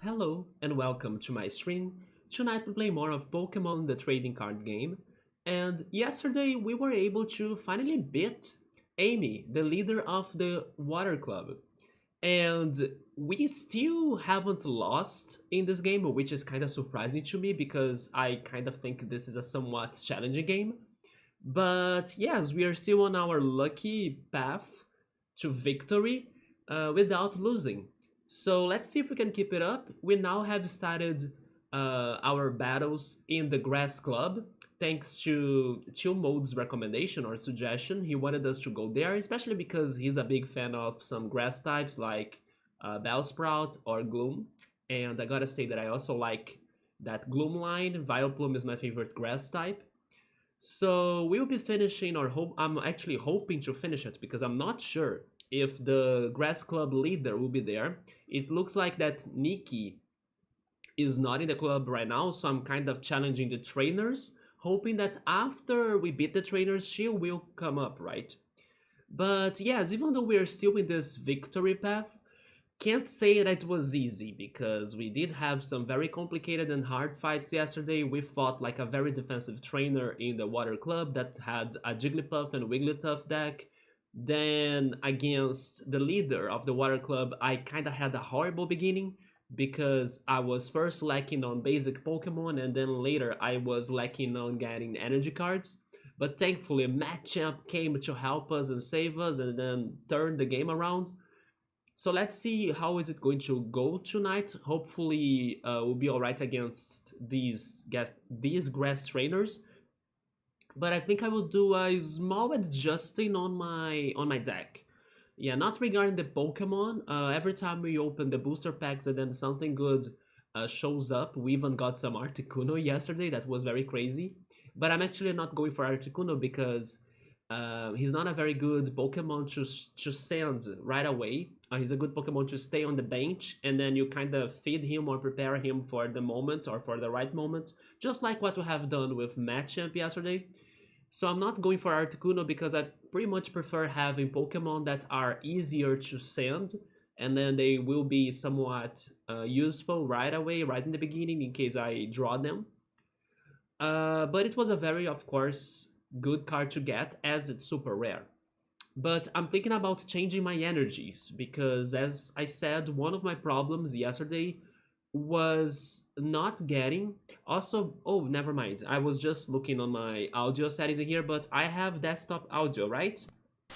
Hello and welcome to my stream. Tonight we play more of Pokémon the trading card game. And yesterday we were able to finally beat Amy, the leader of the Water Club. And we still haven't lost in this game, which is kind of surprising to me because I kind of think this is a somewhat challenging game. But yes, we are still on our lucky path to victory without losing. So let's see if we can keep it up. We now have started our battles in the Grass Club. Thanks to Chill Mode's recommendation or suggestion, he wanted us to go there, especially because he's a big fan of some grass types like Bellsprout or Gloom. And I gotta say that I also like that Gloom line. Vileplume is my favorite grass type. So we'll be finishing, or I'm actually hoping to finish it because I'm not sure if the Grass Club leader will be there. It looks like that Nikki is not in the club right now, so I'm kind of challenging the trainers, hoping that after we beat the trainers, she will come up, right? But yes, even though we're still in this victory path, can't say that it was easy because we did have some very complicated and hard fights yesterday. We fought like a very defensive trainer in the Water Club that had a Jigglypuff and Wigglytuff deck. Then against the leader of the Water Club, I kind of had a horrible beginning because I was first lacking on basic Pokemon and then later I was lacking on getting energy cards. But thankfully, Matchup came to help us and save us and then turn the game around. So let's see how is it going to go tonight. Hopefully we'll be alright against these grass trainers. But I think I will do a small adjusting on my deck. Yeah, not regarding the Pokemon. Every time we open the booster packs and then something good shows up. We even got some Articuno yesterday. That was very crazy. But I'm actually not going for Articuno because he's not a very good Pokemon to send right away. He's a good Pokemon to stay on the bench and then you kind of feed him or prepare him for the moment or for the right moment. Just like what we have done with Machamp yesterday. So I'm not going for Articuno because I pretty much prefer having Pokemon that are easier to send. And then they will be somewhat useful right away, right in the beginning in case I draw them. But it was a very, of course, good card to get as it's super rare. But I'm thinking about changing my energies because as I said, one of my problems yesterday was not getting also, oh, never mind, I was just looking on my audio settings in here, but I have desktop audio, right?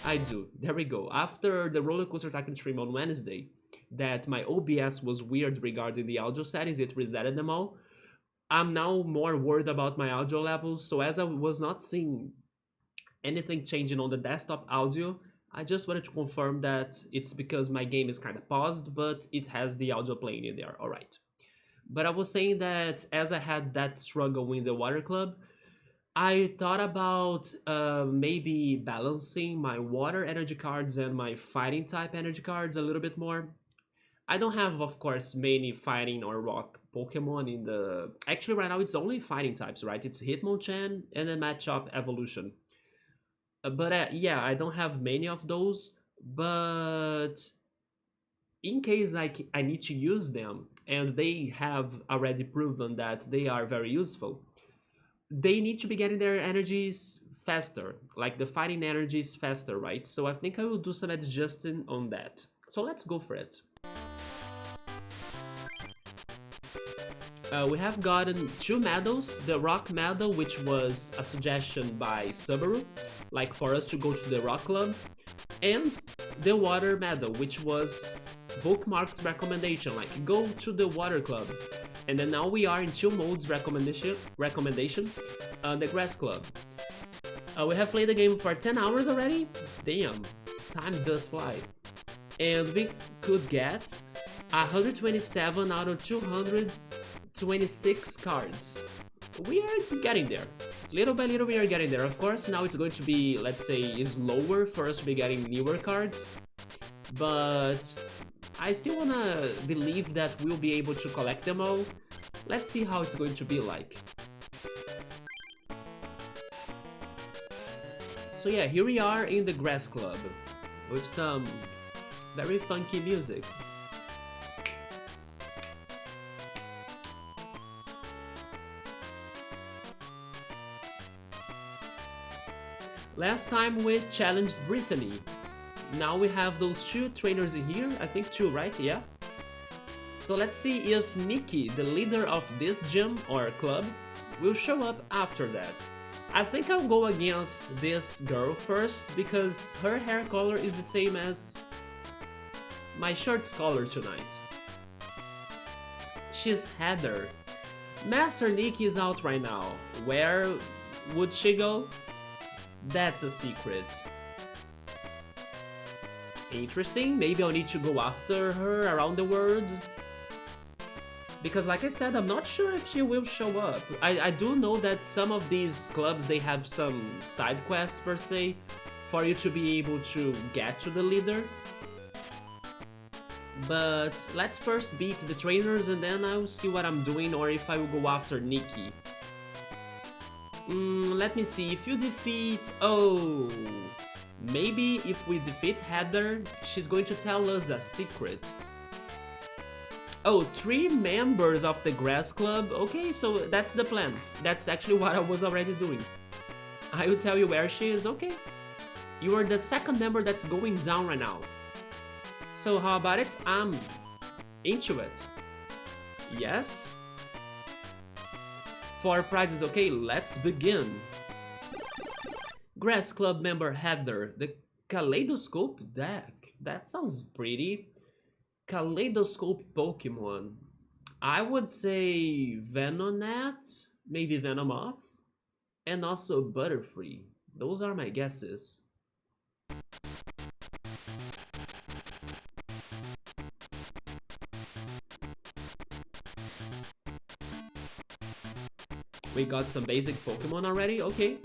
I do. There we go. After the roller coaster tycoon stream on Wednesday that my OBS was weird regarding the audio settings, it resetted them all. I'm now more worried about my audio levels, so as I was not seeing anything changing on the desktop audio, I just wanted to confirm that it's because my game is kind of paused, but it has the audio playing in there, alright. But I was saying that as I had that struggle in the Water Club, I thought about maybe balancing my water energy cards and my fighting type energy cards a little bit more. I don't have, of course, many fighting or rock Pokemon in the... Actually, right now it's only fighting types, right? It's Hitmonchan and then Matchup Evolution. But yeah, I don't have many of those, but in case I need to use them, and they have already proven that they are very useful, they need to be getting their energies faster, like the fighting energies faster, right? So I think I will do some adjusting on that. So let's go for it. We have gotten two medals, the rock medal, which was a suggestion by Subaru, like for us to go to the rock club, and the water medal, which was Bookmark's recommendation, like go to the water club. And then now we are in Chill Mode's recommendation, the grass club. We have played the game for 10 hours already. Damn, time does fly. And we could get 127 out of 226 cards. We are getting there. Little by little we are getting there. Of course, now it's going to be, let's say, slower for us to be getting newer cards. But I still wanna believe that we'll be able to collect them all. Let's see how it's going to be like. So yeah, here we are in the Grass Club with some very funky music. Last time we challenged Brittany. Now we have those two trainers in here. I think two, right? Yeah. So let's see if Nikki, the leader of this gym or club, will show up after that. I think I'll go against this girl first because her hair color is the same as my shirt's color tonight. She's Heather. Master Nikki is out right now. Where would she go? That's a secret. Interesting, maybe I'll need to go after her around the world. Because like I said, I'm not sure if she will show up. I do know that some of these clubs, they have some side quests per se, for you to be able to get to the leader. But let's first beat the trainers and then I'll see what I'm doing or if I will go after Nikki. Let me see, if you defeat... Oh... Maybe if we defeat Heather, she's going to tell us a secret. Oh, 3 members of the Grass Club? Okay, so that's the plan. That's actually what I was already doing. I will tell you where she is, okay. You are the second member that's going down right now. So how about it? I'm into it. Yes? 4 prizes, okay, let's begin. Grass Club member Heather, the Kaleidoscope deck. That sounds pretty. Kaleidoscope Pokémon. I would say Venonat, maybe Venomoth, and also Butterfree. Those are my guesses. We got some basic Pokemon already, okay.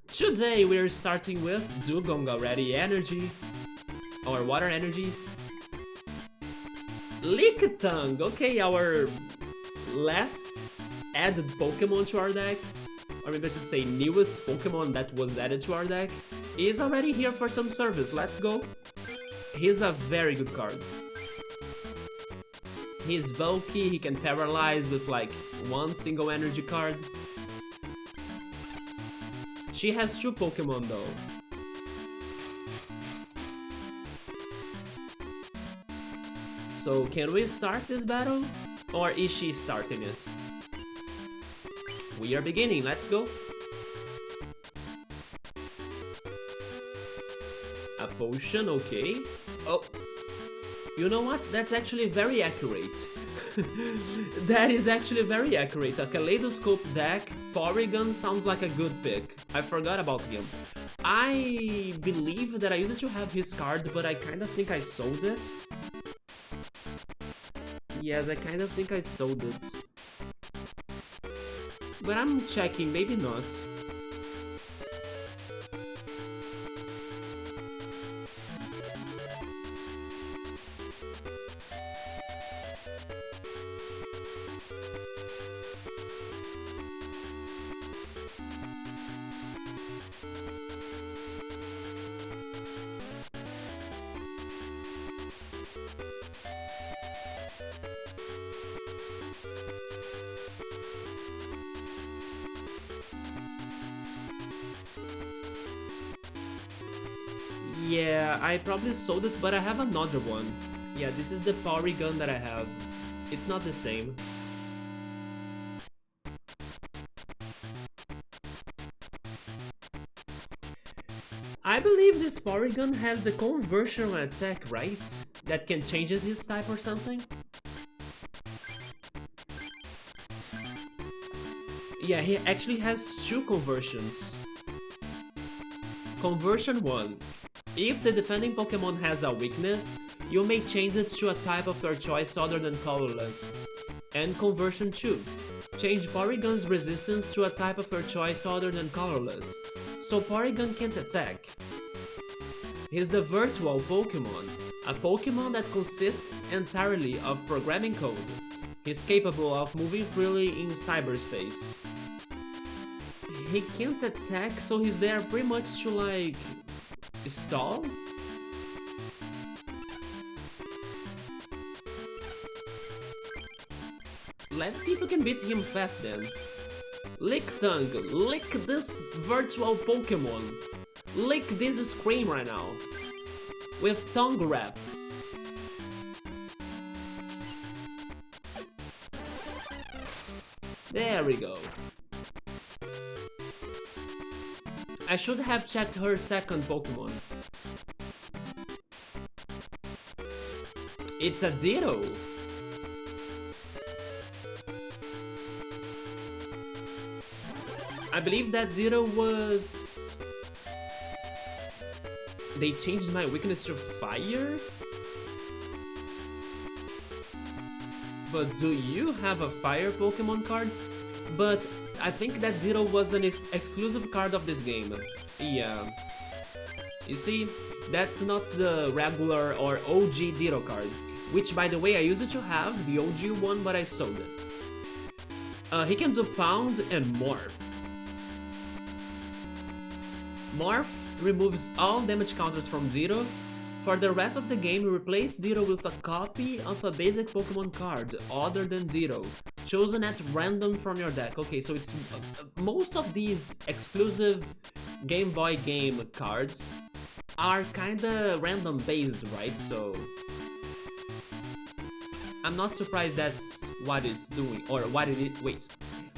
Today we're starting with Dugong already, energy, or water energies. Lickitung, okay, our last added Pokemon to our deck, or maybe I should say newest Pokemon that was added to our deck, is already here for some service, let's go. He's a very good card. He's bulky, he can paralyze with like 1 single energy card. She has 2 Pokemon though. So can we start this battle? Or is she starting it? We are beginning, let's go. A potion, okay. Oh, you know what? That's actually very accurate. That is actually very accurate. A Kaleidoscope deck, Porygon sounds like a good pick. I forgot about him. I believe that I used to have his card, but I kind of think I sold it. Yes, I kind of think I sold it. But I'm checking, maybe not. Yeah, I probably sold it, but I have another one. Yeah, this is the Porygon that I have. It's not the same. I believe this Porygon has the conversion attack, right? That can change his type or something? Yeah, he actually has 2 conversions. Conversion 1. If the defending Pokemon has a weakness, you may change it to a type of your choice other than colorless. And conversion 2. Change Porygon's resistance to a type of your choice other than colorless, so Porygon can't attack. He's the Virtual Pokemon, a Pokemon that consists entirely of programming code. He's capable of moving freely in cyberspace. He can't attack, so he's there pretty much to like... stall? Let's see if we can beat him fast then. Lick Tongue, lick this virtual Pokemon. Lick this screen right now. With Tongue Wrap. There we go. I should have checked her second Pokemon. It's a Ditto. I believe that Ditto was... They changed my weakness to fire? But do you have a fire Pokemon card? But I think that Ditto was an exclusive card of this game. Yeah. You see, that's not the regular or OG Ditto card. Which, by the way, I used to have the OG one, but I sold it. He can do Pound and Morph. Morph removes all damage counters from Ditto. For the rest of the game, replace Ditto with a copy of a basic Pokemon card other than Ditto, chosen at random from your deck. Okay, so it's most of these exclusive Game Boy game cards are kinda random based, right? So I'm not surprised that's what it's doing, or what it is. Wait,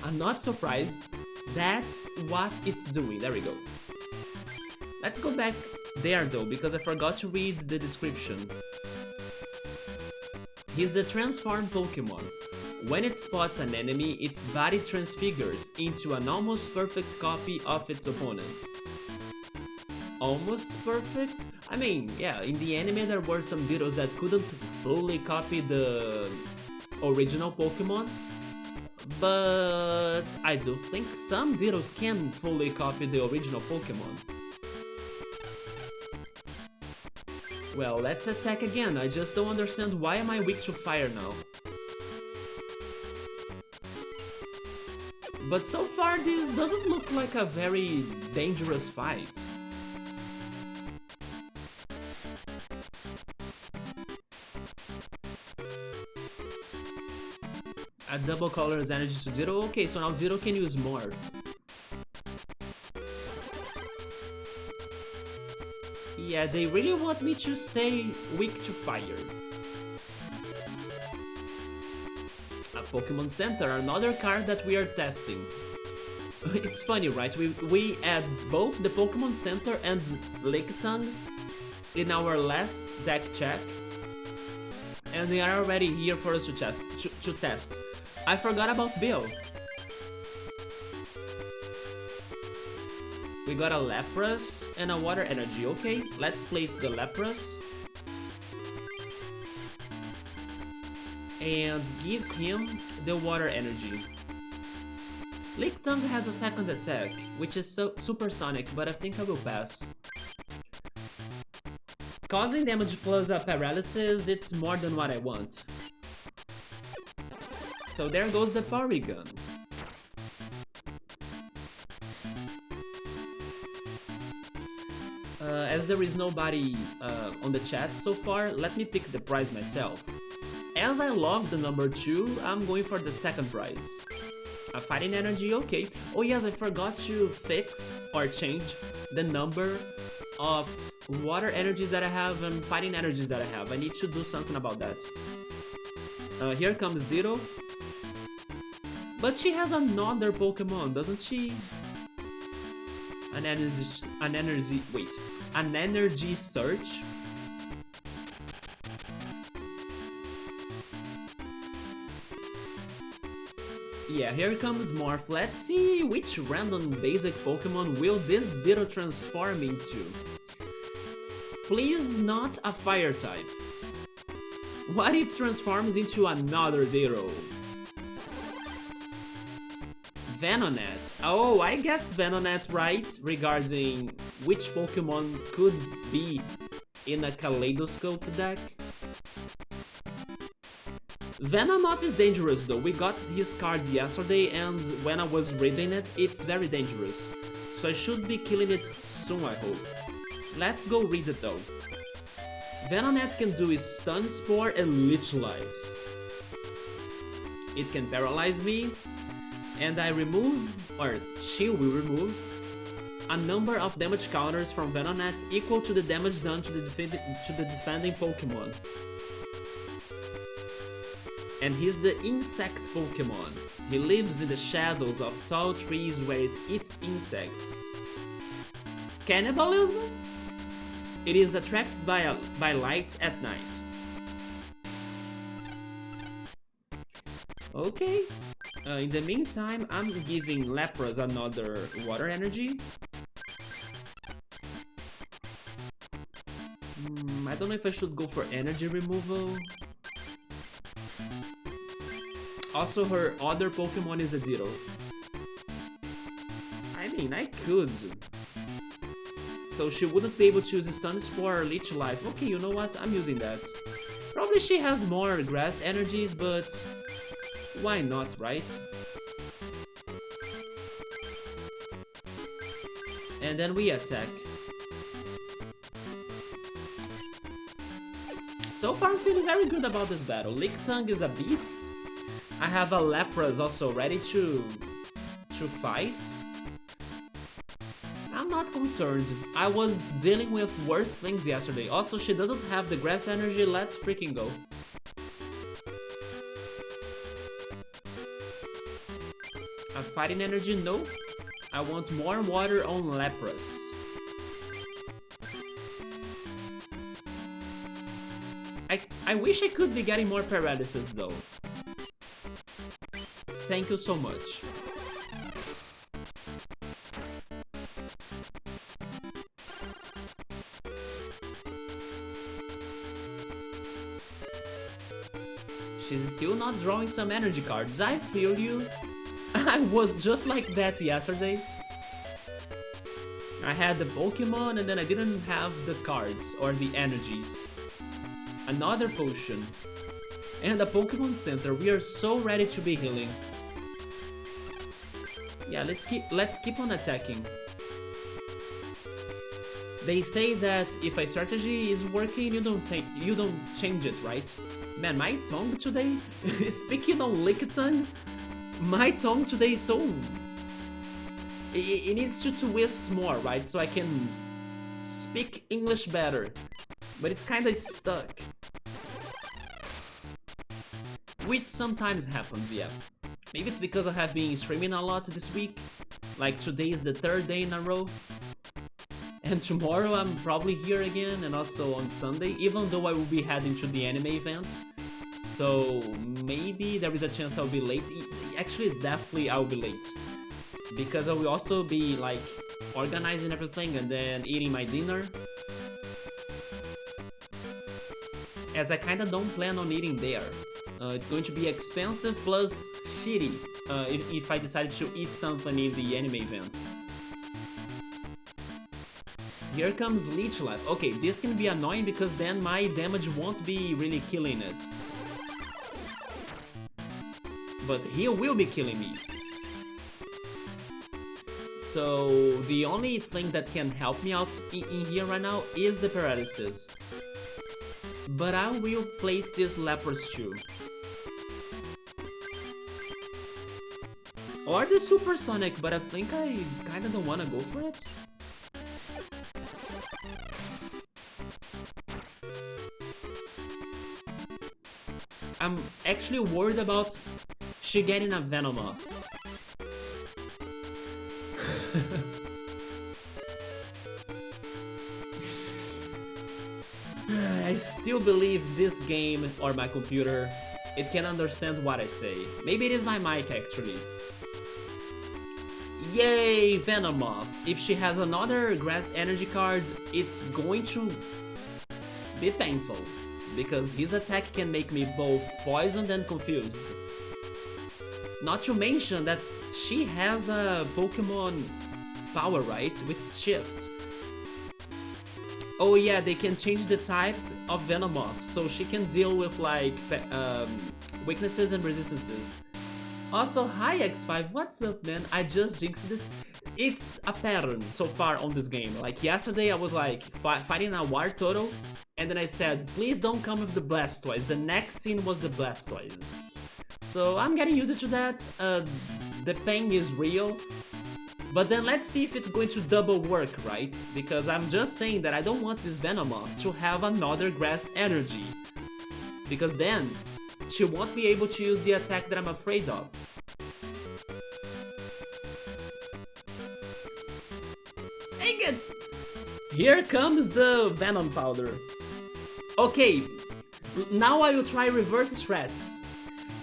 I'm not surprised that's what it's doing. There we go. Let's go back there though, because I forgot to read the description. He's the transformed Pokemon. When it spots an enemy, its body transfigures into an almost perfect copy of its opponent. Almost perfect? I mean, yeah, in the anime there were some Dittos that couldn't fully copy the original Pokemon, but I do think some Dittos can fully copy the original Pokemon. Well, let's attack again. I just don't understand why am I weak to fire now. But so far this doesn't look like a very dangerous fight. A double color's energy to Ditto. Okay, so now Ditto can use Morph. Yeah, they really want me to stay weak to fire. A Pokémon Center, another card that we are testing. It's funny, right? We add both the Pokémon Center and Lickitung in our last deck check, and they are already here for us to test. I forgot about Bill. We got a Lapras and a Water Energy. Okay, let's place the Lapras and give him the Water Energy. Lickitung has a second attack, which is supersonic, but I think I will pass. Causing damage plus a paralysis, it's more than what I want. So there goes the Porygon. As there is nobody on the chat so far, let me pick the prize myself. As I love the number 2, I'm going for the second prize. A Fighting Energy, okay. Oh yes, I forgot to fix or change the number of Water Energies that I have and Fighting Energies that I have. I need to do something about that. Here comes Ditto. But she has another Pokemon, doesn't she? An energy search. Yeah, here comes Morph. Let's see which random basic Pokemon will this Ditto transform into. Please not a fire type. What if transforms into another Ditto? Venonat. Oh, I guessed Venonat right regarding which Pokemon could be in a Kaleidoscope deck. Venomoth is dangerous though. We got his card yesterday and when I was reading it, it's very dangerous. So I should be killing it soon, I hope. Let's go read it though. Venonat can do is Stun Spore and Leech Life. It can paralyze me. and I remove, or she will remove, a number of damage counters from Venonet equal to the damage done to the defending Pokémon. And he's the insect Pokémon. He lives in the shadows of tall trees where it eats insects. Cannibalism? It is attracted by light at night. Okay. In the meantime, I'm giving Lapras another water energy. I don't know if I should go for energy removal. Also, her other Pokemon is a Ditto. I mean, I could. So she wouldn't be able to use Stun Spore or Leech Life. Okay, you know what? I'm using that. Probably she has more grass energies, but why not, right? And then we attack. So far I'm feeling very good about this battle. Lickitung is a beast. I have a Lapras also ready to fight. I'm not concerned. I was dealing with worse things yesterday. Also, she doesn't have the grass energy. Let's freaking go. A fighting energy? No. I want more water on Lapras. I wish I could be getting more paralysis though. Thank you so much. She's still not drawing some energy cards. I feel you. I was just like that yesterday. I had the Pokemon and then I didn't have the cards or the energies. Another potion. And a Pokemon Center. We are so ready to be healing. Yeah, let's keep on attacking. They say that if a strategy is working, you don't change it, right? Man, my tongue today, speaking on Lickitung, my tongue today is so... It needs to twist more, right? So I can speak English better. But it's kinda stuck. Which sometimes happens, yeah. Maybe it's because I have been streaming a lot this week. Like today is the 3rd day in a row. And tomorrow I'm probably here again, and also on Sunday, even though I will be heading to the anime event. So maybe there is a chance I'll be late. Actually, definitely I'll be late. Because I will also be like organizing everything and then eating my dinner. As I kinda don't plan on eating there. It's going to be expensive plus shitty if I decide to eat something in the anime event. Here comes Leech Life. Okay, this can be annoying because then my damage won't be really killing it. But he will be killing me. So the only thing that can help me out in here right now is the paralysis. But I will place this Lapras too. Or the Supersonic, but I think I kinda don't wanna go for it. I'm actually worried about she getting a Venomoth. I still believe this game, or my computer, it can understand what I say. Maybe it is my mic actually. Yay, Venomoth! If she has another grass energy card, it's going to be painful. Because his attack can make me both poisoned and confused. Not to mention that she has a Pokemon power, right? With Shift. Oh yeah, they can change the type of Venomoth, so she can deal with like weaknesses and resistances. Also, hi X5, what's up man? I just jinxed it. It's a pattern so far on this game. Like yesterday I was like fighting a War Turtle, and then I said, please don't come with the Blastoise. The next scene was the Blastoise. So I'm getting used to that. The pain is real. But then let's see if it's going to double work, right? Because I'm just saying that I don't want this Venomoth to have another grass energy. Because then, she won't be able to use the attack that I'm afraid of. Dang it! Here comes the Venom Powder. Okay, now I will try reverse strats.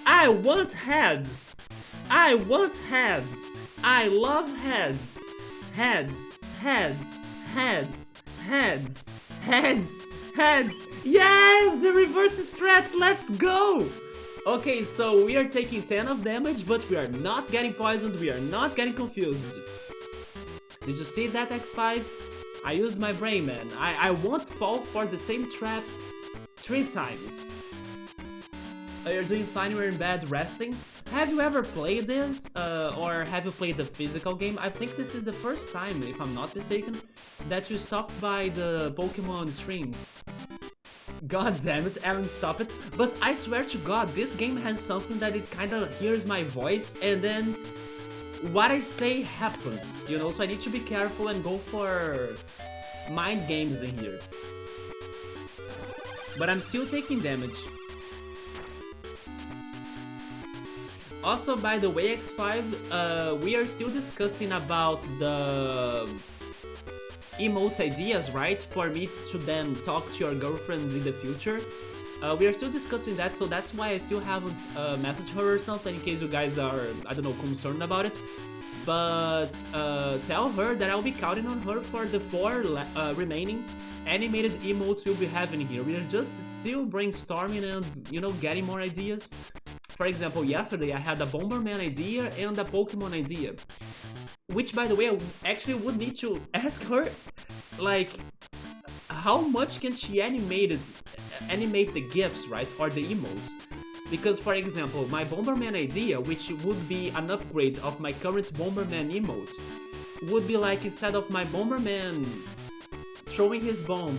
I want heads! I want heads! I love heads! Heads, heads, heads, heads, heads, heads! Yes! The reverse strats, let's go! Okay, so we are taking 10 of damage, but we are not getting poisoned, we are not getting confused. Did you see that, X5? I used my brain, man. I won't fall for the same trap 3 times. You're doing fine, you're in bed resting. Have you ever played this? Or have you played the physical game? I think this is the first time, if I'm not mistaken, that you stopped by the Pokémon streams. God damn it, Alan, stop it. But I swear to God, this game has something that it kinda hears my voice and then what I say happens, you know, so I need to be careful and go for mind games in here. But I'm still taking damage. Also, by the way, X5, we are still discussing about the emote ideas, right? For me to then talk to your girlfriend in the future. We are still discussing that, so that's why I still haven't messaged her or something, in case you guys are, I don't know, concerned about it. But tell her that I'll be counting on her for the 4 remaining animated emotes we'll be having here. We are just still brainstorming and, you know, getting more ideas. For example, yesterday I had a Bomberman idea and a Pokémon idea. Which, by the way, I actually would need to ask her, like, how much can she animate the GIFs, right, or the emotes? Because, for example, my Bomberman idea, which would be an upgrade of my current Bomberman emote, would be like, instead of my Bomberman throwing his bomb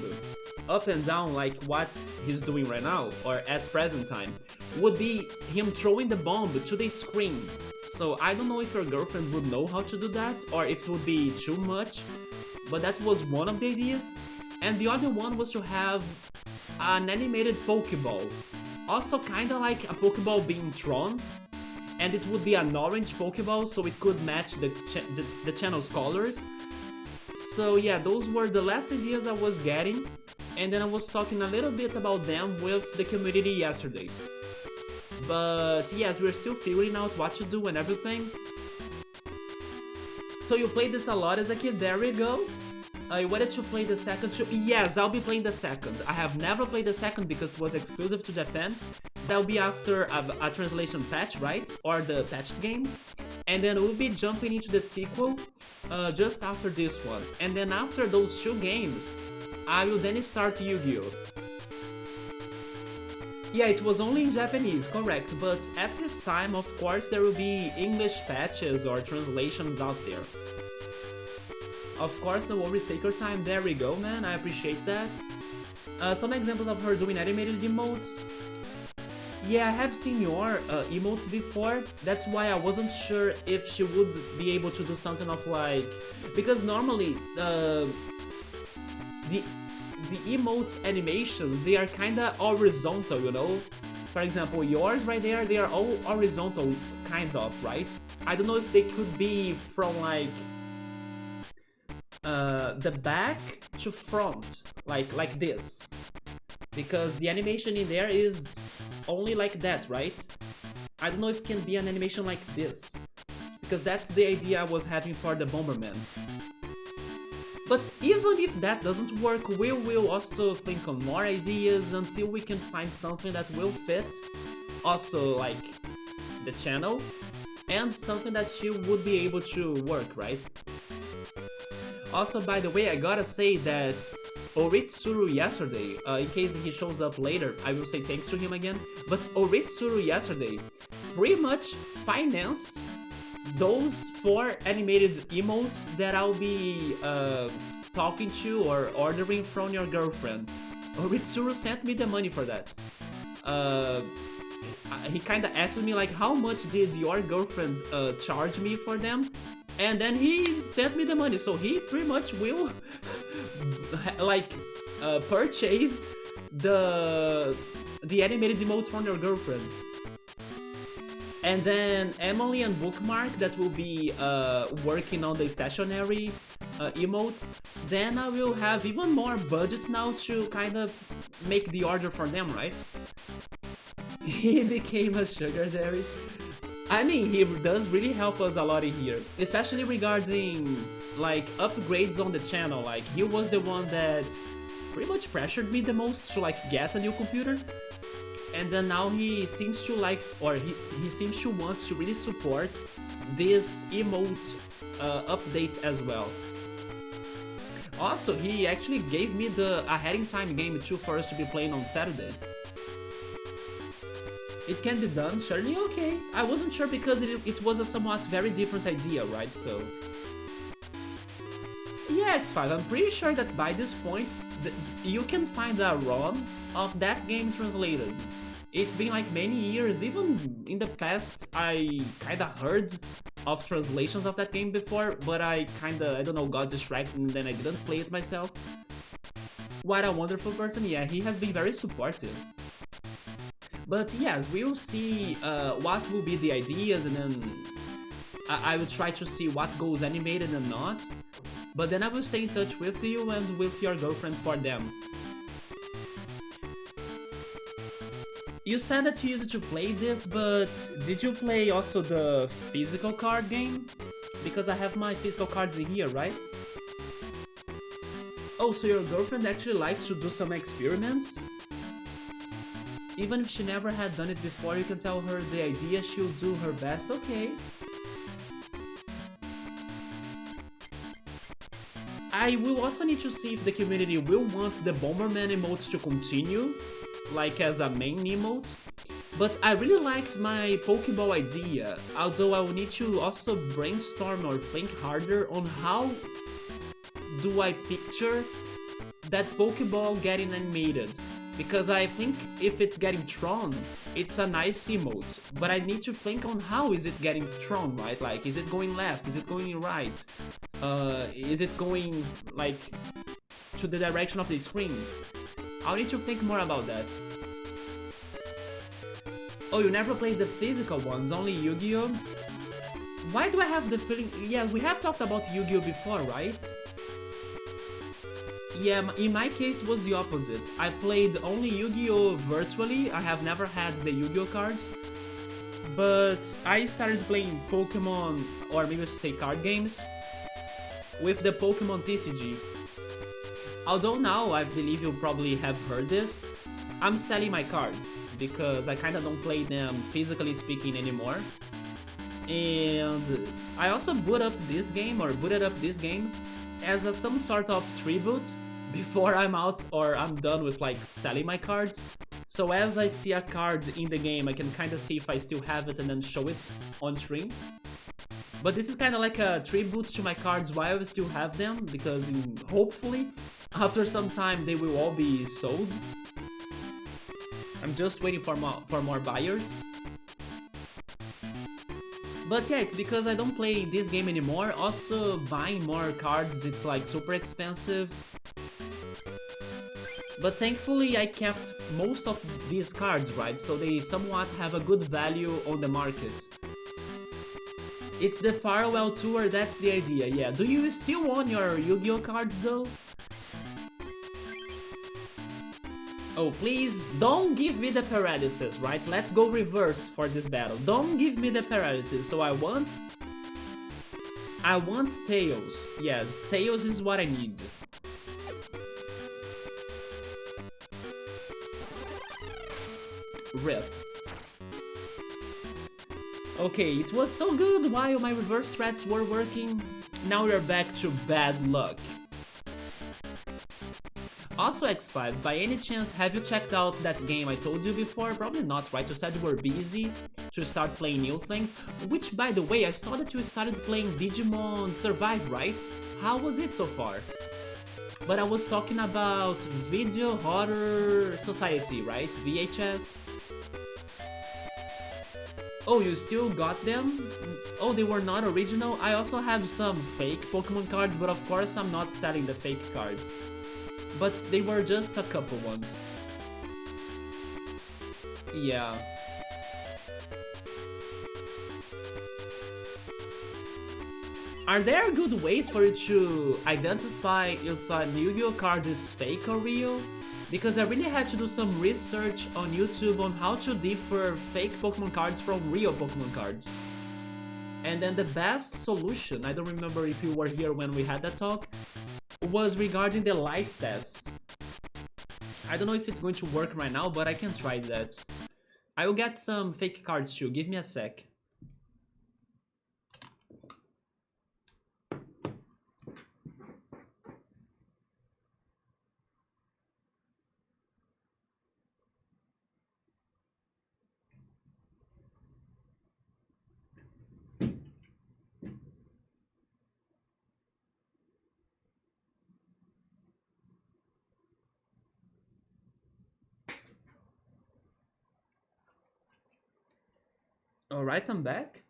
up and down like what he's doing right now, or at present time, would be him throwing the bomb to the screen. So I don't know if your girlfriend would know how to do that, or if it would be too much, but that was one of the ideas. And the other one was to have an animated Pokeball. Also kinda like a Pokeball being thrown, and it would be an orange Pokeball, so it could match the channel's colors. So yeah, those were the last ideas I was getting, and then I was talking a little bit about them with the community yesterday. But yes, we're still figuring out what to do and everything. So you played this a lot as a kid, there we go. I wanted to play the second too. Yes, I'll be playing the second. I have never played the second because it was exclusive to Japan. That'll be after a translation patch, right? Or the patched game. And then we'll be jumping into the sequel just after this one. And then after those 2 games, I will then start Yu-Gi-Oh! Yeah, it was only in Japanese, correct, but at this time, of course, there will be English patches or translations out there. Of course, no worries, take your time, there we go, man, I appreciate that. Some examples of her doing animated emotes. Yeah, I have seen your emotes before, that's why I wasn't sure if she would be able to do something of like... Because normally, the emote animations, they are kinda horizontal, you know? For example, yours right there, they are all horizontal, kind of, right? I don't know if they could be from like... the back to front, like this. Because the animation in there is only like that, right? I don't know if it can be an animation like this. Because that's the idea I was having for the Bomberman. But even if that doesn't work, we will also think on more ideas until we can find something that will fit. Also, like, the channel. And something that she would be able to work, right? Also, by the way, I gotta say that Oritsuru yesterday, in case he shows up later, I will say thanks to him again, but Oritsuru yesterday pretty much financed those 4 animated emotes that I'll be talking to or ordering from your girlfriend. Oritsuru sent me the money for that. he kind of asked me like, how much did your girlfriend charge me for them? And then he sent me the money, so he pretty much will like purchase the animated emotes from your girlfriend. And then Emily and Bookmark that will be working on the stationary emotes. Then I will have even more budget now to kind of make the order for them, right? He became a sugar daddy. I mean, he does really help us a lot here, especially regarding like upgrades on the channel. Like he was the one that pretty much pressured me the most to like get a new computer. And then now he seems to like, or he seems to want to really support this emote update as well. Also, he actually gave me a Ahead in Time game too for us to be playing on Saturdays. It can be done, surely, okay. I wasn't sure because it was a somewhat very different idea, right? So yeah, it's fine. I'm pretty sure that by this point you can find a ROM of that game translated. It's been like many years, even in the past I kinda heard of translations of that game before, but I don't know, got distracted and then I didn't play it myself. What a wonderful person, yeah, he has been very supportive. But yes, we'll see what will be the ideas, and then I will try to see what goes animated and not. But then I will stay in touch with you and with your girlfriend for them. You said that you used to play this, but did you play also the physical card game? Because I have my physical cards in here, right? Oh, so your girlfriend actually likes to do some experiments? Even if she never had done it before, you can tell her the idea, she'll do her best, okay. I will also need to see if the community will want the Bomberman emotes to continue, like as a main emote. But I really liked my Pokeball idea, although I will need to also brainstorm or think harder on how do I picture that Pokeball getting animated. Because I think if it's getting thrown, it's a nice emote, but I need to think on how is it getting thrown, right? Like, is it going left? Is it going right? Is it going, like, to the direction of the screen? I'll need to think more about that. Oh, you never played the physical ones, only Yu-Gi-Oh? Why do I have the feeling... Yeah, we have talked about Yu-Gi-Oh before, right? Yeah, in my case it was the opposite. I played only Yu-Gi-Oh virtually, I have never had the Yu-Gi-Oh cards. But I started playing Pokemon, or maybe I should say card games, with the Pokemon TCG. Although now, I believe you probably have heard this, I'm selling my cards, because I kinda don't play them physically speaking anymore. And I also booted up this game as some sort of tribute before I'm out or I'm done with like selling my cards. So as I see a card in the game, I can kind of see if I still have it and then show it on stream. But this is kind of like a tribute to my cards while I still have them, because hopefully after some time they will all be sold. I'm just waiting for more buyers. But yeah, it's because I don't play this game anymore. Also, buying more cards, it's like super expensive. But thankfully I kept most of these cards, right? So they somewhat have a good value on the market. It's the Farewell Tour, that's the idea, yeah. Do you still own your Yu-Gi-Oh cards though? Oh, please, don't give me the paralysis, right? Let's go reverse for this battle. Don't give me the paralysis, so I want Tails. Yes, Tails is what I need. RIP. Okay, it was so good while my reverse threats were working. Now we're back to bad luck. Also, X5, by any chance, have you checked out that game I told you before? Probably not, right? You said you were busy to start playing new things. Which, by the way, I saw that you started playing Digimon Survive, right? How was it so far? But I was talking about Video Horror Society, right? VHS? Oh, you still got them? Oh, they were not original? I also have some fake Pokemon cards, but of course I'm not selling the fake cards. But they were just a couple ones. Yeah. Are there good ways for you to identify if a Yu-Gi-Oh card is fake or real? Because I really had to do some research on YouTube on how to differ fake Pokemon cards from real Pokemon cards. And then the best solution, I don't remember if you were here when we had that talk, was regarding the light test. I don't know if it's going to work right now, but I can try that. I will get some fake cards too, give me a sec. Alright, I'm back.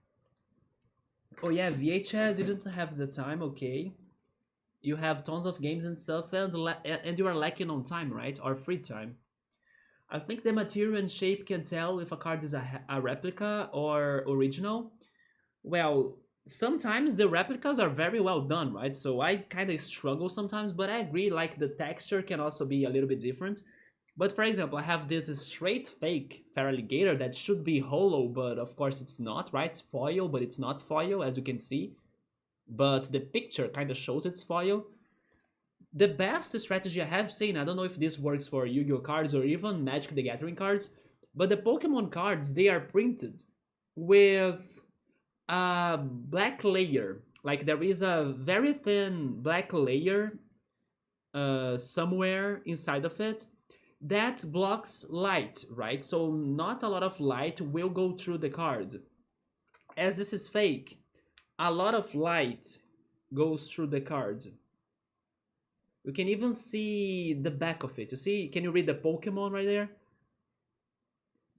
Oh yeah, VHS, you didn't have the time, okay. You have tons of games and stuff, and you are lacking on time, right? Or free time. I think the material and shape can tell if a card is a replica or original. Well, sometimes the replicas are very well done, right? So I kind of struggle sometimes, but I agree, like the texture can also be a little bit different. But for example, I have this straight fake Feraligatr that should be hollow, but of course it's not, right? Foil, but it's not foil, as you can see. But the picture kind of shows it's foil. The best strategy I have seen, I don't know if this works for Yu-Gi-Oh cards or even Magic the Gathering cards, but the Pokemon cards, they are printed with a black layer. Like there is a very thin black layer somewhere inside of it that blocks light, right? So not a lot of light will go through the card. As this is fake, a lot of light goes through the card. You can even see the back of it. You see? Can you read the Pokemon right there?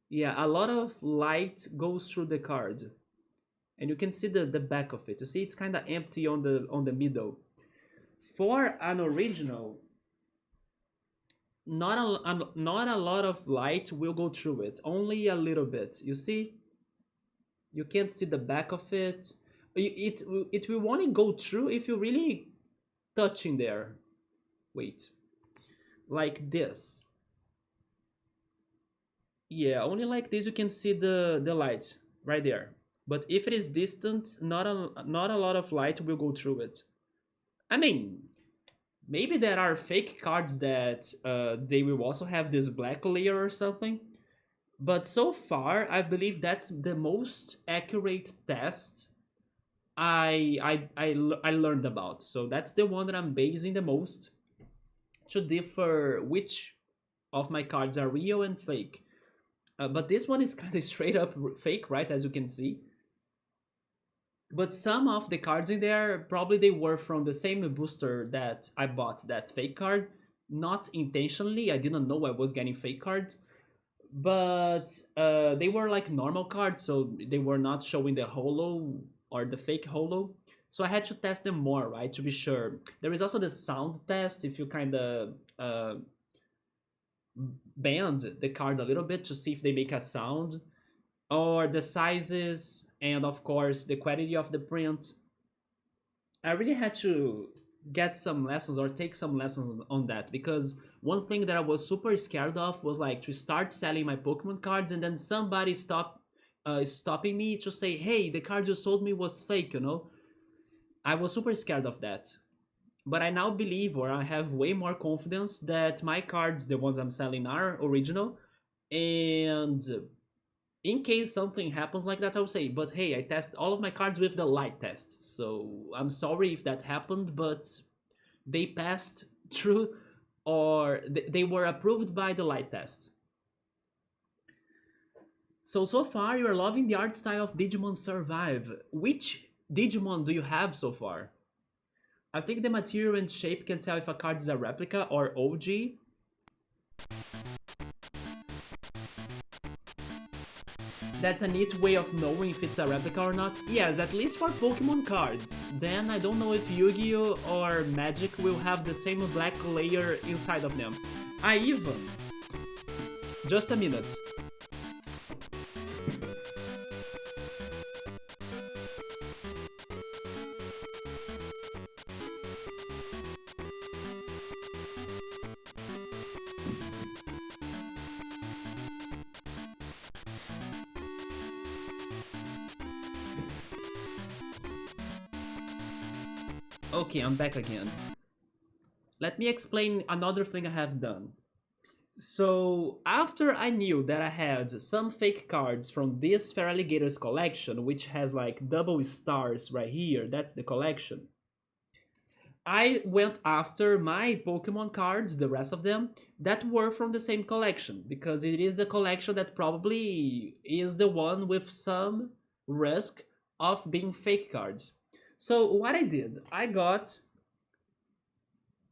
Yeah, a lot of light goes through the card. And you can see the back of it. You see, it's kind of empty on the middle. For an original, not a lot of light will go through it. Only a little bit. You see? You can't see the back of it. It will only go through if you really touch in there. Wait. Like this. Yeah, only like this you can see the light right there. But if it is distant, not a lot of light will go through it. I mean, maybe there are fake cards that they will also have this black layer or something. But so far, I believe that's the most accurate test I learned about. So that's the one that I'm basing the most to differ which of my cards are real and fake. But this one is kind of straight up fake, right? As you can see. But some of the cards in there, probably they were from the same booster that I bought that fake card. Not intentionally, I didn't know I was getting fake cards. But they were like normal cards, so they were not showing the holo or the fake holo. So I had to test them more, right, to be sure. There is also the sound test, if you kind of bend the card a little bit to see if they make a sound, or the sizes, and of course the quality of the print. I really had to get some lessons or take some lessons on that, because one thing that I was super scared of was like to start selling my Pokemon cards and then somebody stopping me to say, hey, the card you sold me was fake, you know. I was super scared of that. But I now believe, or I have way more confidence that my cards, the ones I'm selling, are original. And in case something happens like that, I'll say, but hey, I test all of my cards with the light test. So I'm sorry if that happened, but they passed through, or they were approved by the light test. So far you're loving the art style of Digimon Survive. Which Digimon do you have so far? I think the material and shape can tell if a card is a replica or OG. That's a neat way of knowing if it's a replica or not. Yes, at least for Pokemon cards. Then I don't know if Yu-Gi-Oh! Or Magic will have the same black layer inside of them. Even. Just a minute. Okay, I'm back again. Let me explain another thing I have done. So, after I knew that I had some fake cards from this Feraligators collection, which has like double stars right here, that's the collection, I went after my Pokemon cards, the rest of them, that were from the same collection, because it is the collection that probably is the one with some risk of being fake cards. So what I did, I got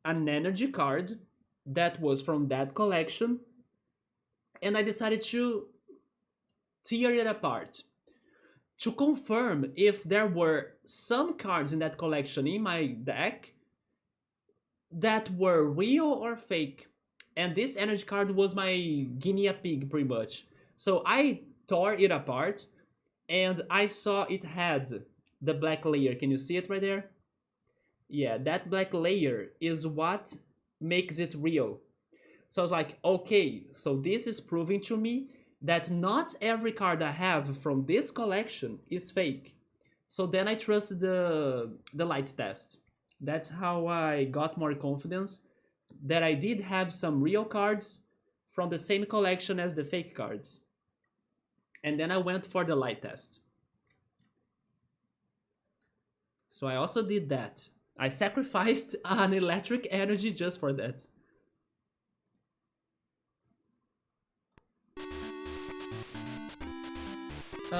an energy card that was from that collection, and I decided to tear it apart to confirm if there were some cards in that collection in my deck that were real or fake. And this energy card was my guinea pig, pretty much. So I tore it apart, and I saw it had the black layer. Can you see it right there? Yeah, that black layer is what makes it real. So I was like, okay, so this is proving to me that not every card I have from this collection is fake. So then I trusted the light test. That's how I got more confidence that I did have some real cards from the same collection as the fake cards. And then I went for the light test. So I also did that. I sacrificed an electric energy just for that.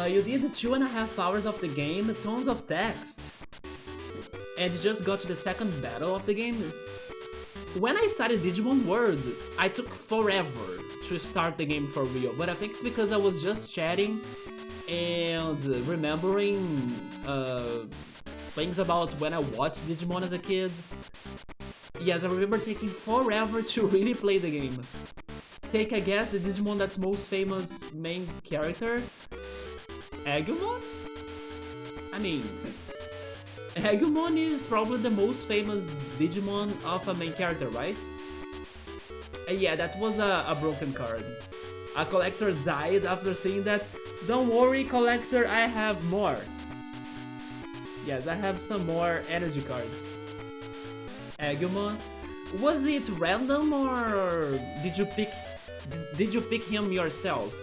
You did 2.5 hours of the game, tons of text, and you just got to the second battle of the game. When I started Digimon World, I took forever to start the game for real, but I think it's because I was just chatting and remembering things about when I watched Digimon as a kid. Yes, I remember taking forever to really play the game. Take a guess, the Digimon that's most famous main character? Agumon? I mean, Agumon is probably the most famous Digimon of a main character, right? Yeah, that was a broken card. A collector died after seeing that. Don't worry, collector, I have more. Yes, I have some more energy cards. Agumon? Was it random or did you pick him yourself?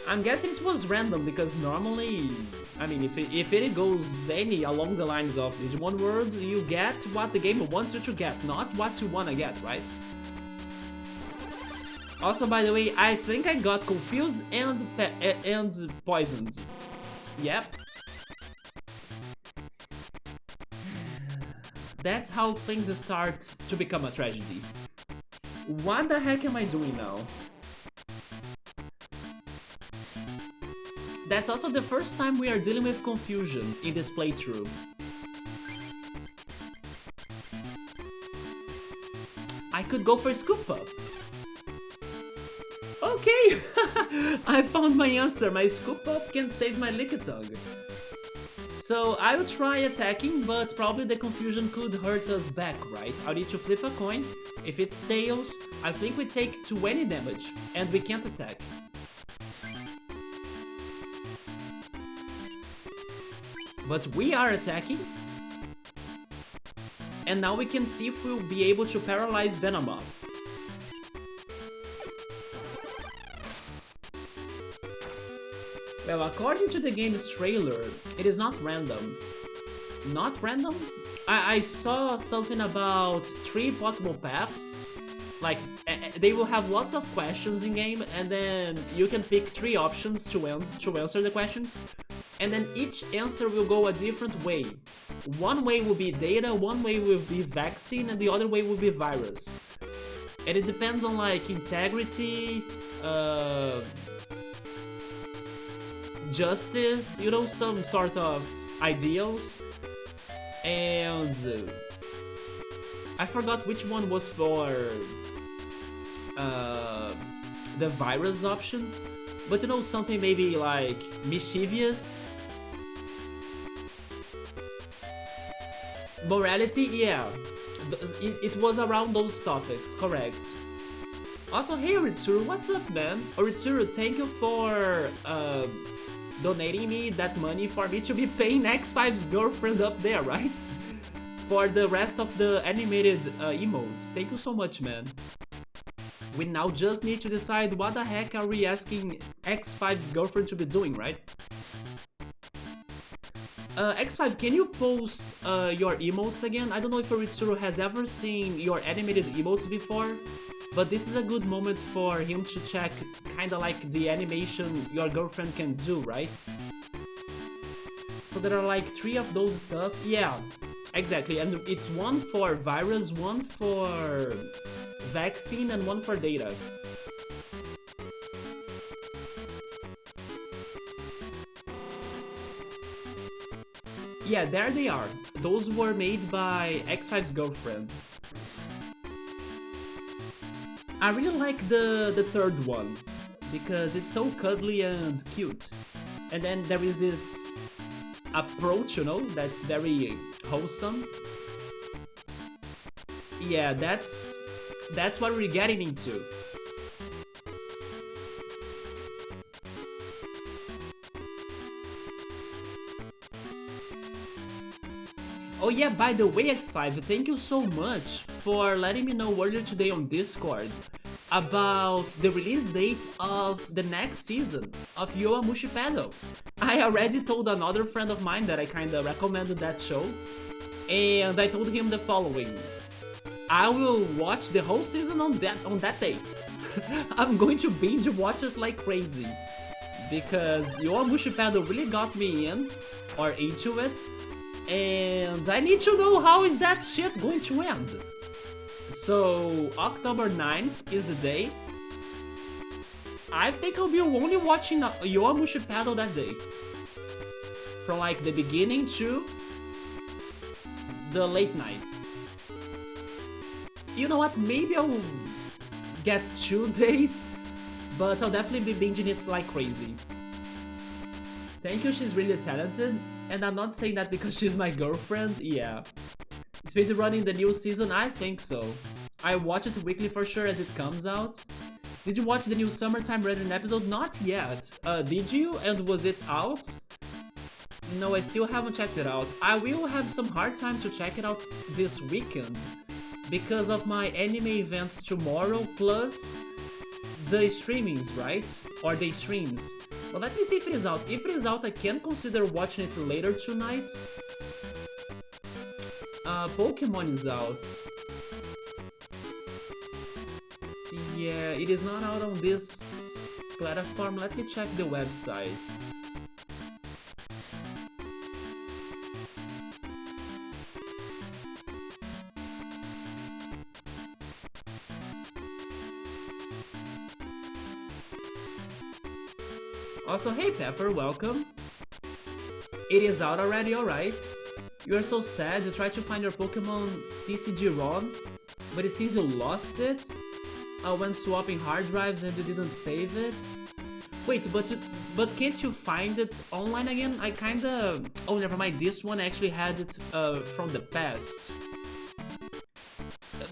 I'm guessing it was random because normally, I mean, if it goes any along the lines of Digimon World, you get what the game wants you to get, not what you wanna get, right? Also, by the way, I think I got confused and poisoned. Yep. That's how things start to become a tragedy. What the heck am I doing now? That's also the first time we are dealing with confusion in this playthrough. I could go for Scoop Up. Okay! I found my answer. My Scoop Up can save my Lickitung. So I will try attacking, but probably the confusion could hurt us back, right? I'll need to flip a coin. If it's tails, I think we take 20 damage, and we can't attack. But we are attacking. And now we can see if we'll be able to paralyze Venomoth. Well, according to the game's trailer, it is not random. Not random? I saw something about 3 possible paths. Like, they will have lots of questions in game, and then you can pick 3 options to answer the question. And then each answer will go a different way. One way will be data, one way will be vaccine, and the other way will be virus. And it depends on like integrity, justice, you know, some sort of ideals. And I forgot which one was for the virus option, but you know, something maybe like mischievous. Morality, yeah, it was around those topics, correct. Also, hey Ritsuru, what's up, man? Oh, Ritsuru, thank you for donating me that money for me to be paying X5's girlfriend up there, right? For the rest of the animated emotes. Thank you so much, man. We now just need to decide what the heck are we asking X5's girlfriend to be doing, right? X5, can you post your emotes again? I don't know if Ritsuru has ever seen your animated emotes before, but this is a good moment for him to check kinda like the animation your girlfriend can do, right? So there are like 3 of those stuff. Yeah, exactly, and it's one for virus, one for vaccine, and one for data. Yeah, there they are. Those were made by X5's girlfriend. I really like the third one, because it's so cuddly and cute. And then there is this approach, you know, that's very wholesome. Yeah, that's what we're getting into. Oh yeah, by the way, X5, thank you so much for letting me know earlier today on Discord about the release date of the next season of Yowamushi Pedal. I already told another friend of mine that I kinda recommended that show, and I told him the following: I will watch the whole season on that day. I'm going to binge watch it like crazy, because Yowamushi Pedal really got me in, or into it, and I need to know how is that shit going to end. So October 9th is the day. I think I'll be only watching Yowamushi Pedal that day, from like the beginning to the late night. You know what, maybe I'll get 2 days, but I'll definitely be binging it like crazy. Thank you, she's really talented, and I'm not saying that because she's my girlfriend, yeah. Speedrunning the new season? I think so. I watch it weekly for sure as it comes out. Did you watch the new Summertime Reddit episode? Not yet. Did you? And was it out? No, I still haven't checked it out. I will have some hard time to check it out this weekend because of my anime events tomorrow, plus the streamings, right? Or the streams. But let me see if it is out. If it is out, I can consider watching it later tonight. Pokémon is out. Yeah, it is not out on this platform. Let me check the website. Also, hey Pepper, welcome. It is out already, alright. You are so sad, you tried to find your Pokemon TCG ROM, but it seems you lost it when swapping hard drives and you didn't save it. Wait, but can't you find it online again? I kinda... Oh, never mind, this one actually had it from the past.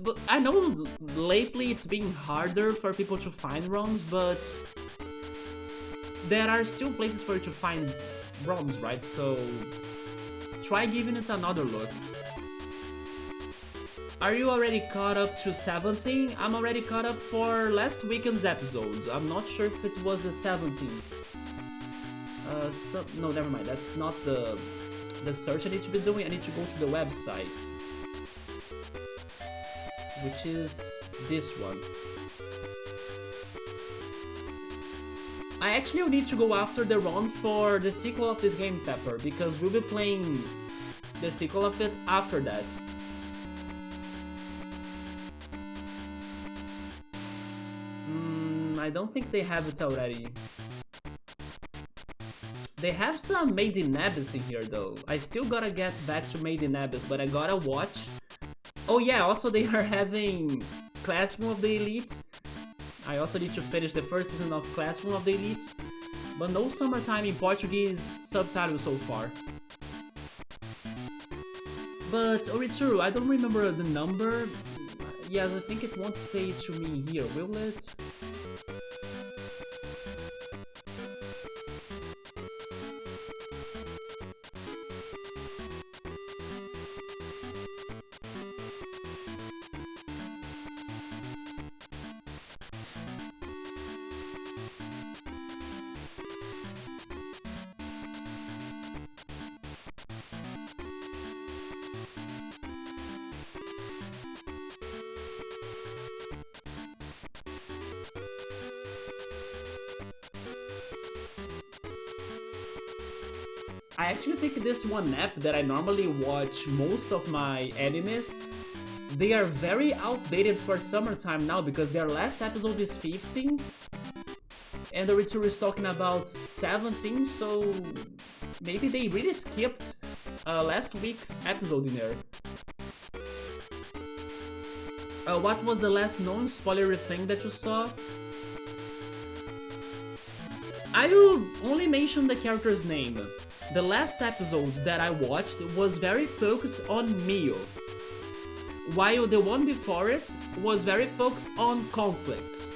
But I know lately it's been harder for people to find ROMs, but there are still places for you to find ROMs, right? So try giving it another look. Are you already caught up to 17? I'm already caught up for last weekend's episodes. I'm not sure if it was the 17th. No, never mind. That's not the search I need to be doing. I need to go to the website, which is this one. I actually need to go after the ROM for the sequel of this game, Pepper, because we'll be playing the sequel of it after that. I don't think they have it already. They have some Made in Abyss in here though. I still gotta get back to Made in Abyss, but I gotta watch. Oh yeah, also they are having Classroom of the Elite. I also need to finish the first season of Classroom of the Elite. But no Summertime in Portuguese subtitles so far. But Oritsuru, I don't remember the number. Yes, I think it won't say it to me here, will it? I actually think this one app that I normally watch most of my animes, they are very outdated for summertime now because their last episode is 15 and the Ritsu is talking about 17, so maybe they really skipped last week's episode in there. What was the last non-spoilery thing that you saw? I will only mention the character's name. The last episode that I watched was very focused on Mio, while the one before it was very focused on conflicts.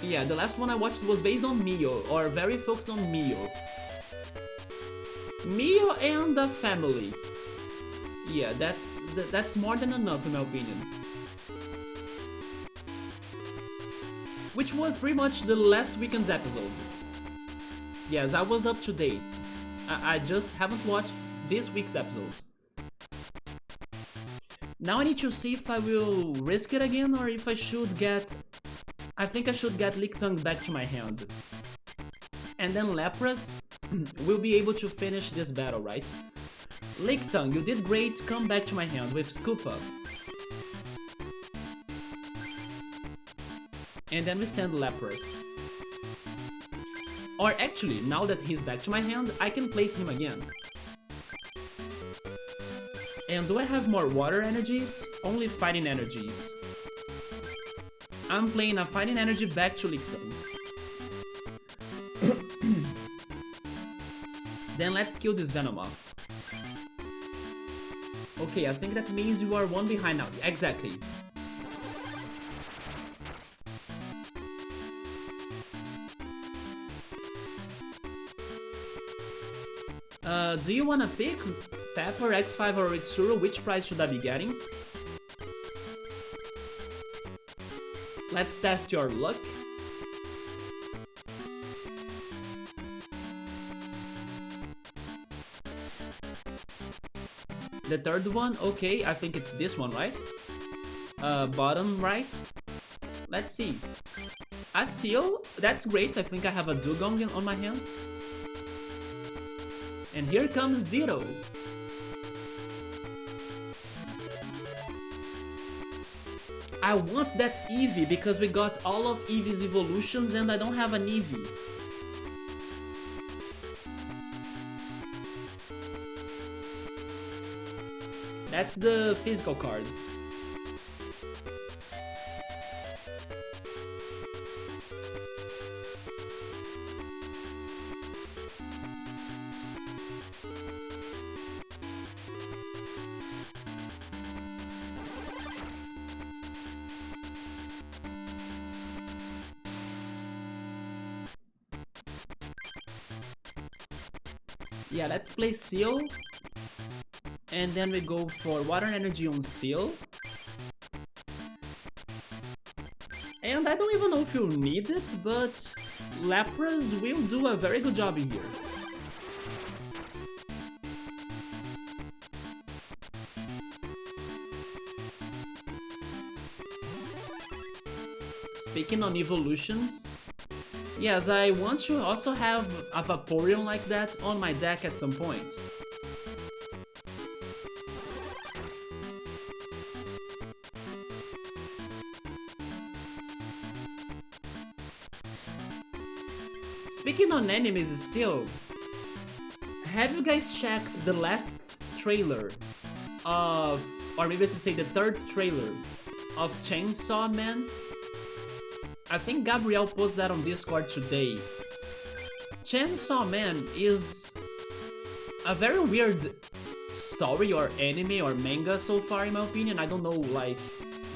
Yeah, the last one I watched was based on Mio, or very focused on Mio. Mio and the family. Yeah, that's more than enough in my opinion. Which was pretty much the last weekend's episode. Yes, I was up to date. I just haven't watched this week's episode. Now I need to see if I will risk it again or if I should get... I think I should get Lick Tongue back to my hand. And then Lapras will be able to finish this battle, right? Lick Tongue, you did great, come back to my hand with Scoop Up. And then we send Lapras. Or actually, now that he's back to my hand, I can place him again. And do I have more water energies? Only fighting energies. I'm playing a fighting energy back to Licton. Then let's kill this Venomoth. Okay, I think that means you are one behind now. Exactly. Do you wanna pick Pepper, X5 or Ritsuru? Which prize should I be getting? Let's test your luck. The third one? Okay, I think it's this one, right? Bottom right? Let's see. A seal? That's great, I think I have a Dugong on my hand. And here comes Ditto. I want that Eevee because we got all of Eevee's evolutions and I don't have an Eevee. That's the physical card. Yeah, let's play Seal. And then we go for Water Energy on Seal. And I don't even know if you need it, but Lapras will do a very good job in here. Speaking on evolutions, yes, I want to also have a Vaporeon like that on my deck at some point. Speaking on enemies still, have you guys checked the last trailer of, or maybe I should say the third trailer of Chainsaw Man? I think Gabriel posted that on Discord today. Chainsaw Man is a very weird story or anime or manga so far in my opinion. I don't know like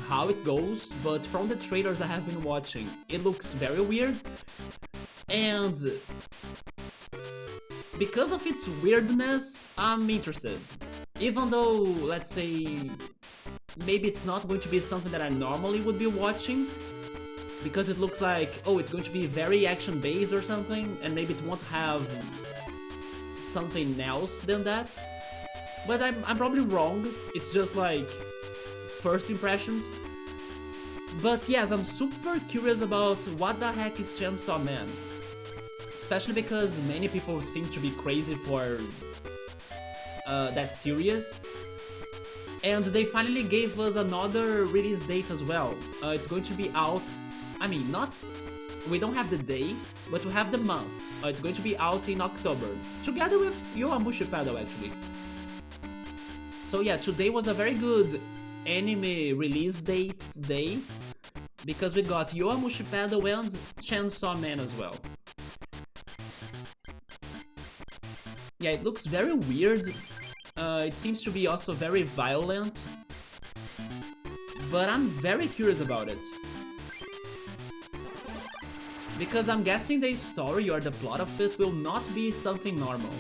how it goes, but from the trailers I have been watching, it looks very weird. And because of its weirdness, I'm interested. Even though, let's say, maybe it's not going to be something that I normally would be watching, because it looks like, oh, it's going to be very action-based or something, and maybe it won't have something else than that. But I'm probably wrong, it's just like first impressions. But yes, I'm super curious about what the heck is Chainsaw Man. Especially because many people seem to be crazy for that series. And they finally gave us another release date as well. It's going to be out, I mean, we don't have the day, but we have the month. It's going to be out in October, together with Yowamushi Pedal actually. So yeah, today was a very good anime release dates day, because we got Yowamushi Pedal and Chainsaw Man as well. Yeah, it looks very weird. It seems to be also very violent, but I'm very curious about it. Because I'm guessing the story or the plot of it will not be something normal.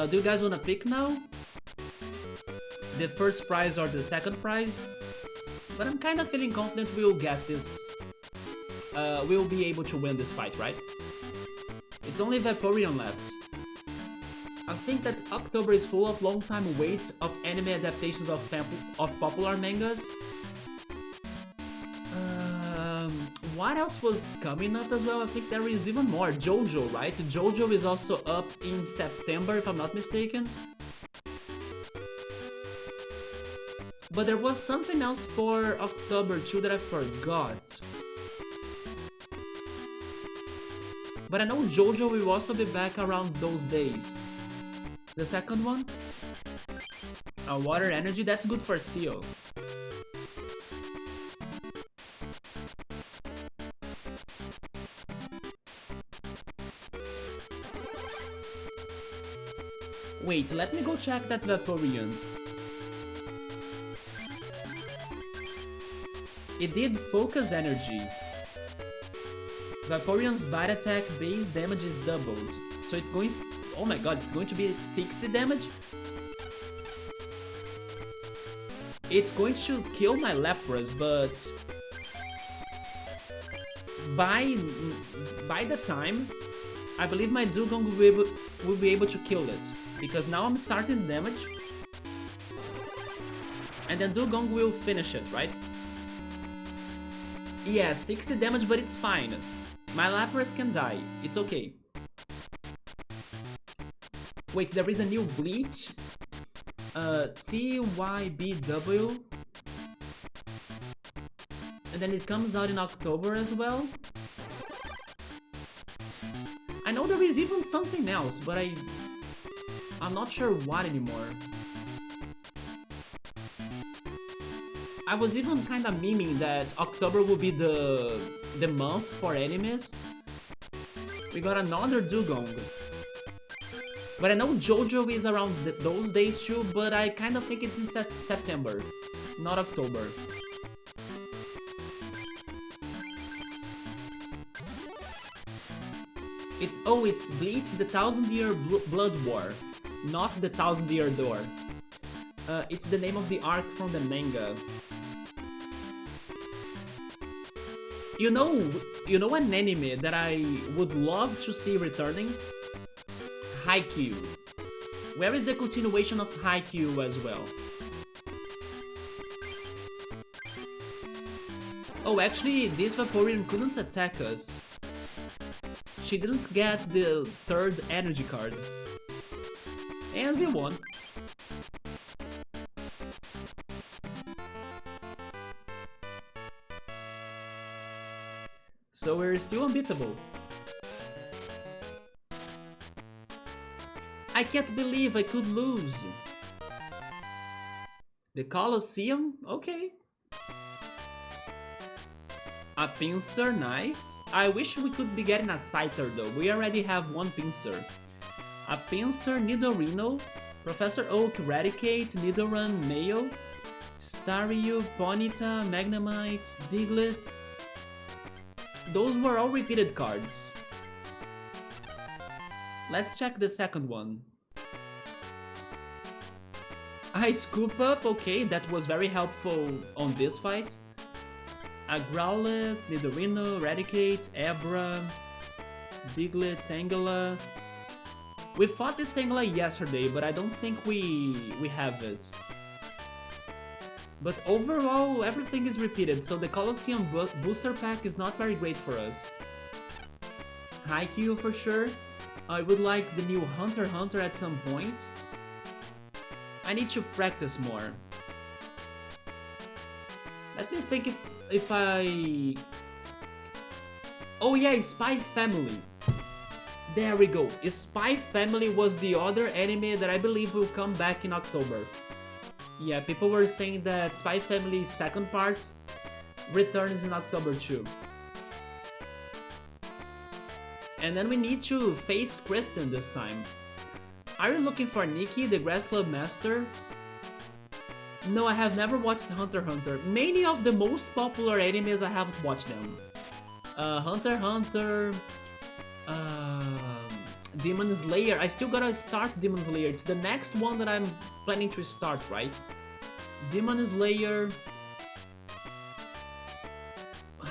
Do you guys wanna pick now? The first prize or the second prize? But I'm kinda feeling confident we'll get this. We'll be able to win this fight, right? It's only Vaporeon left. I think that October is full of long time wait of anime adaptations of popular mangas. What else was coming up as well? I think there is even more. JoJo, right? JoJo is also up in September, if I'm not mistaken. But there was something else for October too that I forgot. But I know JoJo will also be back around those days. The second one? Water energy, that's good for Seal. Wait, let me go check that Vaporeon. It did focus energy. Vaporeon's bite attack base damage is doubled. So it's going... Oh my god, it's going to be 60 damage? It's going to kill my Lapras, but... By the time, I believe my Dugong will be able to kill it. Because now I'm starting damage. And then Dugong will finish it, right? Yeah, 60 damage, but it's fine. My Lapras can die. It's okay. Wait, there is a new Bleach? TYBW. And then it comes out in October as well. I know there is even something else, but I'm not sure what anymore. I was even kinda memeing that October will be the month for animes. We got another Dugong. But I know JoJo is around those days too, but I kinda think it's in September, not October. It's Bleach, the 1000-Year Blood War, not the 1000-Year Door. It's the name of the arc from the manga. You know an anime that I would love to see returning? Haikyuu. Where is the continuation of Haikyuu as well? Oh, actually, this Vaporeon couldn't attack us. She didn't get the third energy card. And we won. So we're still unbeatable. I can't believe I could lose. The Colosseum? Okay. A pincer, nice. I wish we could be getting a Scyther though. We already have one pincer. A pincer, Nidorino, Professor Oak, Eradicate, Nidoran, Mayo, Staryu, Ponyta, Magnemite, Diglett. Those were all repeated cards. Let's check the second one. I scoop up, okay, that was very helpful on this fight. A Growlithe, Nidorino, Eradicate, Abra, Diglett, Tangela. We fought this Tangela yesterday, but I don't think we have it. But overall, everything is repeated, so the Colosseum booster pack is not very great for us. Haikyuu for sure. I would like the new Hunter x Hunter at some point. I need to practice more. Let me think if I... Oh yeah, Spy Family. There we go. Spy Family was the other anime that I believe will come back in October. Yeah, people were saying that Spy Family's second part returns in October too. And then we need to face Kristen this time. Are you looking for Nikki, the Grass Club Master? No, I have never watched Hunter x Hunter. Many of the most popular animes I haven't watched them. Hunter x Hunter... Demon Slayer. I still gotta start Demon Slayer. It's the next one that I'm planning to start, right? Demon Slayer...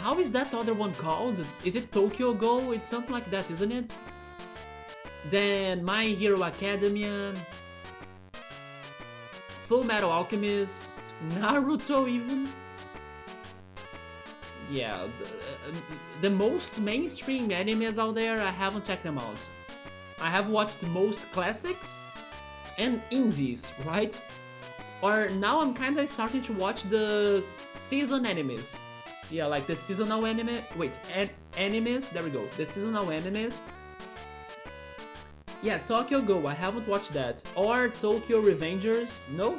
How is that other one called? Is it Tokyo Go? It's something like that, isn't it? Then My Hero Academia, Full Metal Alchemist, Naruto even. Yeah, the most mainstream animes out there, I haven't checked them out. I have watched most classics and indies, right? Or now I'm kinda starting to watch the season animes. Yeah, like the seasonal anime. Wait, animes. There we go. The seasonal animes. Yeah, Tokyo Go. I haven't watched that. Or Tokyo Revengers. No.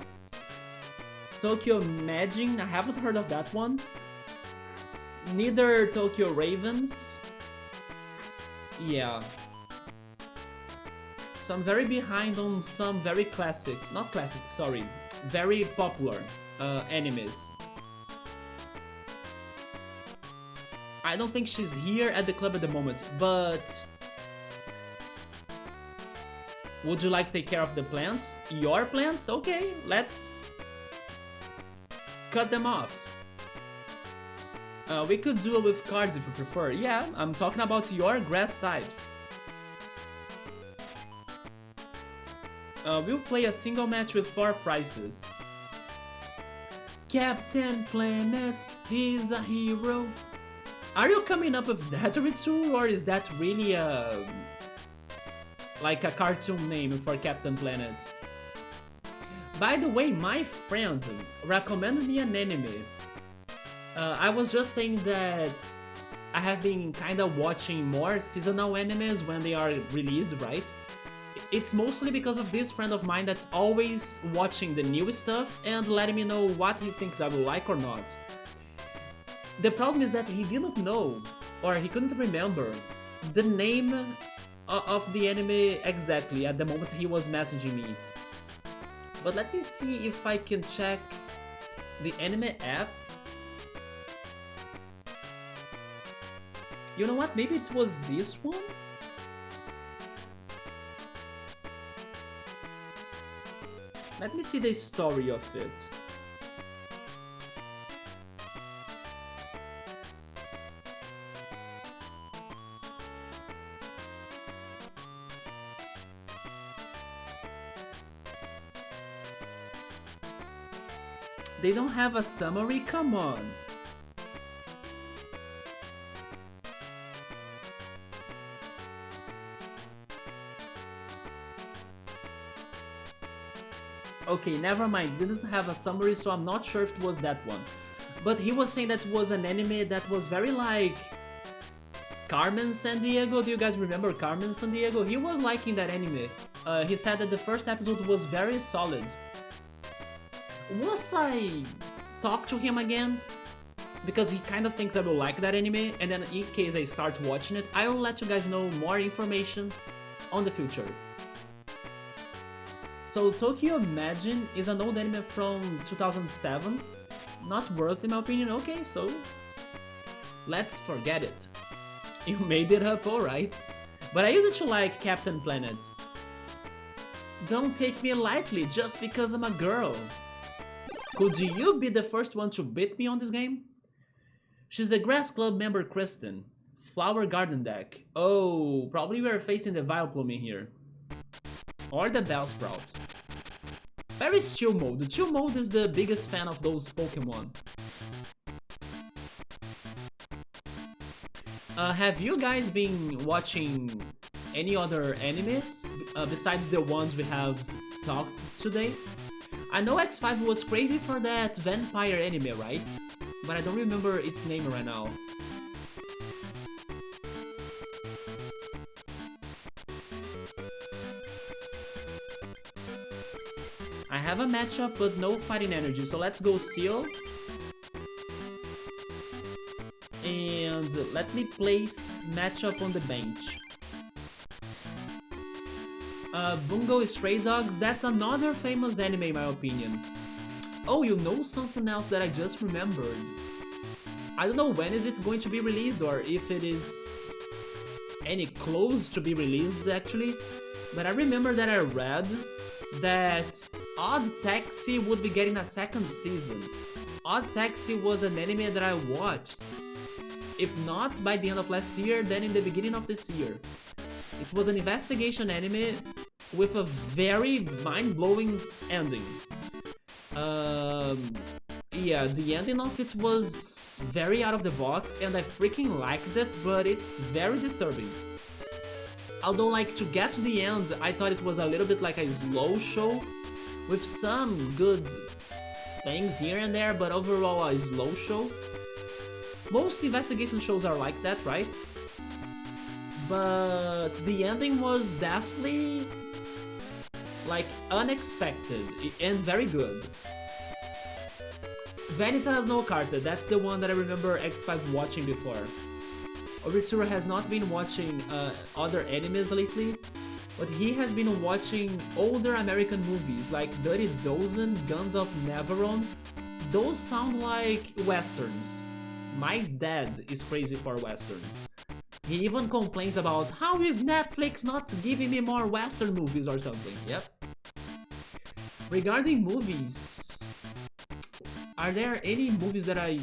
Tokyo Magin. I haven't heard of that one. Neither Tokyo Ravens. Yeah. So I'm very behind on some very classics. Not classics, sorry. Very popular animes. I don't think she's here at the club at the moment, but... Would you like to take care of the plants? Your plants? Okay, let's... cut them off. We could duel with cards if you prefer. Yeah, I'm talking about your grass types. We'll play a single match with 4 prizes. Captain Planet, he's a hero. Are you coming up with that, Ritsu, or is that really a... like a cartoon name for Captain Planet? By the way, my friend recommended me an anime. I was just saying that I have been kinda watching more seasonal animes when they are released, right? It's mostly because of this friend of mine that's always watching the new stuff and letting me know what he thinks I will like or not. The problem is that he didn't know, or he couldn't remember, the name of the anime exactly at the moment he was messaging me. But let me see if I can check the anime app. You know what, maybe it was this one? Let me see the story of it. They don't have a summary? Come on! Okay, never mind, didn't have a summary, so I'm not sure if it was that one. But he was saying that it was an anime that was very like... Carmen Sandiego. Do you guys remember Carmen Sandiego? He was liking that anime. He said that the first episode was very solid. Once I talk to him again, because he kind of thinks I will like that anime, and then in case I start watching it, I will let you guys know more information on the future. So Tokyo Imagine is an old anime from 2007. Not worth in my opinion. Okay, so let's forget it. You made it up, alright. But I used to like Captain Planet. Don't take me lightly just because I'm a girl. Could you be the first one to beat me on this game? She's the Grass Club member Kristen. Flower Garden deck. Oh, probably we are facing the Vileplume here. Or the Bellsprout. Where is Chill Mode? Chill Mode is the biggest fan of those Pokémon. Have you guys been watching any other animes besides the ones we have talked today? I know X5 was crazy for that vampire anime, right? But I don't remember its name right now. I have a matchup but no fighting energy, so let's go Seal. And let me place matchup on the bench. Bungo Stray Dogs, that's another famous anime in my opinion. Oh, you know something else that I just remembered. I don't know when is it going to be released or if it is any close to be released actually. But I remember that I read that Odd Taxi would be getting a second season. Odd Taxi was an anime that I watched. If not by the end of last year, then in the beginning of this year. It was an investigation anime with a very mind-blowing ending. Yeah, the ending of it was very out of the box and I freaking liked it, but it's very disturbing. Although, like, to get to the end, I thought it was a little bit like a slow show with some good things here and there, but overall a slow show. Most investigation shows are like that, right? But the ending was definitely like unexpected and very good. Vanitas no Carta, that's the one that I remember X5 watching before. Oritsura has not been watching other animes lately, but he has been watching older American movies like Dirty Dozen, Guns of Navarone. Those sound like westerns. My dad is crazy for westerns. He even complains about how is Netflix not giving me more western movies or something. Yep. Regarding movies, are there any movies that I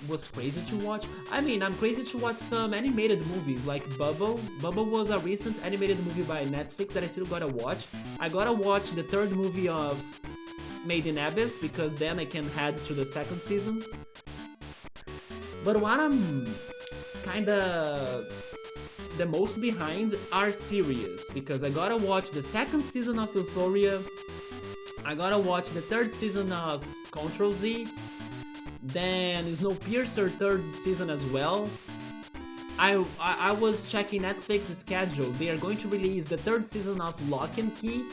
was crazy to watch? I mean, I'm crazy to watch some animated movies like Bubble. Bubble was a recent animated movie by Netflix that I still gotta watch. I gotta watch the third movie of Made in Abyss because then I can head to the second season. But what I'm kinda the most behind are series, because I gotta watch the second season of Euphoria, I gotta watch the third season of Control Z, then Snowpiercer third season as well. I was checking Netflix's schedule, they are going to release the third season of Lock and Key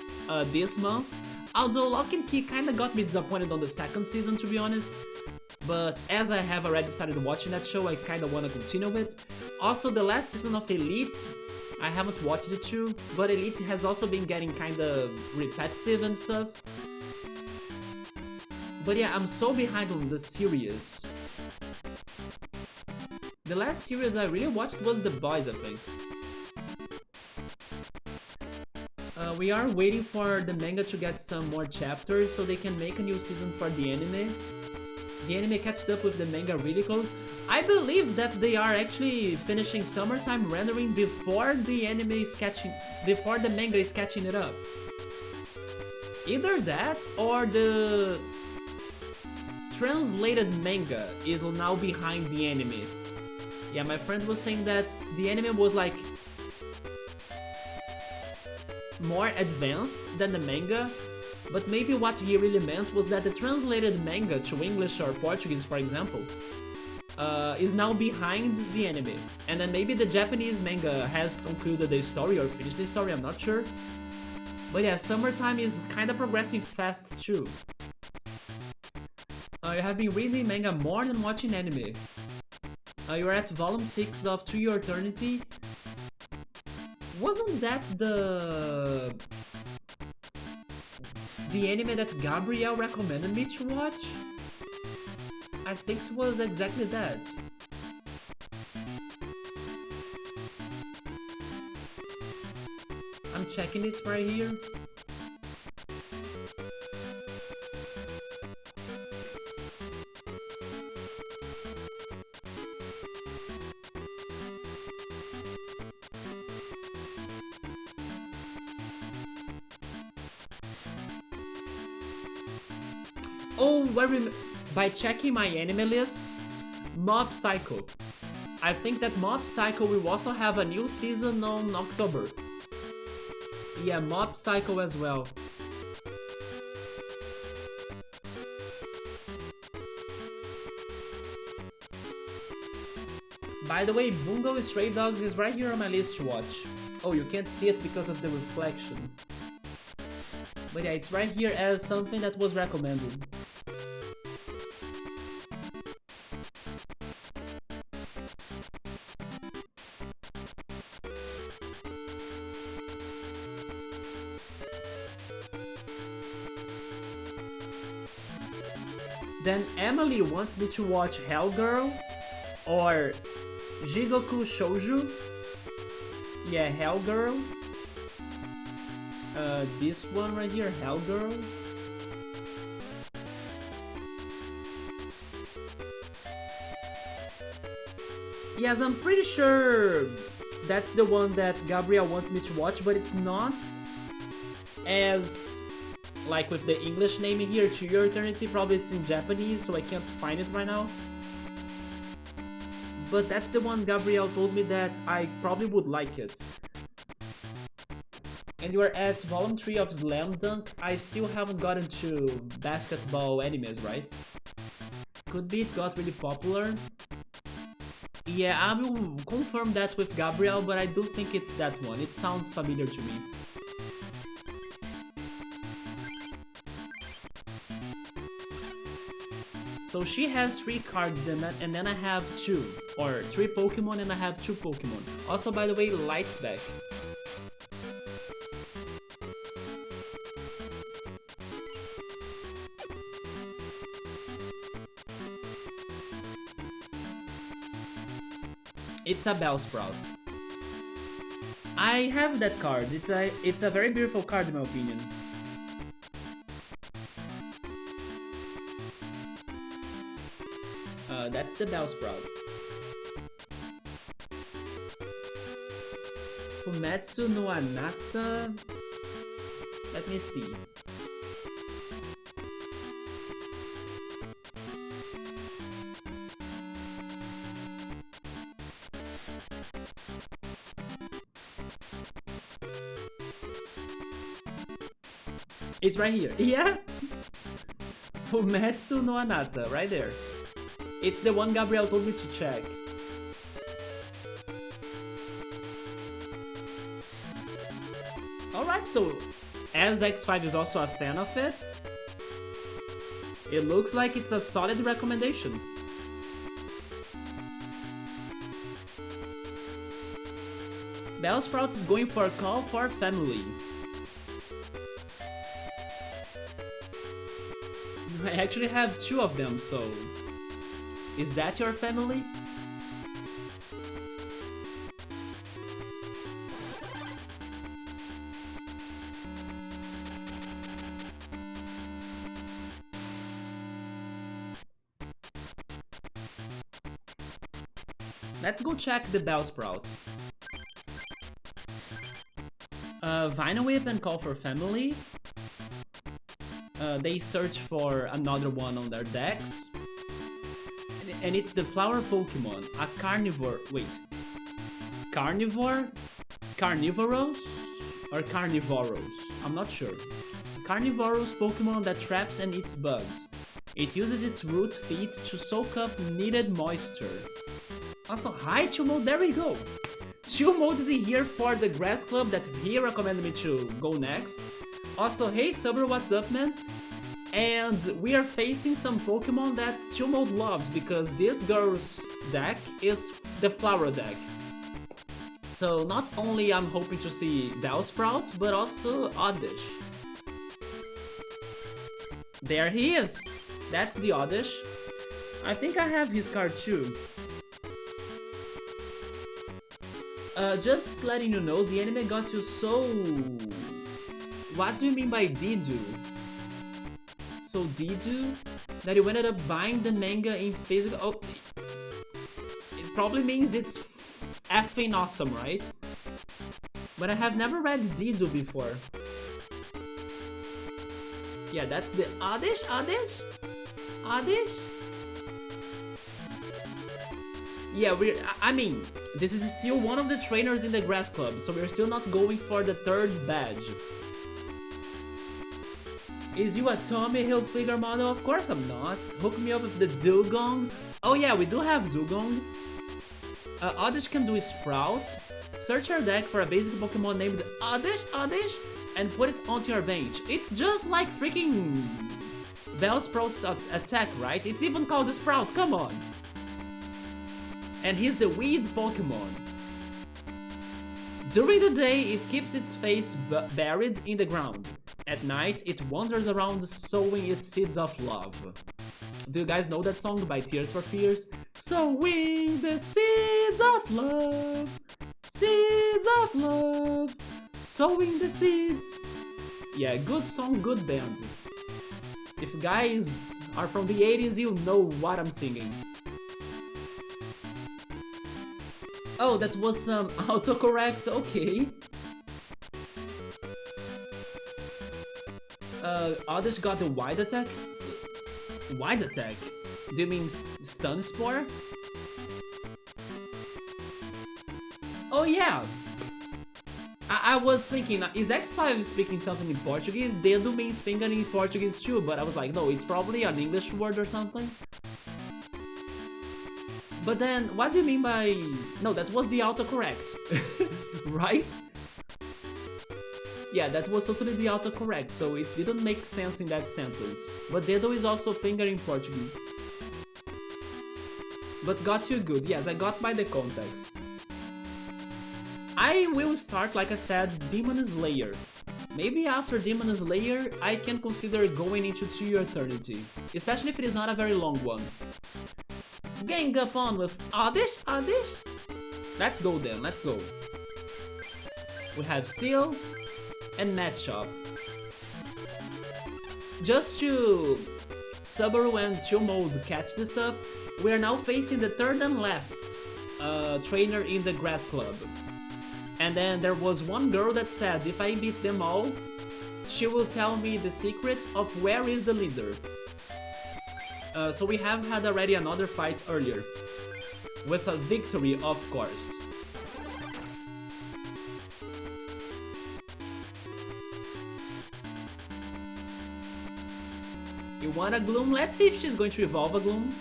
this month, although Lock and Key kinda got me disappointed on the second season, to be honest. But as I have already started watching that show, I kinda wanna continue it. Also, the last season of Elite, I haven't watched it too, but Elite has also been getting kinda repetitive and stuff. But yeah, I'm so behind on the series. The last series I really watched was The Boys, I think. We are waiting for the manga to get some more chapters so they can make a new season for the anime. The anime catched up with the manga really close. I believe that they are actually finishing summertime rendering before the anime is before the manga is catching it up. Either that or the translated manga is now behind the anime. Yeah, my friend was saying that the anime was like more advanced than the manga, but maybe what he really meant was that the translated manga to English or Portuguese, for example, is now behind the anime. And then maybe the Japanese manga has concluded the story or finished the story, I'm not sure. But yeah, Summertime is kind of progressing fast too. You have been reading manga more than watching anime. You're at volume 6 of To Your Eternity. Wasn't that the anime that Gabriel recommended me to watch? I think it was exactly that. I'm checking it right here. Oh, by checking my anime list, Mob Psycho. I think that Mob Psycho will also have a new season on October. Yeah, Mob Psycho as well. By the way, Bungo Stray Dogs is right here on my list to watch. Oh, you can't see it because of the reflection. But yeah, it's right here as something that was recommended. Then Emily wants me to watch Hellgirl or Jigoku Shouju. Yeah, Hellgirl. This one right here, Hellgirl. Yes, I'm pretty sure that's the one that Gabriel wants me to watch, but it's not as like with the English name here, To Your Eternity. Probably it's in Japanese, so I can't find it right now. But that's the one Gabriel told me that I probably would like it. And you are at volume 3 of Slam Dunk. I still haven't gotten to basketball animes, right? Could be it got really popular. Yeah, I will confirm that with Gabriel, but I do think it's that one. It sounds familiar to me. So she has 3 cards and then I have 2. Or 3 Pokemon and I have 2 Pokemon. Also, by the way, Light's back. It's a Bellsprout. I have that card. It's a very beautiful card in my opinion. That's the Bellsprout. Fumetsu no Anata. Let me see. It's right here. Yeah? Fumetsu no Anata, right there. It's the one Gabriel told me to check. Alright, so as X5 is also a fan of it, it looks like it's a solid recommendation. Bellsprout is going for a call for family. I actually have 2 of them, so... Is that your family? Let's go check the Bellsprout. Vinyl Whip and Call for Family. They search for another one on their decks. And it's the flower Pokemon, a carnivore. Wait, carnivore? Carnivorous? Or carnivorous? I'm not sure. Carnivorous Pokemon that traps and eats bugs. It uses its root feet to soak up needed moisture. Also, hi Chumode, there we go! Chumode is here for the grass club that he recommended me to go next. Also, hey Subber, what's up, man? And we are facing some Pokemon that Chumode loves because this girl's deck is the flower deck. So not only I'm hoping to see Bellsprout, but also Oddish. There he is! That's the Oddish. I think I have his card too. Just letting you know, the anime got you so... What do you mean by Didu? So Didu? That you ended up buying the manga in physical... Oh, it probably means it's effing awesome, right? But I have never read Didu before. Yeah, that's the Oddish? Yeah, I mean, this is still one of the trainers in the grass club, so we're still not going for the third badge. Is you a Tommy Hilfiger model? Of course I'm not. Hook me up with the Dugong. Oh yeah, we do have Dugong. Oddish can do Sprout. Search your deck for a basic Pokemon named Oddish, and put it onto your bench. It's just like freaking Bellsprout's attack, right? It's even called the Sprout, come on! And he's the weed Pokemon. During the day, it keeps its face buried in the ground. At night, it wanders around sowing its seeds of love. Do you guys know that song by Tears for Fears? Sowing the seeds of love, seeds of love, sowing the seeds. Yeah, good song, good band. If you guys are from the 80s, you know what I'm singing. Oh, that was some autocorrect, okay. Oddish got the wide attack? Wide attack? Do you mean stun spore? Oh yeah! I was thinking, is X5 speaking something in Portuguese? Dedo means finger in Portuguese too, but I was like, no, it's probably an English word or something. But then, what do you mean by... No, that was the autocorrect, right? Yeah, that was totally the autocorrect, so it didn't make sense in that sentence. But Dedo is also finger in Portuguese. But got you good, yes, I got by the context. I will start, like I said, Demon Slayer. Maybe after Demon Slayer, I can consider going into To Your Eternity, especially if it is not a very long one. Gang up on with Oddish? Let's go then, let's go. We have Seal and Matchup. Just to Subaru and Chumode catch this up, we are now facing the third and last trainer in the grass club. And then there was one girl that said if I beat them all, she will tell me the secret of where is the leader. So we have had already another fight earlier, with a victory of course. You want a Gloom? Let's see if she's going to evolve a Gloom.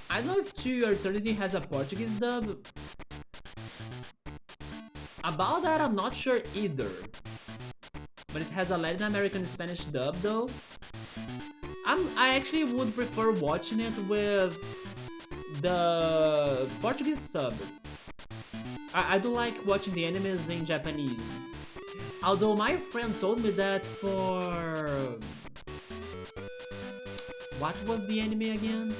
I don't know if To Your Eternity has a Portuguese dub. About that I'm not sure either. But it has a Latin American Spanish dub though. I actually would prefer watching it with the Portuguese sub. I do like watching the animes in Japanese. Although my friend told me that for... What was the anime again?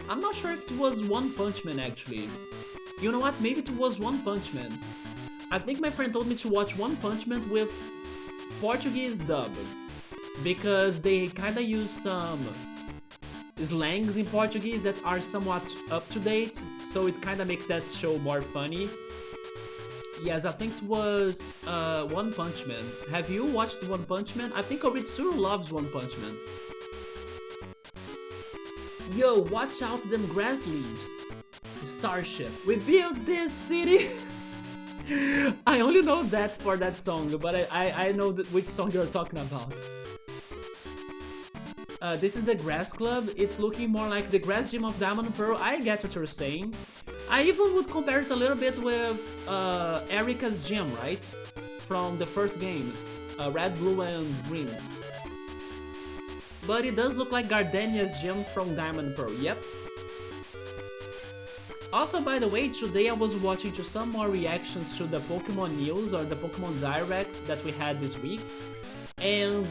I'm not sure if it was One Punch Man actually. You know what, maybe it was One Punch Man. I think my friend told me to watch One Punch Man with Portuguese dub. Because they kinda use some slangs in Portuguese that are somewhat up to date. So it kinda makes that show more funny. Yes, I think it was One Punch Man. Have you watched One Punch Man? I think Oritsuru loves One Punch Man. Yo, watch out them grass leaves. Starship. We built this city. I only know that for that song, but I know which song you're talking about. This is the grass club. It's looking more like the grass gym of Diamond and Pearl. I get what you're saying. I even would compare it a little bit with Erika's gym, right? From the first games, Red, Blue, and Green. But it does look like Gardenia's gym from Diamond and Pearl, yep. Also, by the way, today I was watching to some more reactions to the Pokemon news or the Pokemon Direct that we had this week, and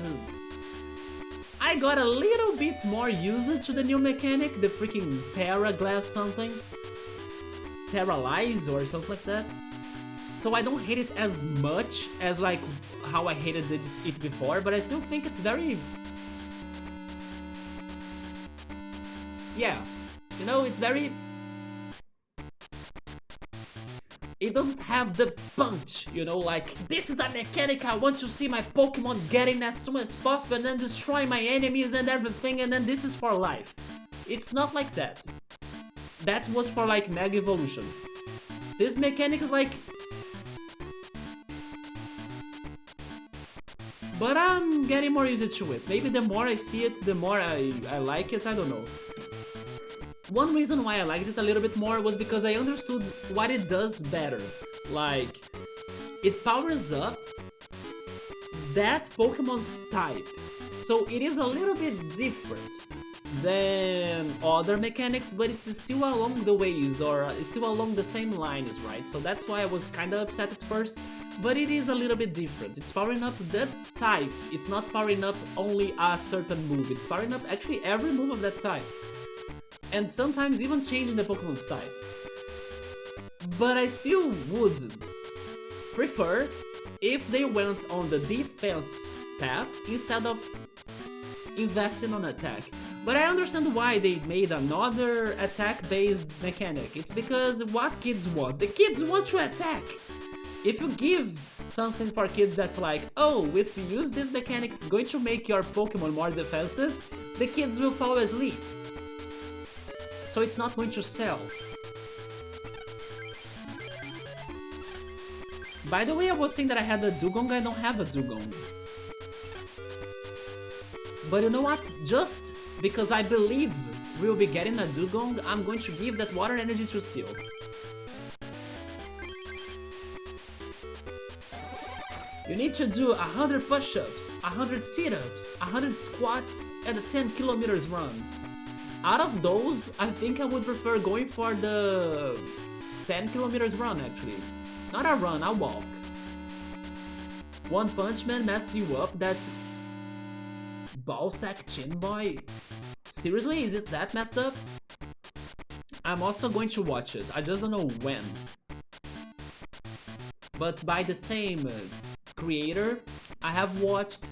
I got a little bit more used to the new mechanic, the freaking Terra Glass something. Terralize or something like that. So I don't hate it as much as like how I hated it before, but I still think it's very... Yeah, you know, it's very... It doesn't have the punch, you know, like, this is a mechanic I want to see my Pokemon getting as soon as possible and then destroy my enemies and everything, and then this is for life. It's not like that. That was for like Mega Evolution. This mechanic is like... But I'm getting more used to it. Maybe the more I see it, the more I like it, I don't know. One reason why I liked it a little bit more was because I understood what it does better. Like, it powers up that Pokemon's type. So it is a little bit different than other mechanics, but it's still along the ways, or still along the same lines, right? So that's why I was kinda upset at first, but it is a little bit different. It's powering up the type, it's not powering up only a certain move, it's powering up actually every move of that type. And sometimes even changing the Pokemon's type. But I still would prefer if they went on the defense path instead of investing on attack. But I understand why they made another attack-based mechanic. It's because what kids want? The kids want to attack! If you give something for kids that's like, oh, if you use this mechanic it's going to make your Pokemon more defensive, the kids will fall asleep. So it's not going to sell. By the way, I was saying that I had a Dugong, I don't have a Dugong. But you know what? Just because I believe we'll be getting a Dugong, I'm going to give that water energy to Seal. You need to do 100 push-ups, 100 sit-ups, 100 squats, and a 10 kilometers run. Out of those, I think I would prefer going for the 10 kilometers run actually. Not a run, a walk. One Punch Man messed you up, that ballsack chin boy? Seriously, is it that messed up? I'm also going to watch it, I just don't know when. But by the same creator, I have watched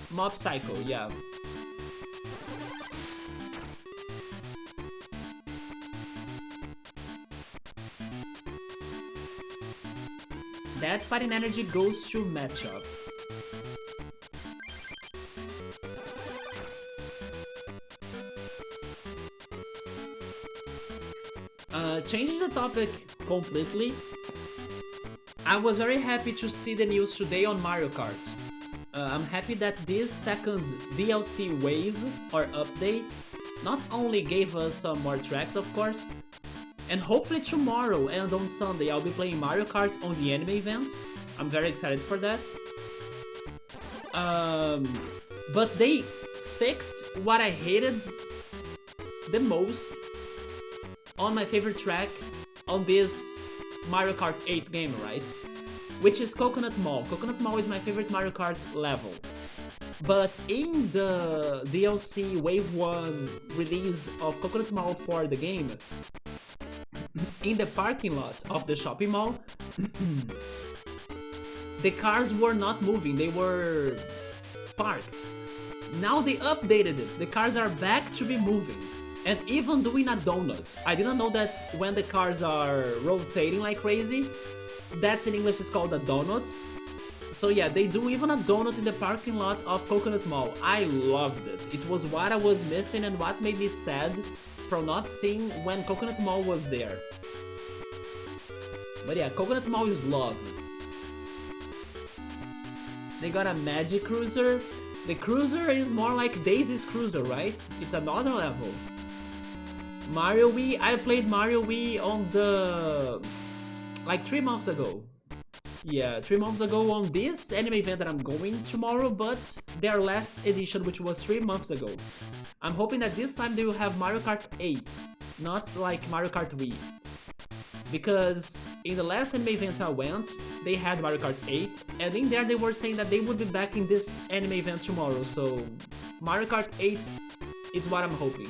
Mob Psycho, yeah. That fighting energy goes to matchup. Changing the topic completely, I was very happy to see the news today on Mario Kart. I'm happy that this second DLC wave or update not only gave us some more tracks, of course, and hopefully tomorrow and on Sunday I'll be playing Mario Kart on the anime event. I'm very excited for that. But they fixed what I hated the most on my favorite track on this Mario Kart 8 game, right? Which is Coconut Mall. Coconut Mall is my favorite Mario Kart level. But in the DLC Wave 1 release of Coconut Mall for the game, in the parking lot of the shopping mall, the cars were not moving, they were parked. Now they updated it, the cars are back to be moving. And even doing a donut. I didn't know that when the cars are rotating like crazy, that's in English is called a donut. So yeah, they do even a donut in the parking lot of Coconut Mall. I loved it. It was what I was missing and what made me sad from not seeing when Coconut Mall was there. But yeah, Coconut Mall is love. They got a Magic Cruiser. The Cruiser is more like Daisy's Cruiser, right? It's another level. Mario Wii, I played Mario Wii on the... like 3 months ago. Yeah, 3 months ago on this anime event that I'm going tomorrow, but their last edition, which was 3 months ago. I'm hoping that this time they will have Mario Kart 8, not like Mario Kart Wii. Because in the last anime event I went, they had Mario Kart 8, and in there they were saying that they would be back in this anime event tomorrow, so Mario Kart 8 is what I'm hoping.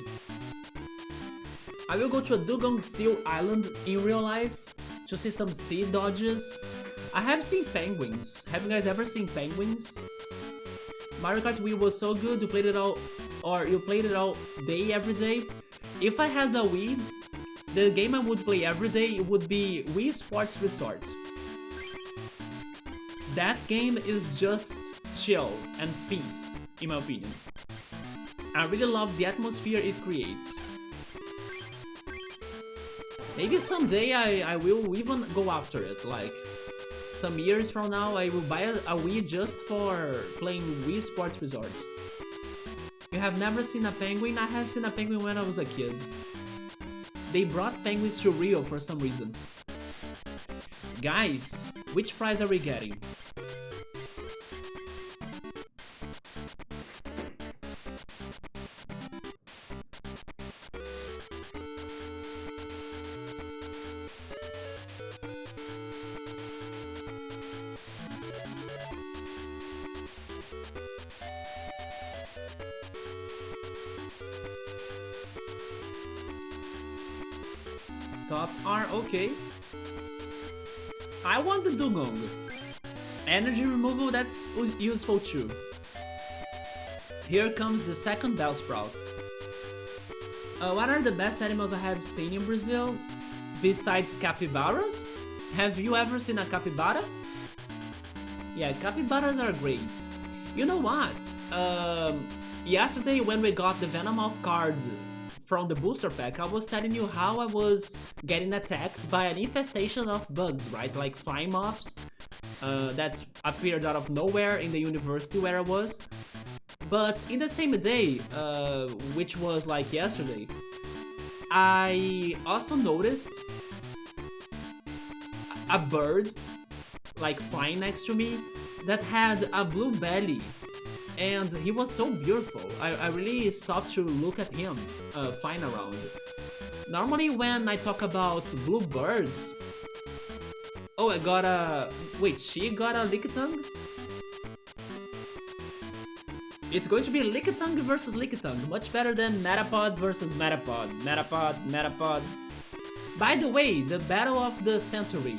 I will go to a Dugong Seal Island in real life to see some sea dodges. I have seen penguins. Have you guys ever seen penguins? Mario Kart Wii was so good, you played it all day every day. If I had a Wii, the game I would play every day would be Wii Sports Resort. That game is just chill and peace, in my opinion. I really love the atmosphere it creates. Maybe someday I will even go after it, like some years from now I will buy a Wii just for playing Wii Sports Resort. You have never seen a penguin? I have seen a penguin when I was a kid. They brought penguins to Rio for some reason. Guys, which prize are we getting? Top R, okay. I want the Dugong. Energy removal, that's useful too. Here comes the second Bellsprout. What are the best animals I have seen in Brazil? Besides capybaras? Have you ever seen a capybara? Yeah, capybaras are great. You know what? Yesterday when we got the Venomoth card from the booster pack, I was telling you how I was getting attacked by an infestation of bugs, right? Like flying moths that appeared out of nowhere in the university where I was. But in the same day, which was like yesterday, I also noticed a bird like flying next to me that had a blue belly. And he was so beautiful. I really stopped to look at him flying around. Normally when I talk about blue birds... Oh, I got a... Wait, she got a Lickitung? It's going to be Lickitung versus Lickitung. Much better than Metapod versus Metapod. Metapod. By the way, the battle of the century.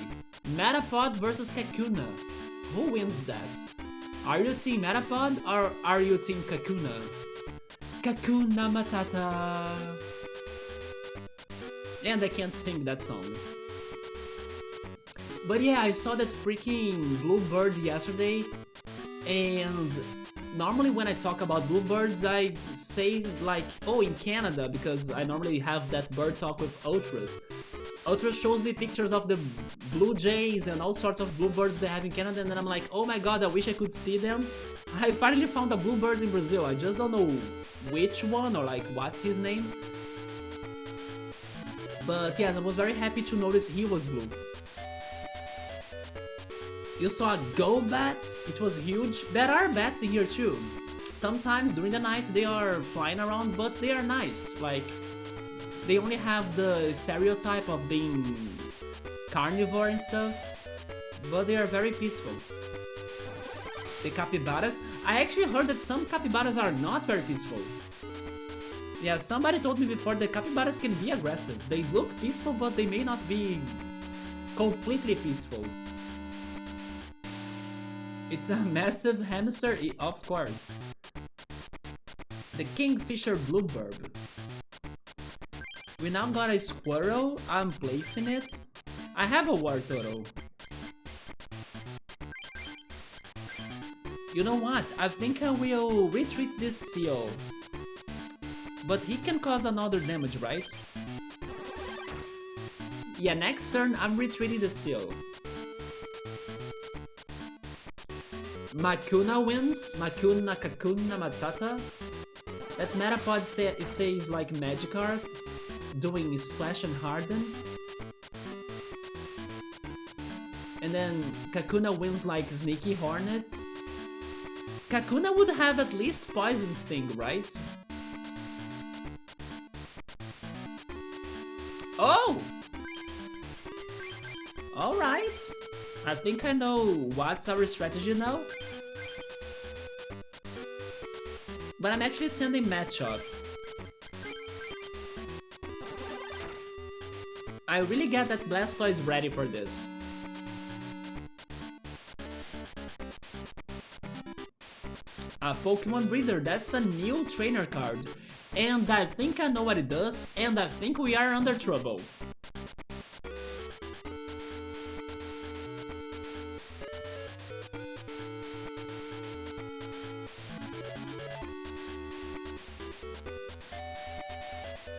Metapod versus Kakuna. Who wins that? Are you team Metapod or are you team Kakuna? Kakuna Matata. And I can't sing that song. But yeah, I saw that freaking blue bird yesterday, and normally when I talk about bluebirds I say like, oh, in Canada, because I normally have that bird talk with Ultras. Ultra shows me pictures of the blue jays and all sorts of bluebirds they have in Canada, and then I'm like, oh my god, I wish I could see them. I finally found a bluebird in Brazil, I just don't know which one or like what's his name. But yes, I was very happy to notice he was blue. You saw a go bat? It was huge. There are bats in here too. Sometimes during the night they are flying around, but they are nice. Like, they only have the stereotype of being carnivore and stuff, but they are very peaceful. The capybaras, I actually heard that some capybaras are not very peaceful. Yeah, somebody told me before that capybaras can be aggressive. They look peaceful, but they may not be completely peaceful. It's a massive hamster, of course. The Kingfisher Bluebird. We now got a squirrel. I'm placing it. I have a war turtle. You know what? I think I will retreat this seal. But he can cause another damage, right? Yeah, next turn I'm retreating the seal. Makuna wins. Makuna, Kakuna, Matata. That Metapod stays like Magikarp, doing Splash and Harden. And then Kakuna wins like Sneaky Hornet. Kakuna would have at least Poison Sting, right? Oh! Alright. I think I know what's our strategy now. But I'm actually sending Matchup. I really get that Blastoise ready for this. A Pokemon Breeder, that's a new trainer card. And I think I know what it does, and I think we are under trouble.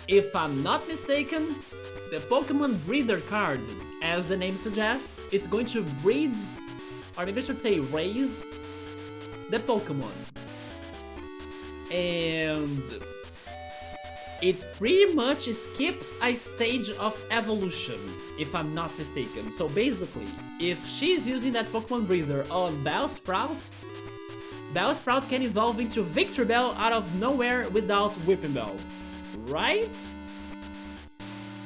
If I'm not mistaken, the Pokemon Breeder card, as the name suggests, it's going to breed, or maybe I should say raise, the Pokemon. And it pretty much skips a stage of evolution, if I'm not mistaken. So basically, if she's using that Pokemon Breeder on Bellsprout, Bellsprout can evolve into Victreebel out of nowhere without Whipping-Bell. Right?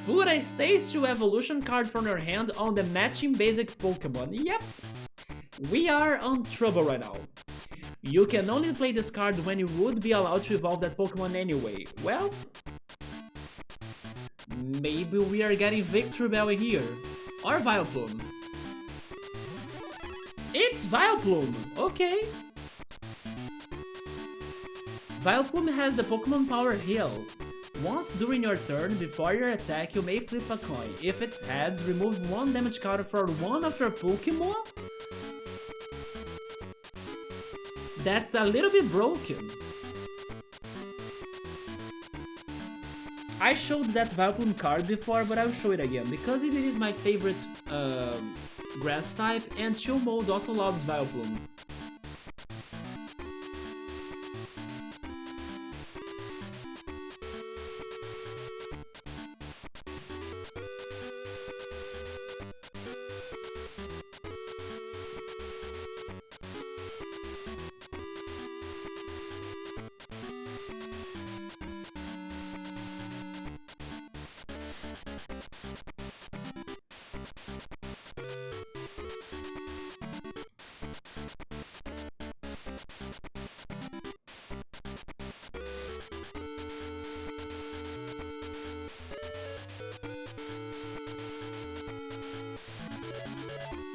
Put a stage 2 evolution card from your hand on the matching basic Pokemon. Yep. We are on trouble right now. You can only play this card when you would be allowed to evolve that Pokemon anyway. Well, maybe we are getting Victreebel here. Or Vileplume. It's Vileplume! Okay. Vileplume has the Pokemon Power Heal. Once during your turn, before your attack, you may flip a coin. If it's heads, remove 1 damage card for one of your Pokemon? That's a little bit broken. I showed that Vileplume card before, but I'll show it again, because it is my favorite grass type, and Chill Mode also loves Vileplume.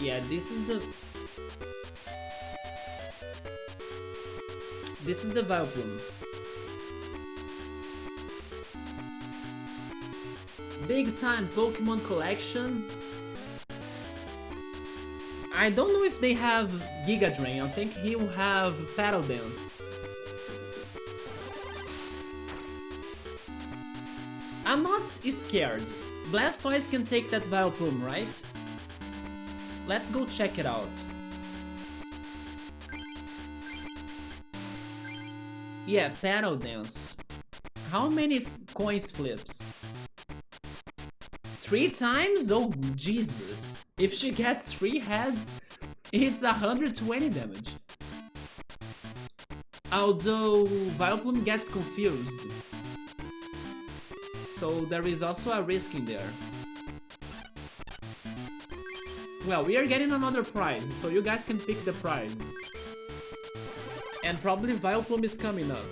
Yeah, this is the Vileplume. Big time Pokemon collection. I don't know if they have Giga Drain. I think he will have Paddle Dance. I'm not scared. Blastoise can take that Vileplume, right? Let's go check it out. Yeah, Paddle Dance. How many coins flips? 3 times? Oh, Jesus. If she gets 3 heads, it's 120 damage. Although Vileplume gets confused. So there is also a risk in there. Well, we are getting another prize, so you guys can pick the prize. And probably Vileplume is coming up.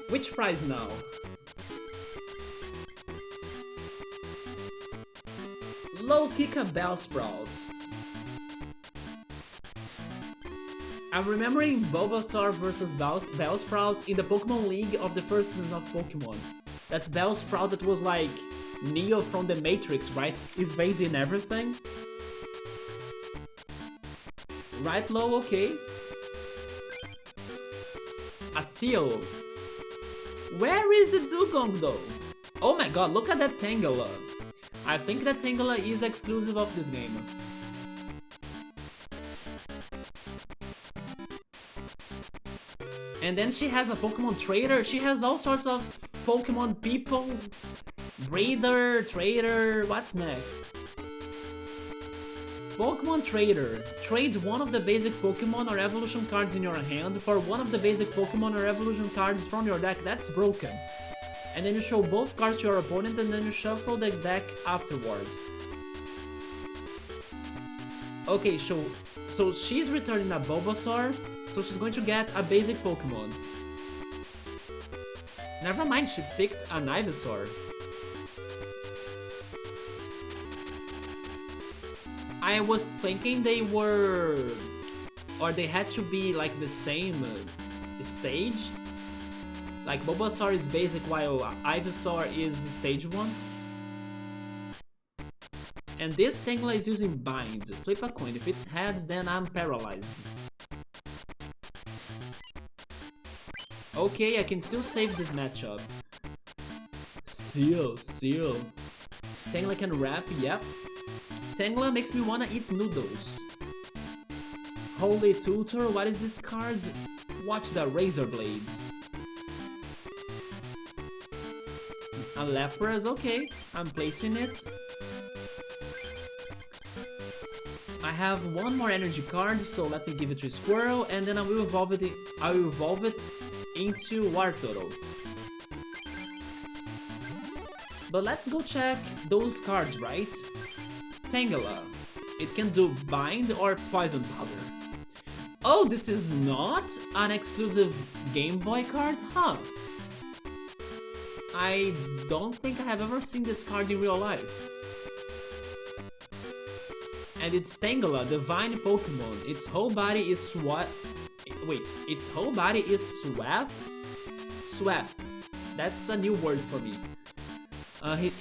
Which prize now? Low kick a Bellsprout. I'm remembering Bulbasaur versus Bellsprout in the Pokemon League of the first season of Pokemon. That Bellsprout that was like Neo from the Matrix, right? Evading everything. Right low, okay. A seal. Where is the dugong though? Oh my god, look at that Tangela. I think that Tangela is exclusive of this game. And then she has a Pokemon trader. She has all sorts of Pokemon people. Breeder, trader, what's next? Pokemon trader. Trade one of the basic Pokemon or evolution cards in your hand for one of the basic Pokemon or evolution cards from your deck. That's broken. And then you show both cards to your opponent and then you shuffle the deck afterwards. Okay, so she's returning a Bulbasaur, so she's going to get a basic Pokemon. Never mind, she picked an Ivysaur. I was thinking they were... or they had to be like the same stage. Like Bulbasaur is basic while Ivysaur is stage 1. And this Tangela is using Bind. Flip a coin. If it's heads, then I'm paralyzed. Okay, I can still save this matchup. Seal. Tangela can rap, yep. Tangela makes me wanna eat noodles. Holy Tutor, what is this card? Watch the Razor Blades. A Lapras, okay, I'm placing it. I have one more energy card, so let me give it to Squirrel, and then I will evolve it into Wartortle. But let's go check those cards, right? Tangela. It can do Bind or Poison Powder. Oh, this is not an exclusive Game Boy card? Huh. I don't think I have ever seen this card in real life. And it's Tangela, Divine Pokemon. Its whole body is its whole body is swath? Swath. That's a new word for me.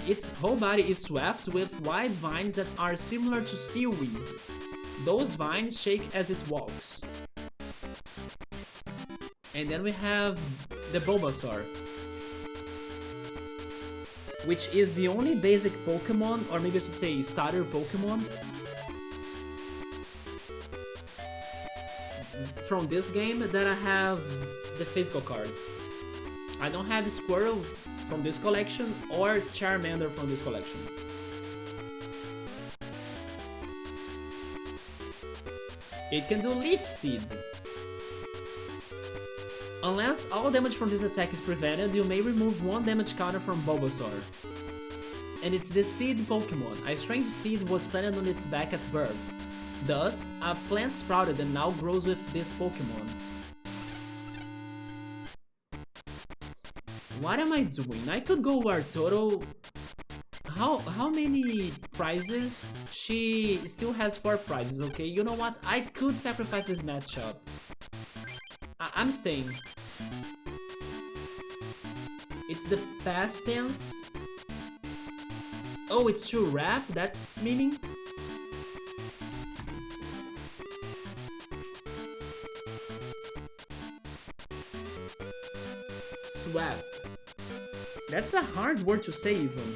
Its whole body is swathed with wide vines that are similar to seaweed. Those vines shake as it walks. And then we have the Bulbasaur, which is the only basic Pokemon, or maybe I should say starter Pokemon, from this game that I have the physical card. I don't have Squirrel from this collection or Charmander from this collection. It can do Leech Seed. Unless all damage from this attack is prevented, you may remove one damage counter from Bulbasaur. And it's the Seed Pokemon. A strange seed was planted on its back at birth. Thus, a plant sprouted and now grows with this Pokemon. What am I doing? I could go Wartortle. How many prizes? She still has 4 prizes, okay? You know what? I could sacrifice this matchup. I'm staying. It's the past tense. Oh, it's to rap? That's meaning? Swap. That's a hard word to say even.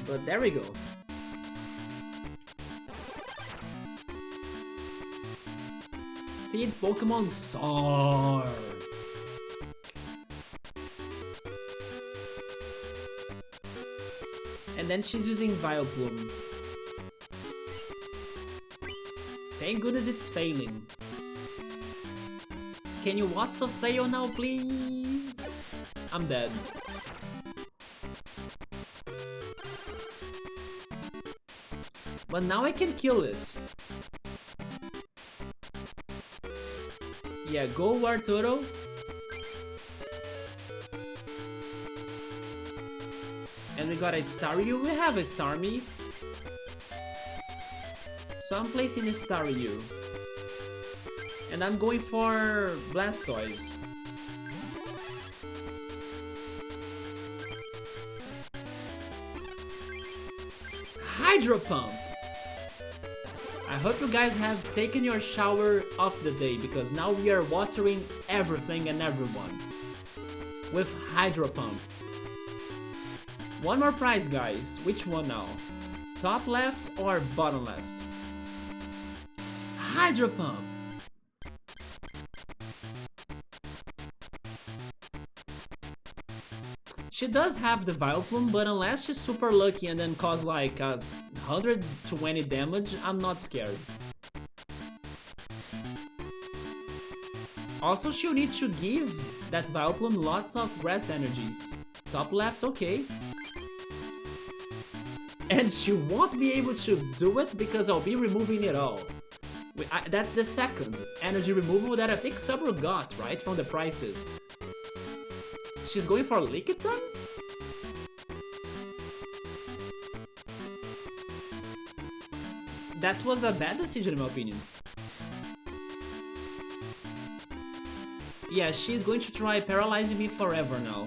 But there we go. Seed Pokemon Soar. And then she's using Vileplume. Thank goodness it's failing. Can you also fail now, please? I'm dead. But now I can kill it. Yeah, go Wartortle. And we got a Staryu. We have a Starmie. So I'm placing a Staryu. And And I'm going for Blastoise. Hydro Pump! I hope you guys have taken your shower of the day, because now we are watering everything and everyone with Hydro Pump. One more prize, guys. Which one now? Top left or bottom left? Hydro Pump! She does have the Vileplume, but unless she's super lucky and then cause like 120 damage, I'm not scared. Also, she'll need to give that Vileplume lots of grass energies. Top left, okay. And she won't be able to do it because I'll be removing it all. That's the second energy removal that I think Sabro got, right, from the prices. She's going for Lickitung? That was a bad decision in my opinion. Yeah, she's going to try paralyzing me forever now.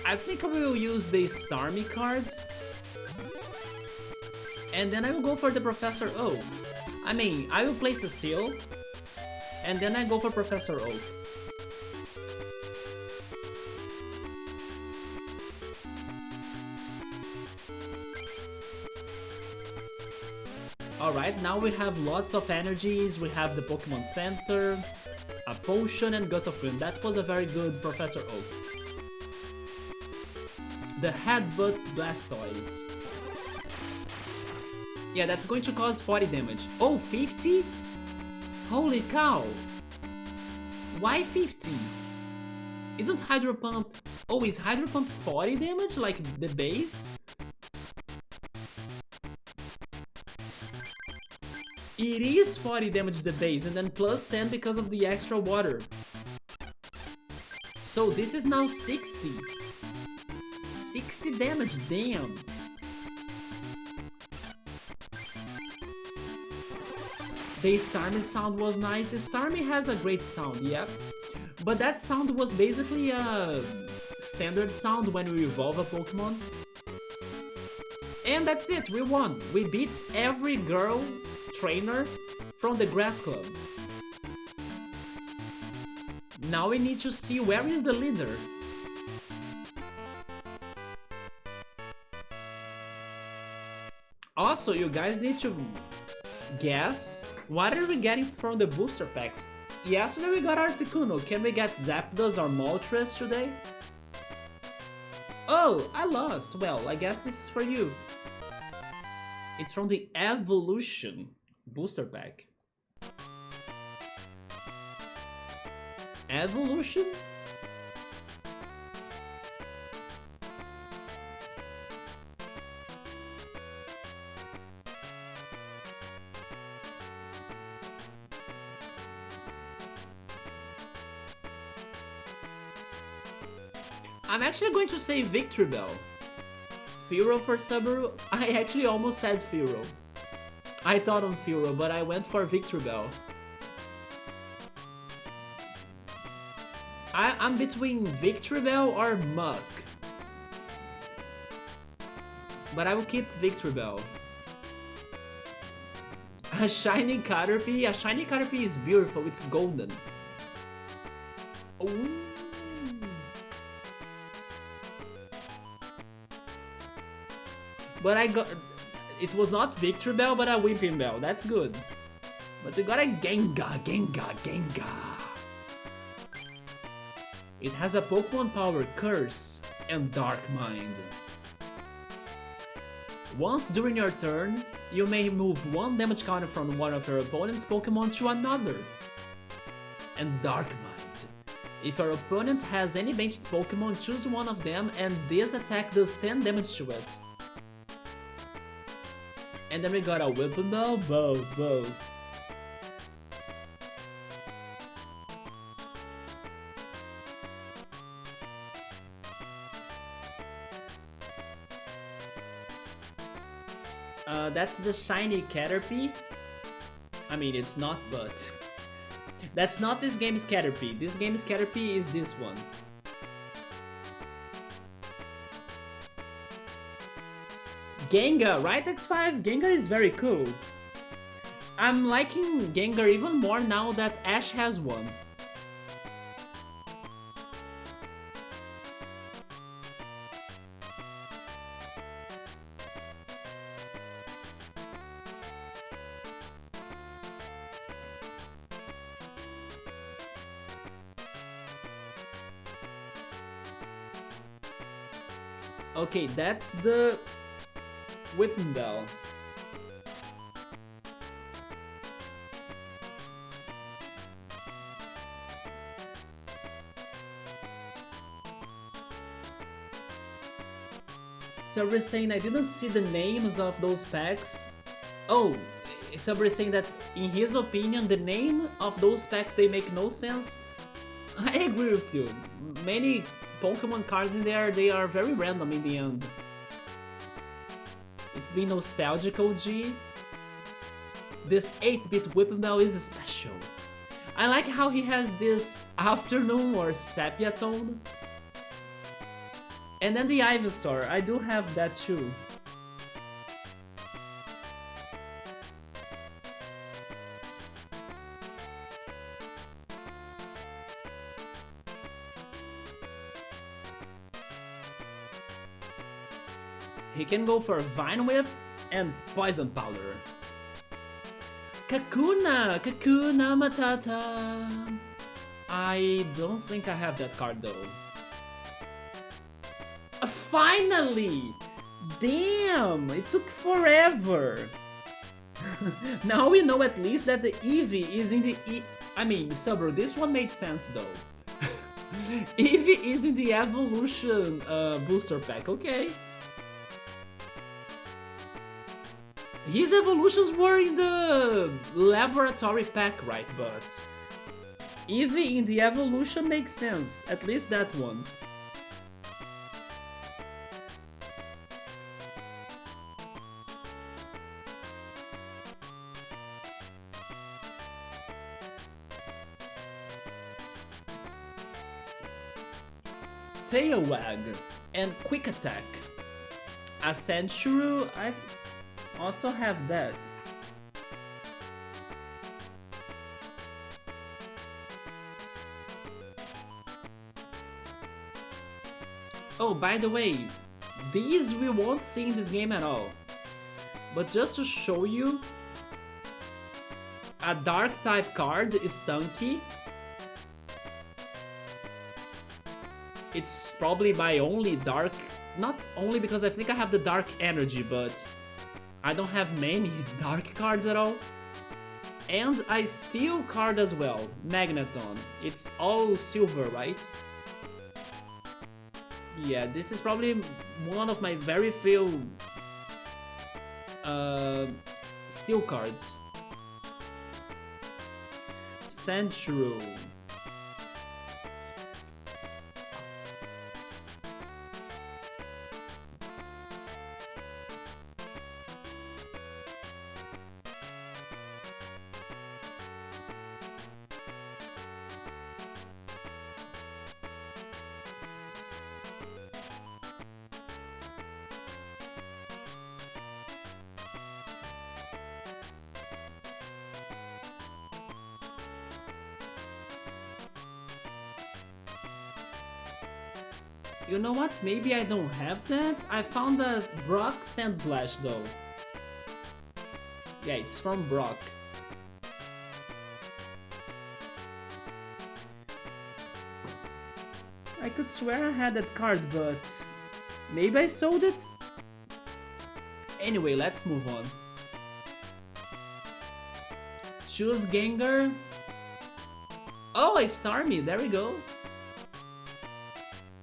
I think I will use the Starmie card. And then I will go for the Professor Oak. I mean, I will place a seal. And then I go for Professor Oak. Alright, now we have lots of energies. We have the Pokemon Center, a Potion, and Gust of Wind. That was a very good Professor Oak. The Headbutt Blastoise. Yeah, that's going to cause 40 damage. Oh, 50? Holy cow! Why 50? Isn't Hydro Pump... Oh, is Hydro Pump 40 damage, like the base? It is 40 damage the base, and then plus 10 because of the extra water. So this is now 60. 60 damage, damn! The Starmie sound was nice. Starmie has a great sound, yep. But that sound was basically a standard sound when we evolve a Pokemon. And that's it, we won. We beat every girl trainer from the Grass Club. Now we need to see where is the leader. Also, you guys need to guess what are we getting from the booster packs. Yesterday we got Articuno. Can we get Zapdos or Moltres today? Oh, I lost. Well, I guess this is for you. It's from the Evolution booster pack. Evolution? I'm actually going to say Victory Bell. Furo for Subaru? I actually almost said Furo. I thought on Furo, but I went for Victory Bell. I'm between Victory Bell or Muck. But I will keep Victory Bell. A shiny Caterpie? A shiny Caterpie is beautiful, it's golden. Ooh. But I got... It was not Victory Bell, but a Weeping Bell. That's good. But we got a Gengar. It has a Pokemon Power Curse and Dark Mind. Once during your turn, you may move one damage counter from one of your opponent's Pokemon to another. And Dark Mind. If your opponent has any benched Pokemon, choose one of them and this attack does 10 damage to it. And then we got a Weapon Bell, bow. That's the shiny Caterpie. I mean, it's not, but... That's not this game's Caterpie. This game's Caterpie is this one. Gengar, right X5? Gengar is very cool. I'm liking Gengar even more now that Ash has one. Okay, that's the Whipping Bell. So we're saying I didn't see the names of those packs. Oh, so we're saying that in his opinion the name of those packs, they make no sense. I agree with you. Many Pokemon cards in there, they are very random in the end. It's been nostalgic, OG. This 8-bit Whipping Bell is special. I like how he has this afternoon or sepia tone. And then the Ivysaur, I do have that too. He can go for Vine Whip and Poison Powder. Kakuna Matata. I don't think I have that card though. Finally! Damn, it took forever. Now we know at least that the Eevee is in the I mean, Subro, this one made sense though. Eevee is in the Evolution booster pack, okay. His evolutions were in the laboratory pack, right? But Eevee in the evolution makes sense, at least that one. Tail Wag and Quick Attack. A Sandshrew, I also have that. Oh, by the way, these we won't see in this game at all. But just to show you, a Dark type card is Stunky. It's probably my only Dark, not only because I think I have the Dark Energy, but I don't have many Dark cards at all. And I Steel card as well, Magneton. It's all silver, right? Yeah, this is probably one of my very few Steel cards. Sandshrew. You know what? Maybe I don't have that. I found a Brock Sandslash though. Yeah, it's from Brock. I could swear I had that card, but maybe I sold it? Anyway, let's move on. Choose Gengar. Oh, a Starmie, there we go.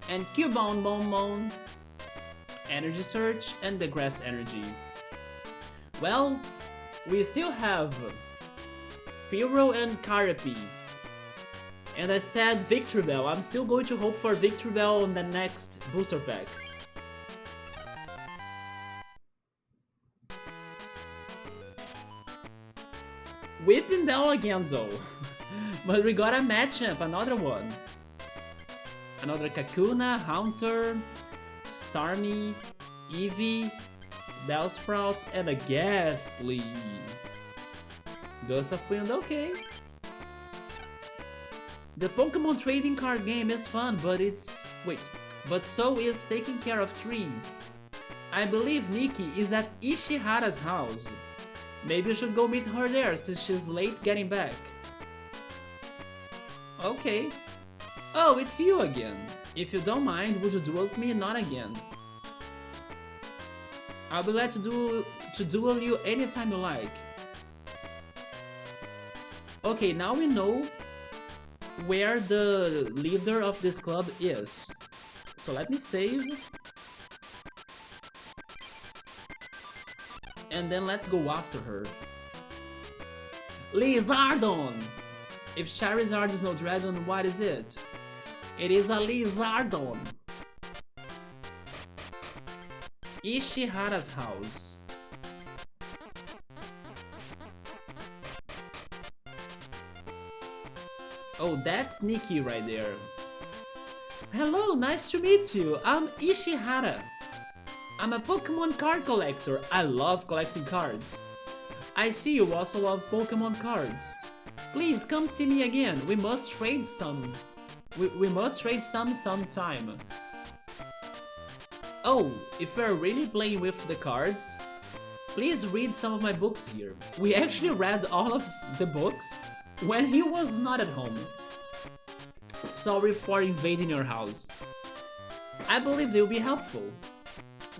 And Cubone, Bonbon. Energy Search and the Grass Energy. Well, we still have Fearow and Caterpie. And I said Victreebel. I'm still going to hope for Victreebel on the next booster pack. Whipping Bell again though. But we got a Machamp, another one. Another Kakuna, Haunter, Starmie, Eevee, Bellsprout, and a Ghastly. Gust of Wind, okay. The Pokemon trading card game is fun, but but so is taking care of trees. I believe Nikki is at Ishihara's house. Maybe you should go meet her there since she's late getting back. Okay. Oh, it's you again. If you don't mind, would you duel with me? Not again. I'll be glad to duel you anytime you like. Okay, now we know where the leader of this club is. So let me save. And then let's go after her. Lizardon! If Charizard is no dragon, what is it? It is a Lizardon. Ishihara's house. Oh, that's Nikki right there. Hello, nice to meet you. I'm Ishihara. I'm a Pokemon card collector. I love collecting cards. I see you also love Pokemon cards. Please come see me again. We must trade some. We must trade some sometime. Oh, if we're really playing with the cards, please read some of my books here. We actually read all of the books when he was not at home. Sorry for invading your house. I believe they'll be helpful.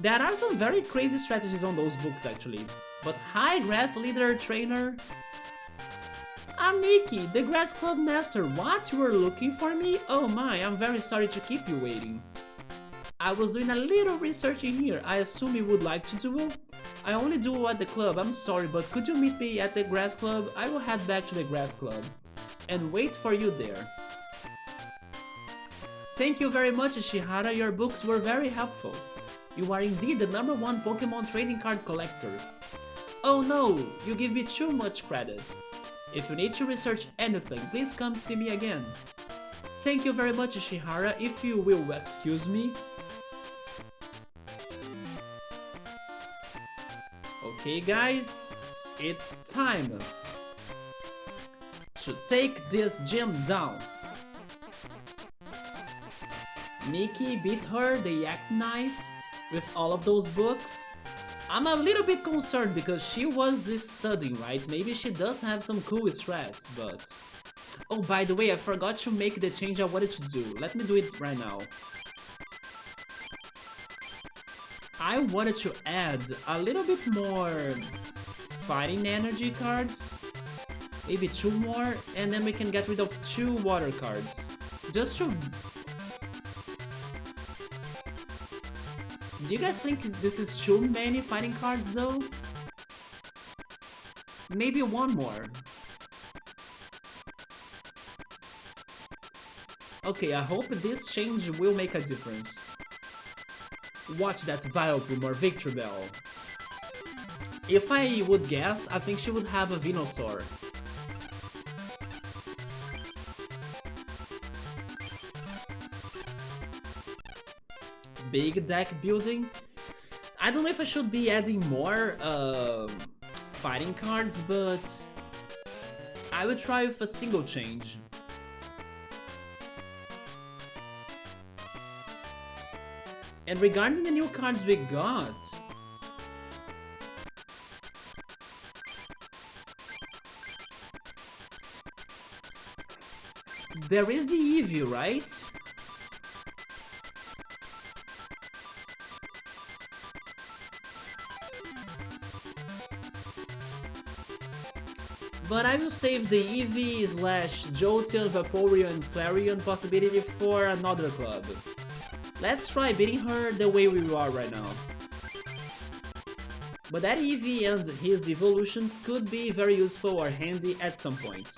There are some very crazy strategies on those books actually. But hi, Grass Leader Trainer. I'm Nikki, the Grass Club Master. What? You were looking for me? Oh my, I'm very sorry to keep you waiting. I was doing a little research in here. I assume you would like to duel? I only duel at the club. I'm sorry, but could you meet me at the Grass Club? I will head back to the Grass Club and wait for you there. Thank you very much, Ishihara. Your books were very helpful. You are indeed the #1 Pokemon trading card collector. Oh no, you give me too much credit. If you need to research anything, please come see me again. Thank you very much, Ishihara. If you will excuse me. Okay guys, it's time to take this gym down. Nikki beat her, they act nice with all of those books. I'm a little bit concerned because she was studying, right? Maybe she does have some cool strats, but... Oh, by the way, I forgot to make the change I wanted to do. Let me do it right now. I wanted to add a little bit more fighting energy cards. Maybe 2 more, and then we can get rid of 2 water cards. Just to... Do you guys think this is too many fighting cards though? Maybe 1 more. Okay, I hope this change will make a difference. Watch that Vileplume or Victreebel. If I would guess, I think she would have a Venusaur. Big deck building. I don't know if I should be adding more fighting cards, but I will try with a single change. And regarding the new cards we got, there is the Eevee, right? But I will save the Eevee slash Jolteon, Vaporeon, and Flareon possibility for another club. Let's try beating her the way we are right now. But that Eevee and his evolutions could be very useful or handy at some point.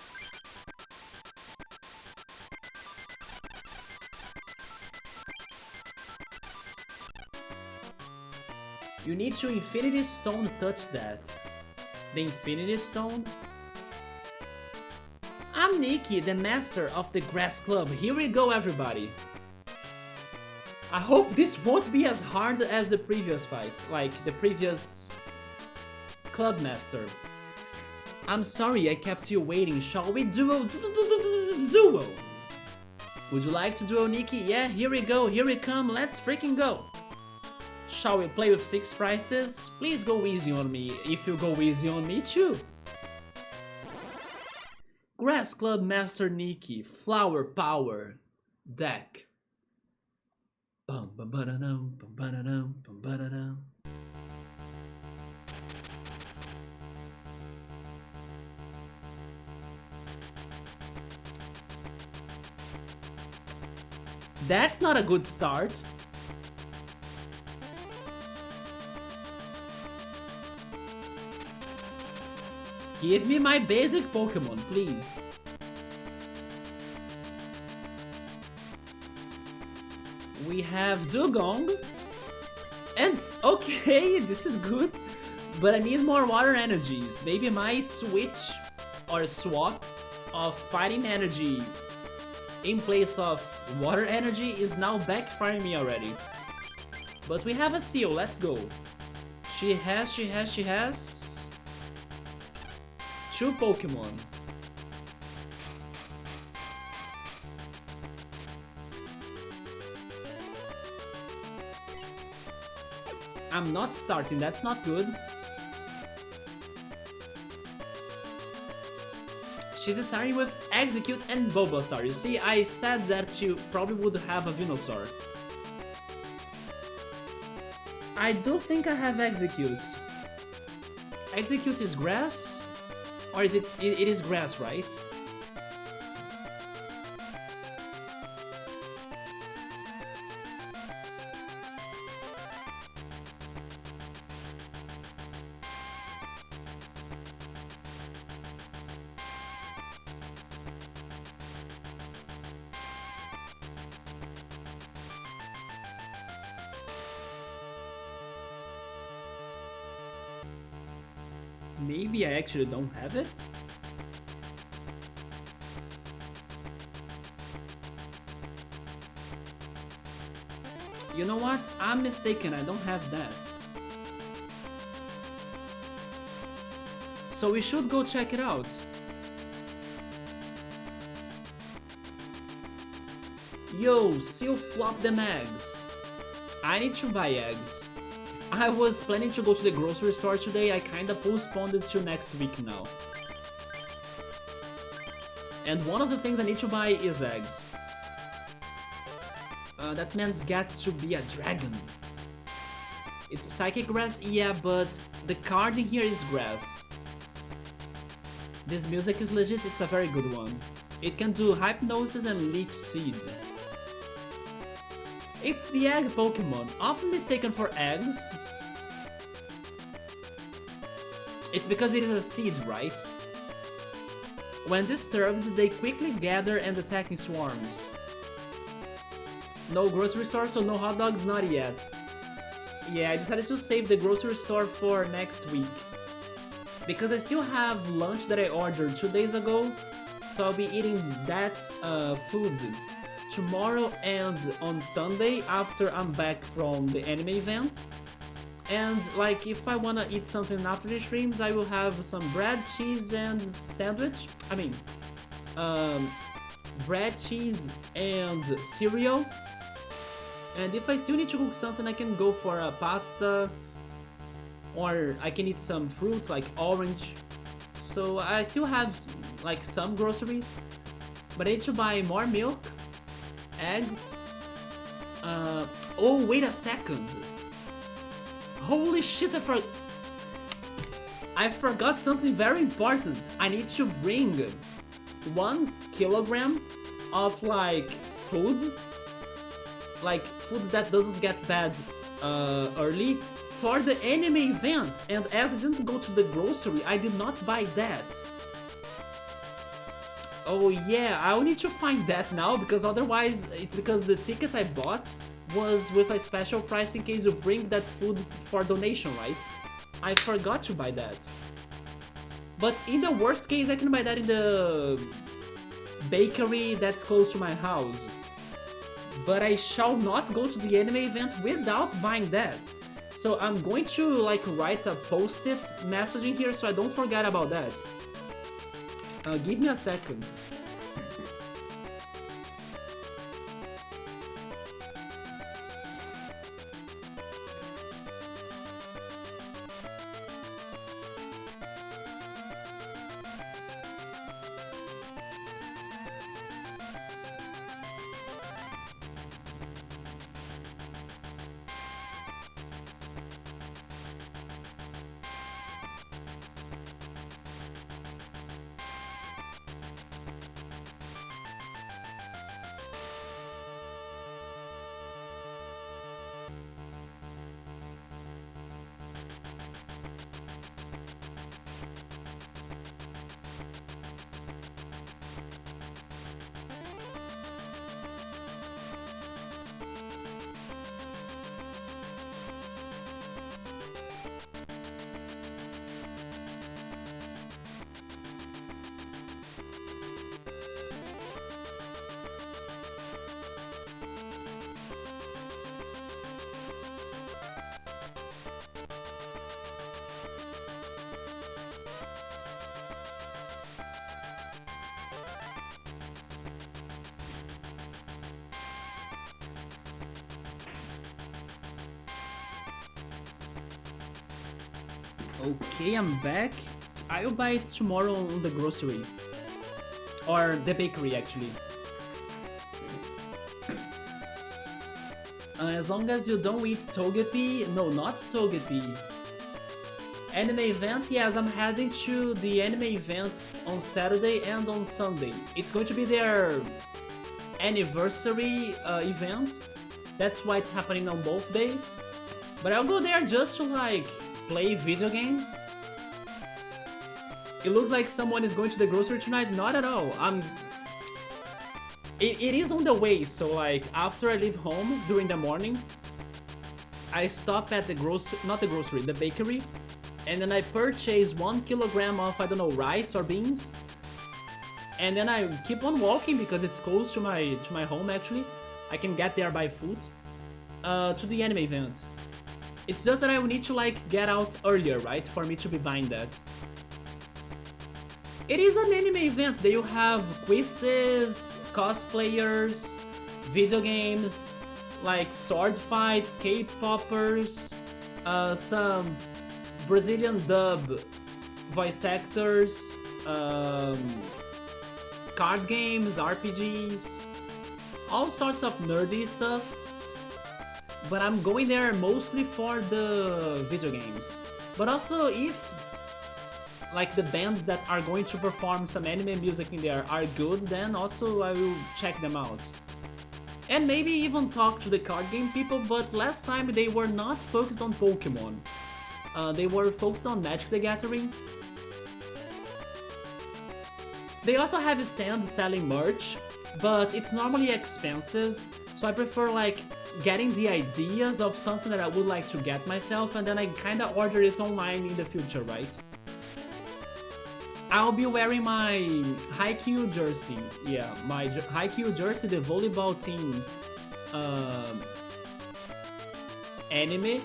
You need to Infinity Stone touch that. The Infinity Stone? I'm Nikki, the master of the Grass Club. Here we go, everybody. I hope this won't be as hard as the previous fight, like the previous Club Master. I'm sorry I kept you waiting. Shall we duo? Duo! Would you like to duo, Nikki? Yeah, here we go, here we come, let's freaking go! Shall we play with 6 prices? Please go easy on me, if you go easy on me too. Grass Club Master Nikki, Flower Power, deck. Bum bum ba da dum bum ba da dum bum ba da dum. That's not a good start. Give me my basic Pokémon, please. We have Dugong. And okay, this is good. But I need more water energies. Maybe my switch or swap of fighting energy in place of water energy is now backfiring me already. But we have a seal, let's go. She has 2 Pokemon. I'm not starting, that's not good. She's starting with Execute and Bulbasaur. You see, I said that she probably would have a Venusaur. I do think I have Execute. Execute is grass? Or is it is grass, right? Maybe I actually don't have it? You know what? I'm mistaken, I don't have that. So we should go check it out. Yo, still flop them eggs. I need to buy eggs. I was planning to go to the grocery store today, I kinda postponed it till next week now. And one of the things I need to buy is eggs. That man's got to be a dragon. It's Psychic Grass, yeah, but the card in here is grass. This music is legit, it's a very good one. It can do Hypnosis and Leech Seed. It's the egg Pokemon, often mistaken for eggs. It's because it is a seed, right? When disturbed, they quickly gather and attack in swarms. No grocery store, so no hot dogs, not yet. Yeah, I decided to save the grocery store for next week. Because I still have lunch that I ordered 2 days ago, so I'll be eating that food tomorrow and on Sunday after I'm back from the anime event. And like if I wanna eat something after the streams, I will have some bread, cheese and sandwich. I mean, bread, cheese and cereal. And if I still need to cook something, I can go for a pasta, or I can eat some fruits like orange. So I still have like some groceries, but I need to buy more milk, eggs. Oh, wait a second. Holy shit, I forgot. I forgot something very important. I need to bring 1 kilogram of like food that doesn't get bad early for the anime event. And as I didn't go to the grocery, I did not buy that. Oh yeah, I will need to find that now because otherwise it's because the ticket I bought was with a special price in case you bring that food for donation, right? I forgot to buy that. But in the worst case, I can buy that in the bakery that's close to my house. But I shall not go to the anime event without buying that. So I'm going to like write a post-it message in here so I don't forget about that. Give me a second. Okay, I'm back. I'll buy it tomorrow on the grocery. Or the bakery, actually. As long as you don't eat togepi... No, not togepi. Anime event? Yes, I'm heading to the anime event on Saturday and on Sunday. It's going to be their anniversary event. That's why it's happening on both days. But I'll go there just to like play video games. It looks like someone is going to the grocery tonight. Not at all. It is on the way, so like after I leave home during the morning, I stop at the the bakery, and then I purchase 1 kilogram of, I don't know, rice or beans. And then I keep on walking because it's close to my home actually. I can get there by foot to the anime event. It's just that I will need to like get out earlier, right, for me to be buying that. It is an anime event. They will have quizzes, cosplayers, video games, like sword fights, K-poppers, some Brazilian dub voice actors, card games, RPGs, all sorts of nerdy stuff. But I'm going there mostly for the video games. But also if like the bands that are going to perform some anime music in there are good, then also I will check them out. And maybe even talk to the card game people, but last time they were not focused on Pokémon. They were focused on Magic the Gathering. They also have stands selling merch, but it's normally expensive, so I prefer like getting the ideas of something that I would like to get myself, and then I kinda order it online in the future, right? I'll be wearing my Haikyuu jersey. Yeah, my Haikyuu jersey, the volleyball team anime.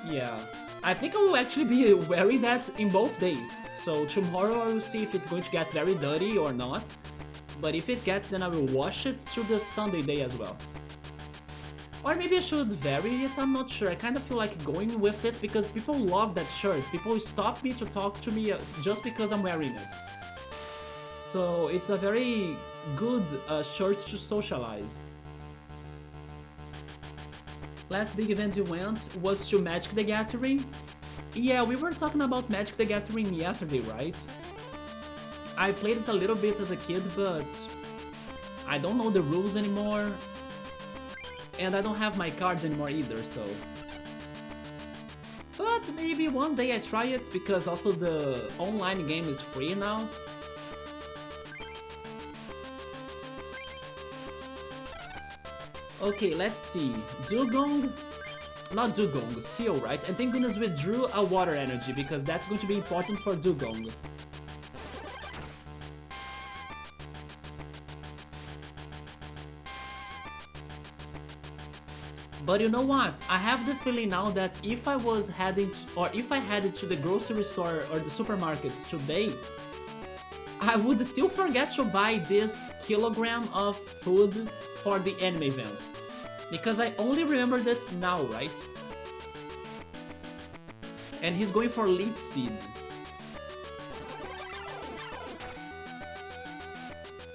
Yeah, I think I will actually be wearing that in both days. So tomorrow I will see if it's going to get very dirty or not. But if it gets, then I will wash it to the Sunday day as well. Or maybe I should vary it, I'm not sure. I kind of feel like going with it because people love that shirt. People stop me to talk to me just because I'm wearing it. So it's a very good shirt to socialize. Last big event we went was to Magic the Gathering. Yeah, we were talking about Magic the Gathering yesterday, right? I played it a little bit as a kid, but I don't know the rules anymore. And I don't have my cards anymore either, so... But maybe one day I try it, because also the online game is free now. Okay, let's see. Dugong... Not Dugong, Seal, right? And thank goodness withdrew a water energy, because that's going to be important for Dugong. But you know what? I have the feeling now that if I was heading or if I headed to the grocery store or the supermarket today, I would still forget to buy this kilogram of food for the anime event. Because I only remembered it now, right? And he's going for Leech Seed.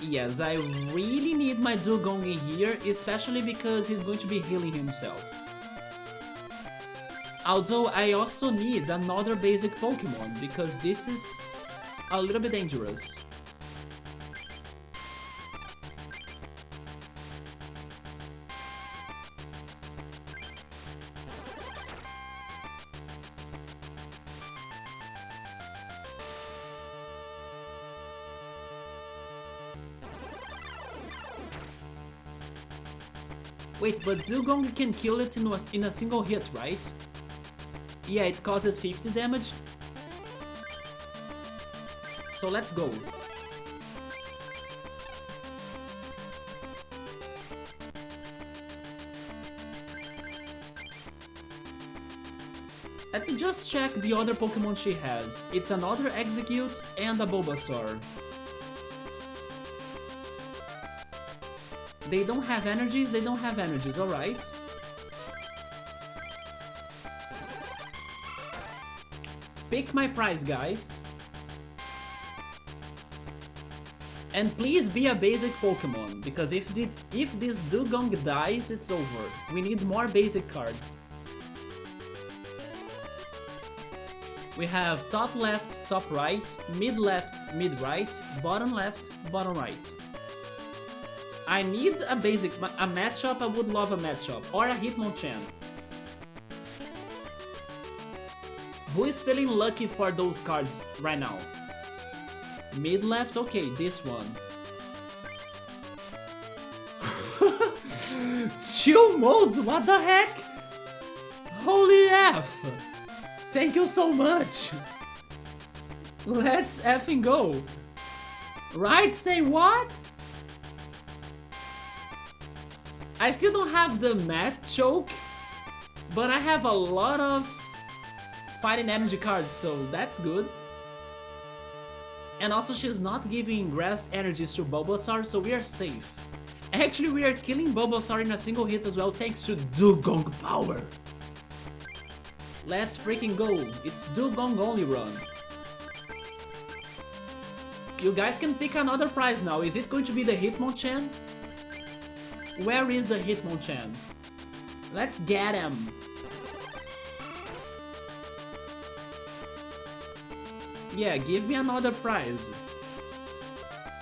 Yes, I really need my Dugong in here, especially because he's going to be healing himself. Although I also need another basic Pokémon, because this is a little bit dangerous. Wait, but Dugong can kill it in a single hit, right? Yeah, it causes 50 damage. So let's go. Let me just check the other Pokemon she has. It's another Execute and a Bulbasaur. They don't have energies, alright. Pick my prize, guys. And please be a basic Pokemon, because if this Dugong dies, it's over. We need more basic cards. We have top left, top right, mid left, mid right, bottom left, bottom right. I need a basic, a matchup. I would love a matchup, or a Hitmonchan. Who is feeling lucky for those cards right now? Mid left, okay, this one. Chill mode, what the heck? Holy F! Thank you so much! Let's effing go! Right, say what? I still don't have the Mat Choke, but I have a lot of fighting energy cards, so that's good. And also she's not giving grass energies to Bulbasaur, so we are safe. Actually, we are killing Bulbasaur in a single hit as well, thanks to Dugong power. Let's freaking go. It's Dugong only run. You guys can pick another prize now. Is it going to be the Hitmonchan? Where is the Hitmonchan? Let's get him. Yeah, give me another prize.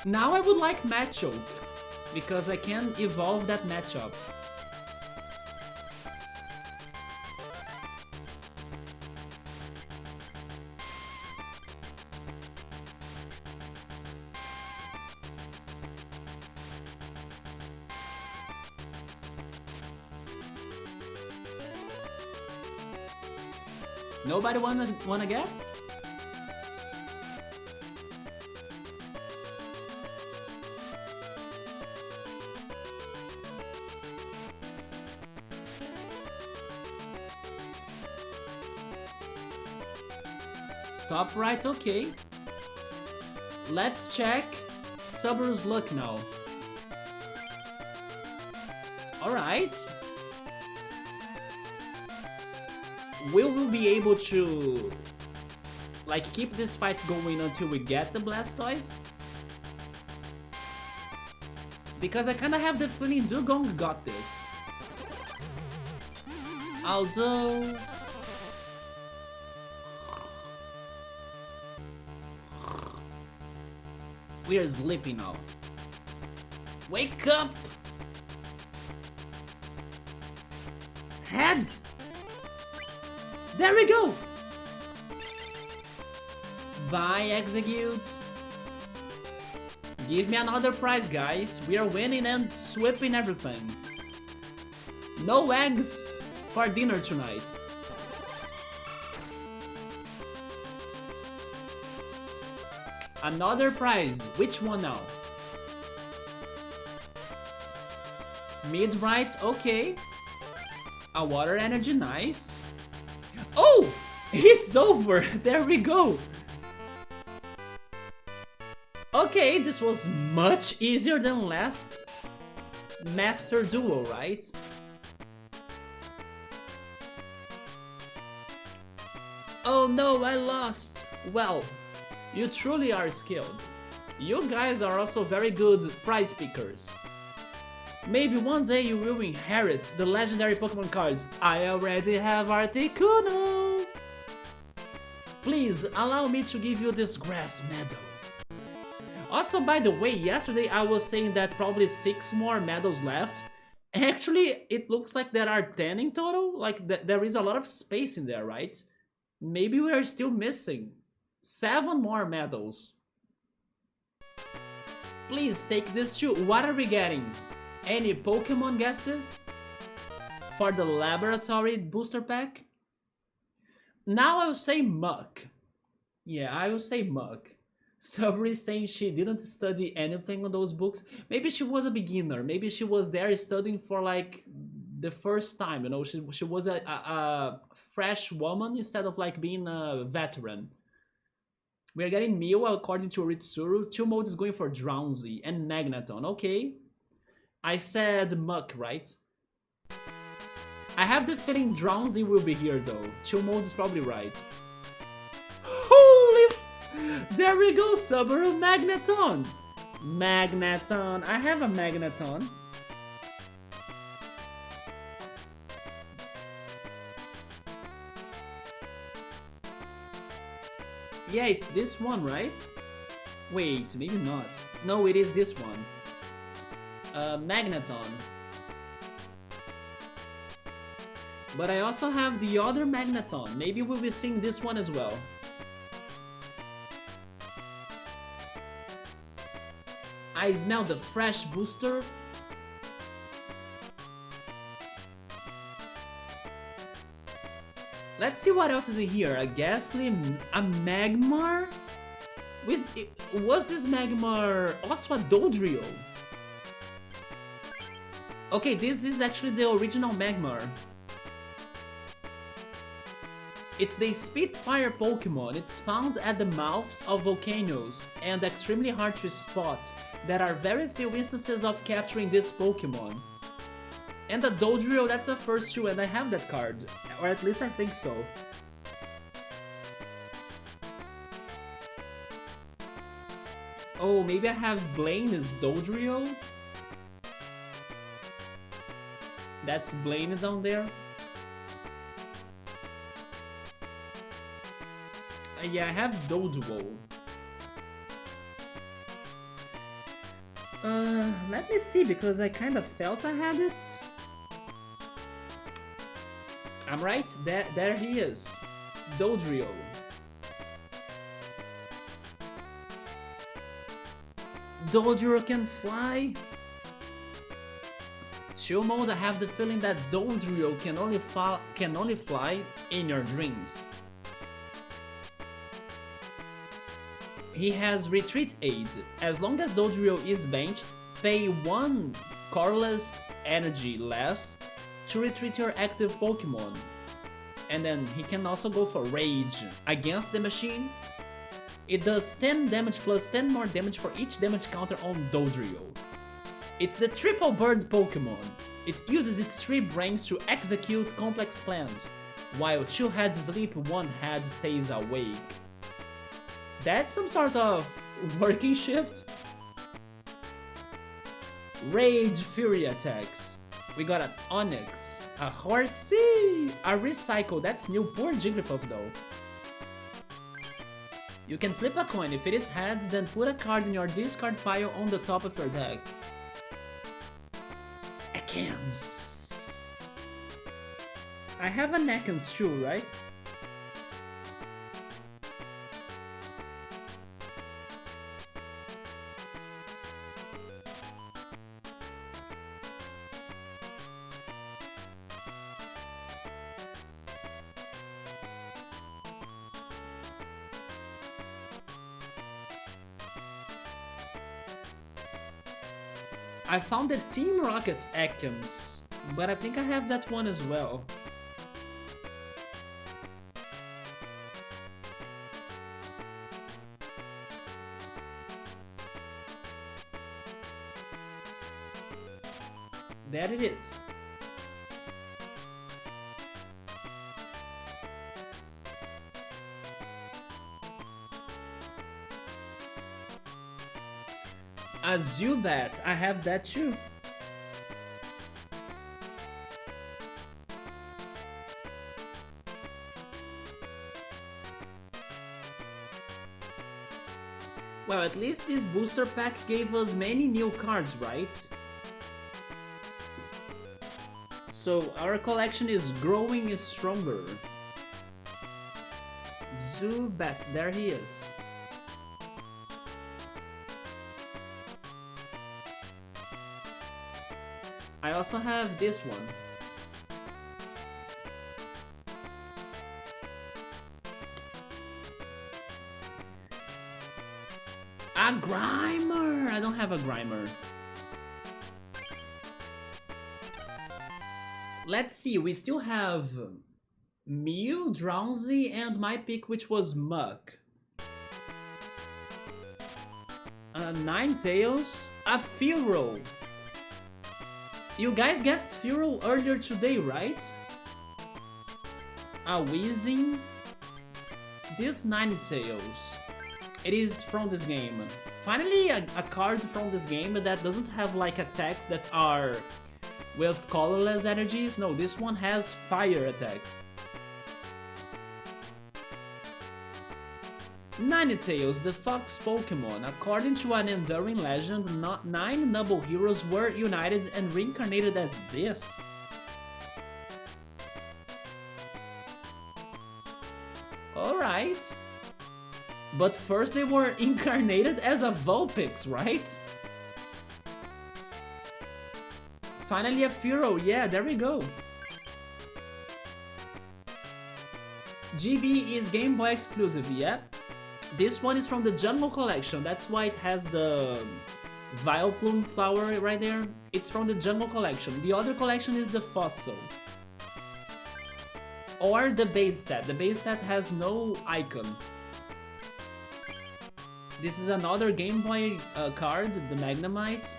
Now I would like Machoke, because I can evolve that matchup. Nobody wanna get? Top right, okay. Let's check Subaru's luck now. Alright. Will we be able to like keep this fight going until we get the Blastoise? Because I kinda have the feeling Dugong got this. Although... We are sleeping now. Wake up! Heads! There we go! Bye, execute. Give me another prize, guys. We are winning and sweeping everything. No eggs for dinner tonight. Another prize. Which one now? Mid right, okay. A water energy, nice. Oh! It's over! There we go! Okay, this was much easier than last Master Duel, right? Oh no, I lost! Well, you truly are skilled. You guys are also very good prize pickers. Maybe one day you will inherit the legendary Pokemon cards. I already have Articuno! Please, allow me to give you this grass medal. Also, by the way, yesterday I was saying that probably 6 more medals left. Actually, it looks like there are 10 in total. Like, there is a lot of space in there, right? Maybe we are still missing 7 more medals. Please take this too. What are we getting? Any Pokemon guesses? For the laboratory booster pack? Now I will say Muck. Yeah, I will say Muck. Sabri saying she didn't study anything on those books. Maybe she was a beginner. Maybe she was there studying for like the first time. You know, she was a fresh woman instead of like being a veteran. We are getting Mew according to Ritsuru. 2 modes is going for Drowsy and Magneton. Okay. I said Muck, right? I have the feeling Drowsy will be here though. 2 modes is probably right. Holy! There we go, Subaru Magneton! Magneton. I have a Magneton. Yeah, it's this one, right? Wait, maybe not. No, it is this one. Magneton. But I also have the other Magneton. Maybe we'll be seeing this one as well. I smell the fresh booster. Let's see what else is in here. A Ghastly, a Magmar? Was this Magmar also a Dodrio? Okay, this is actually the original Magmar. It's the Spitfire Pokemon. It's found at the mouths of volcanoes and extremely hard to spot. There are very few instances of capturing this Pokemon. And the Dodrio, that's a first too, and I have that card. Or at least I think so. Oh, maybe I have Blaine's Dodrio? That's Blaine down there. Yeah, I have Doduo. Let me see, because I kind of felt I had it. I'm right, there he is. Dodrio. Dodrio can fly. Chill mode, I have the feeling that Dodrio can only fly in your dreams. He has Retreat Aid. As long as Dodrio is benched, pay 1 colorless energy less to retreat your active Pokemon. And then he can also go for Rage against the machine. It does 10 damage plus 10 more damage for each damage counter on Dodrio. It's the Triple Bird Pokemon. It uses its 3 brains to execute complex plans. While 2 heads sleep, 1 head stays awake. That's some sort of working shift. Rage Fury attacks. We got an Onix, a Horsey, a Recycle. That's new. Poor Jigglypuff though. You can flip a coin. If it is heads, then put a card in your discard pile on the top of your deck. Ekans. I have an Ekans too, right? I found the Team Rocket Ekans, but I think I have that one as well. There it is. A Zubat, I have that too. Well, at least this booster pack gave us many new cards, right? So our collection is growing stronger. Zubat, there he is. I also have this one. A Grimer! I don't have a Grimer. Let's see, we still have Mew, Drowsy, and my pick, which was Muk. Ninetales, a Fearow. You guys guessed Fearow earlier today, right? A Weezing. This Ninetales. It is from this game. Finally, a card from this game that doesn't have like attacks that are with colorless energies. No, this one has fire attacks. Ninetales, the fox Pokémon. According to an enduring legend, 9 noble heroes were united and reincarnated as this. Alright. But first they were incarnated as a Vulpix, right? Finally a Fearow, yeah, there we go. GB is Game Boy exclusive, yeah. This one is from the Jungle Collection, that's why it has the Vileplume flower right there. It's from the Jungle Collection. The other collection is the Fossil. Or the base set. The base set has no icon. This is another Game Boy card, the Magnemite.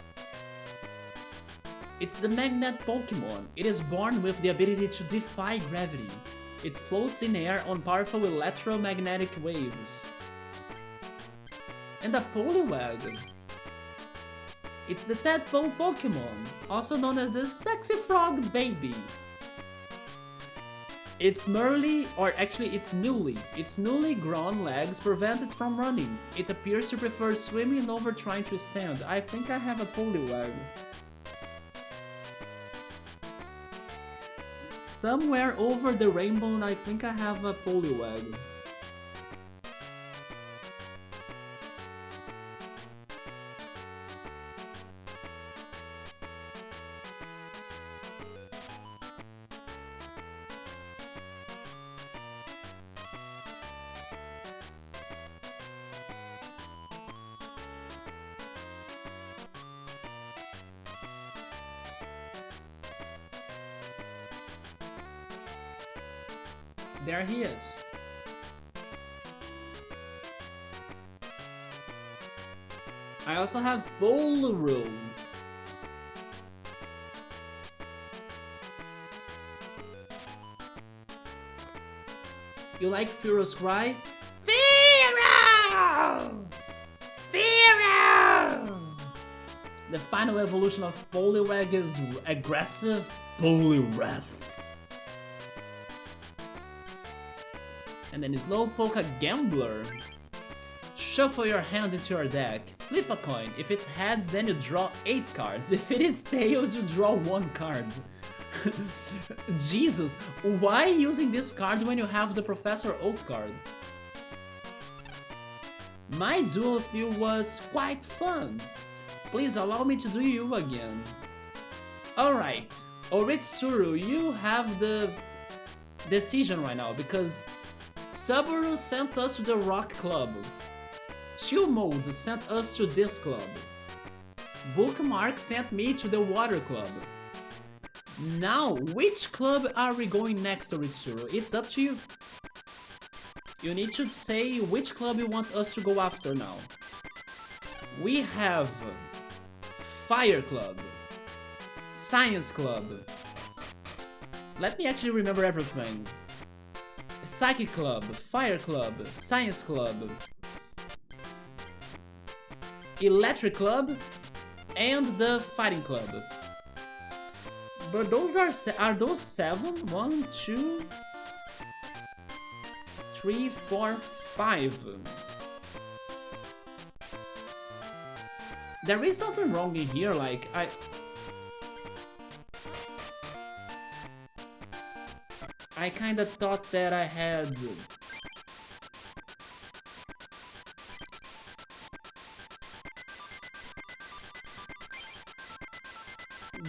It's the Magnet Pokémon. It is born with the ability to defy gravity. It floats in air on powerful electromagnetic waves. And a Poliwag. It's the Tadpole Pokémon, also known as the Sexy Frog Baby. Its newly grown legs prevent it from running. It appears to prefer swimming over trying to stand. I think I have a Poliwag. Somewhere over the rainbow, I think I have a Poliwag. There he is. I also have Bolero. You like Fearow's cry? Fearow! Fearow! The final evolution of Poliwag is aggressive Poliwrath. And then Slowpoke, a Gambler. Shuffle your hand into your deck. Flip a coin. If it's heads, then you draw 8 cards. If it is tails, you draw 1 card. Jesus, why using this card when you have the Professor Oak card? My duel with you was quite fun. Please allow me to do you again. Alright, Oritsuru, you have the decision right now because Subaru sent us to the Rock Club. Chill Mode sent us to this club. Bookmark sent me to the Water Club. Now, which club are we going next, Oritsuru? It's up to you. You need to say which club you want us to go after now. We have Fire Club, Science Club. Let me actually remember everything. Psychic Club, Fire Club, Science Club, Electric Club, and the Fighting Club. But those are those 7? 1, 2, 3, 4, 5. There is something wrong in here, like I kinda thought that I had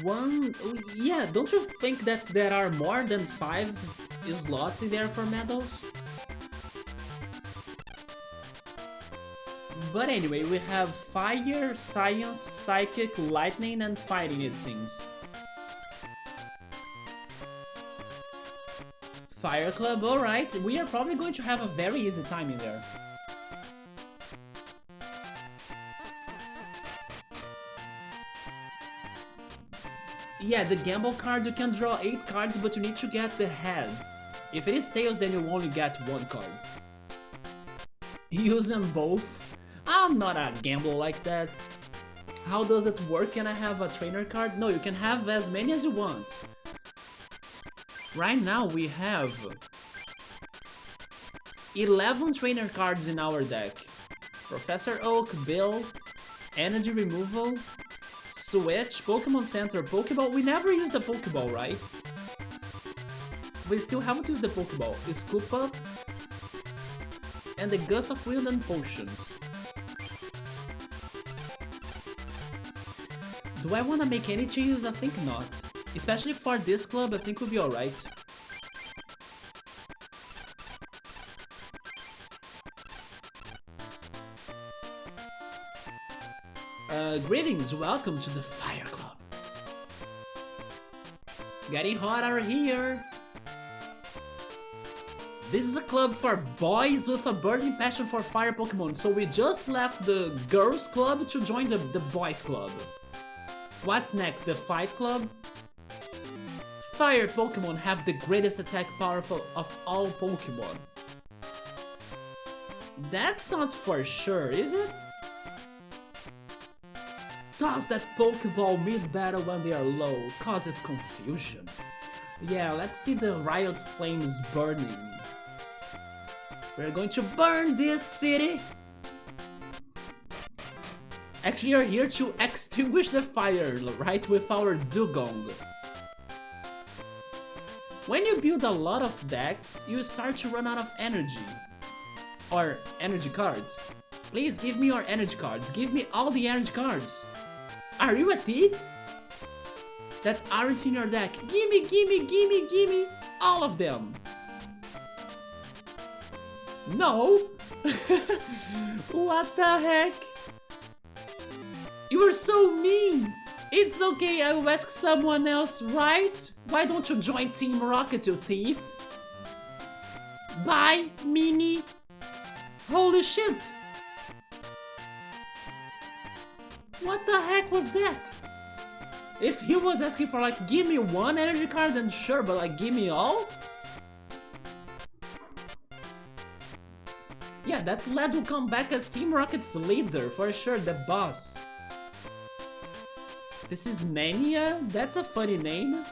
one. Yeah, don't you think that there are more than 5 slots in there for medals? But anyway, we have Fire, Science, Psychic, Lightning, and Fighting, it seems. Fire Club, alright. We are probably going to have a very easy time in there. Yeah, the gamble card, you can draw 8 cards, but you need to get the heads. If it is tails, then you only get 1 card. Use them both. I'm not a gamble like that. How does it work? Can I have a trainer card? No, you can have as many as you want. Right now we have 11 trainer cards in our deck. Professor Oak, Bill, Energy Removal, Switch, Pokemon Center, Pokeball. We never used the Pokeball, right? We still haven't used the Pokeball. Scoop Up, and the Gust of Wind and Potions. Do I want to make any changes? I think not. Especially for this club, I think we'll be alright. Greetings, welcome to the Fire Club. It's getting hotter here. This is a club for boys with a burning passion for fire Pokemon, so we just left the girls club to join the boys club. What's next, the Fight Club? Fire Pokemon have the greatest attack power of all Pokemon. That's not for sure, is it? Toss that Pokeball mid-battle when they are low, causes confusion. Yeah, let's see the Riot Flames burning. We're going to burn this city! Actually, you're here to extinguish the fire, right, with our Dugong. When you build a lot of decks, you start to run out of energy. Or energy cards. Please give me your energy cards. Give me all the energy cards. Are you a thief? That aren't in your deck. Gimme, gimme, gimme, gimme. All of them. No. What the heck? You are so mean. It's okay, I will ask someone else, right? Why don't you join Team Rocket, you thief? Bye, Mini. Holy shit. What the heck was that? If he was asking for like, give me 1 energy card, then sure, but like, give me all? Yeah, that lad will come back as Team Rocket's leader, for sure, the boss. This is Mania? That's a funny name.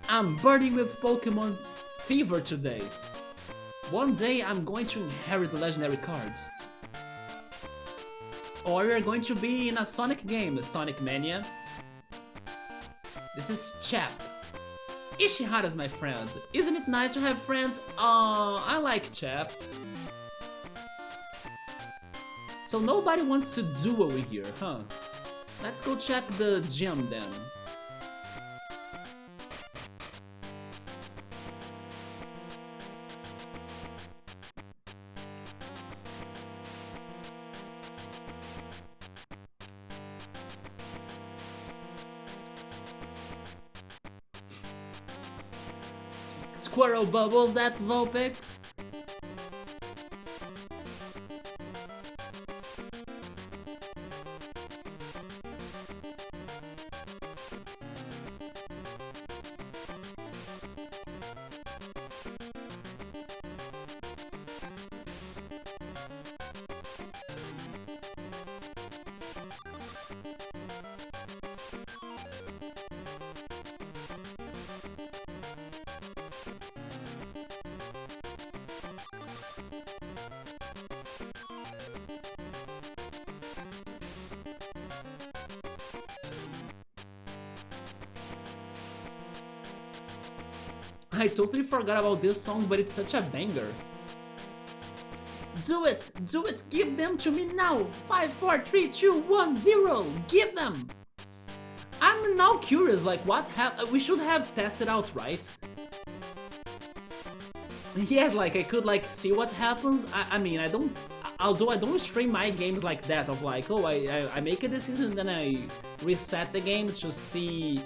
I'm burning with Pokemon fever today. One day I'm going to inherit legendary cards. Or you're going to be in a Sonic game, Sonic Mania. This is Chap. Ishihara's my friend. Isn't it nice to have friends? I like Chap. So nobody wants to duo here, huh? Let's go check the gym then. Squirrel bubbles that Vulpix. I totally forgot about this song, but it's such a banger. Do it! Do it! Give them to me now! 5, 4, 3, 2, 1, 0! Give them! I'm now curious, like what we should have tested out, right? Yes, like I could like see what happens. I mean, I don't, although I don't stream my games like that, of like, oh, I make a decision and then I reset the game to see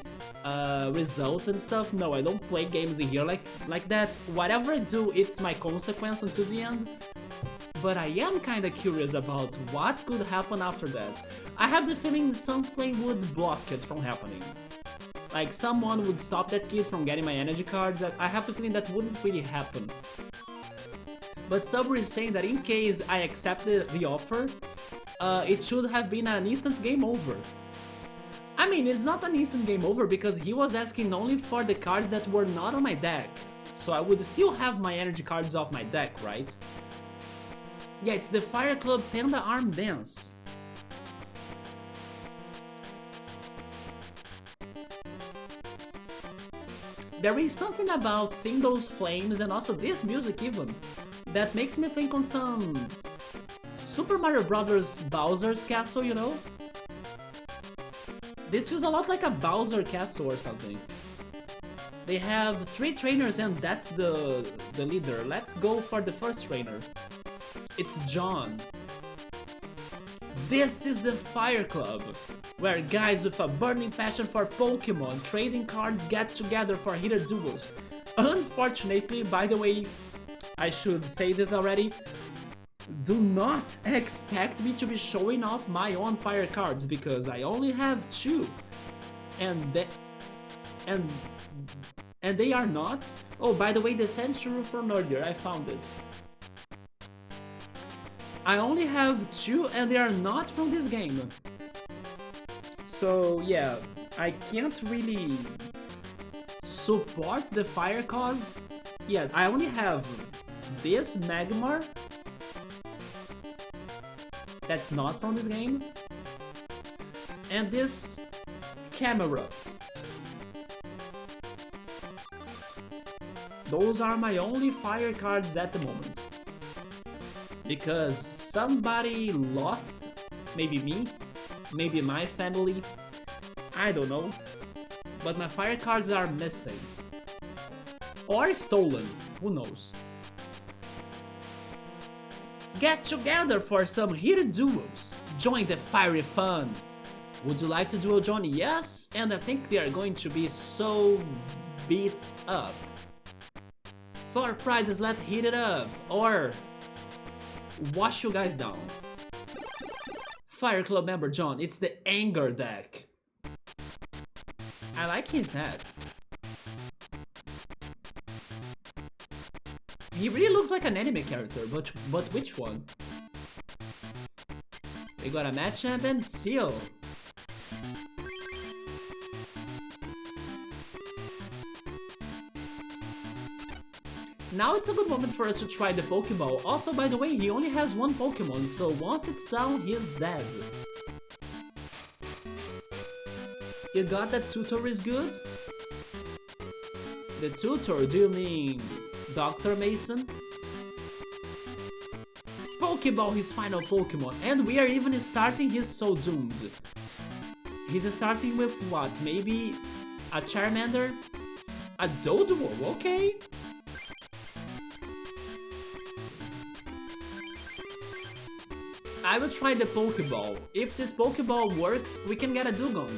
results and stuff. No, I don't play games in here like that. Whatever I do, it's my consequence until the end. But I am kinda curious about what could happen after that. I have the feeling something would block it from happening. Like someone would stop that kid from getting my energy cards. I have the feeling that wouldn't really happen. But Subri is saying that in case I accepted the offer, it should have been an instant game over. I mean, it's not an instant game over because he was asking only for the cards that were not on my deck. So I would still have my energy cards off my deck, right? Yeah, it's the Fire Club Panda Arm Dance. There is something about seeing those flames and also this music even that makes me think on some Super Mario Bros. Bowser's Castle, you know? This feels a lot like a Bowser Castle or something. They have 3 trainers and that's the leader. Let's go for the first trainer. It's John. This is the Fire Club, where guys with a burning passion for Pokémon trading cards get together for heated duels. Unfortunately, by the way, I should say this already, do not expect me to be showing off my own fire cards because I only have 2. And they are not. Oh, by the way, the Century from earlier, I found it. I only have 2 and they are not from this game. So yeah, I can't really support the fire cause. Yeah, I only have this Magmar that's not from this game, and this Camerupt. Those are my only fire cards at the moment. Because somebody lost, maybe me, maybe my family, I don't know, but my fire cards are missing. Or stolen, who knows. Get together for some heated duels, join the fiery fun. Would you like to duel Johnny? Yes, and I think they are going to be so beat up. For prizes, let's heat it up, or wash you guys down. Fire Club member John, it's the anger deck. I like his hat. He really looks like an anime character, but which one? We got a Machamp and Seal. Now it's a good moment for us to try the Pokeball. Also, by the way, he only has one Pokemon, so once it's down, he's dead. You got that tutor is good? The tutor, do you mean Dr. Mason? Pokeball, his final Pokemon, and we are even starting his So Doomed. He's starting with what? Maybe a Charmander? A Doduo, okay. I will try the Pokeball. If this Pokeball works, we can get a Dugong.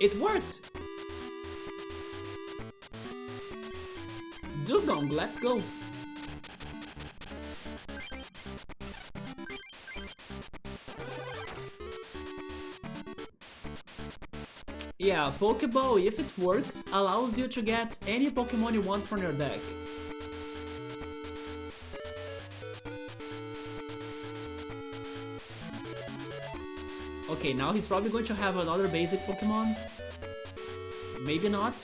It worked! Dugong, let's go! Yeah, Pokeball, if it works, allows you to get any Pokemon you want from your deck. Okay, now he's probably going to have another basic Pokemon. Maybe not.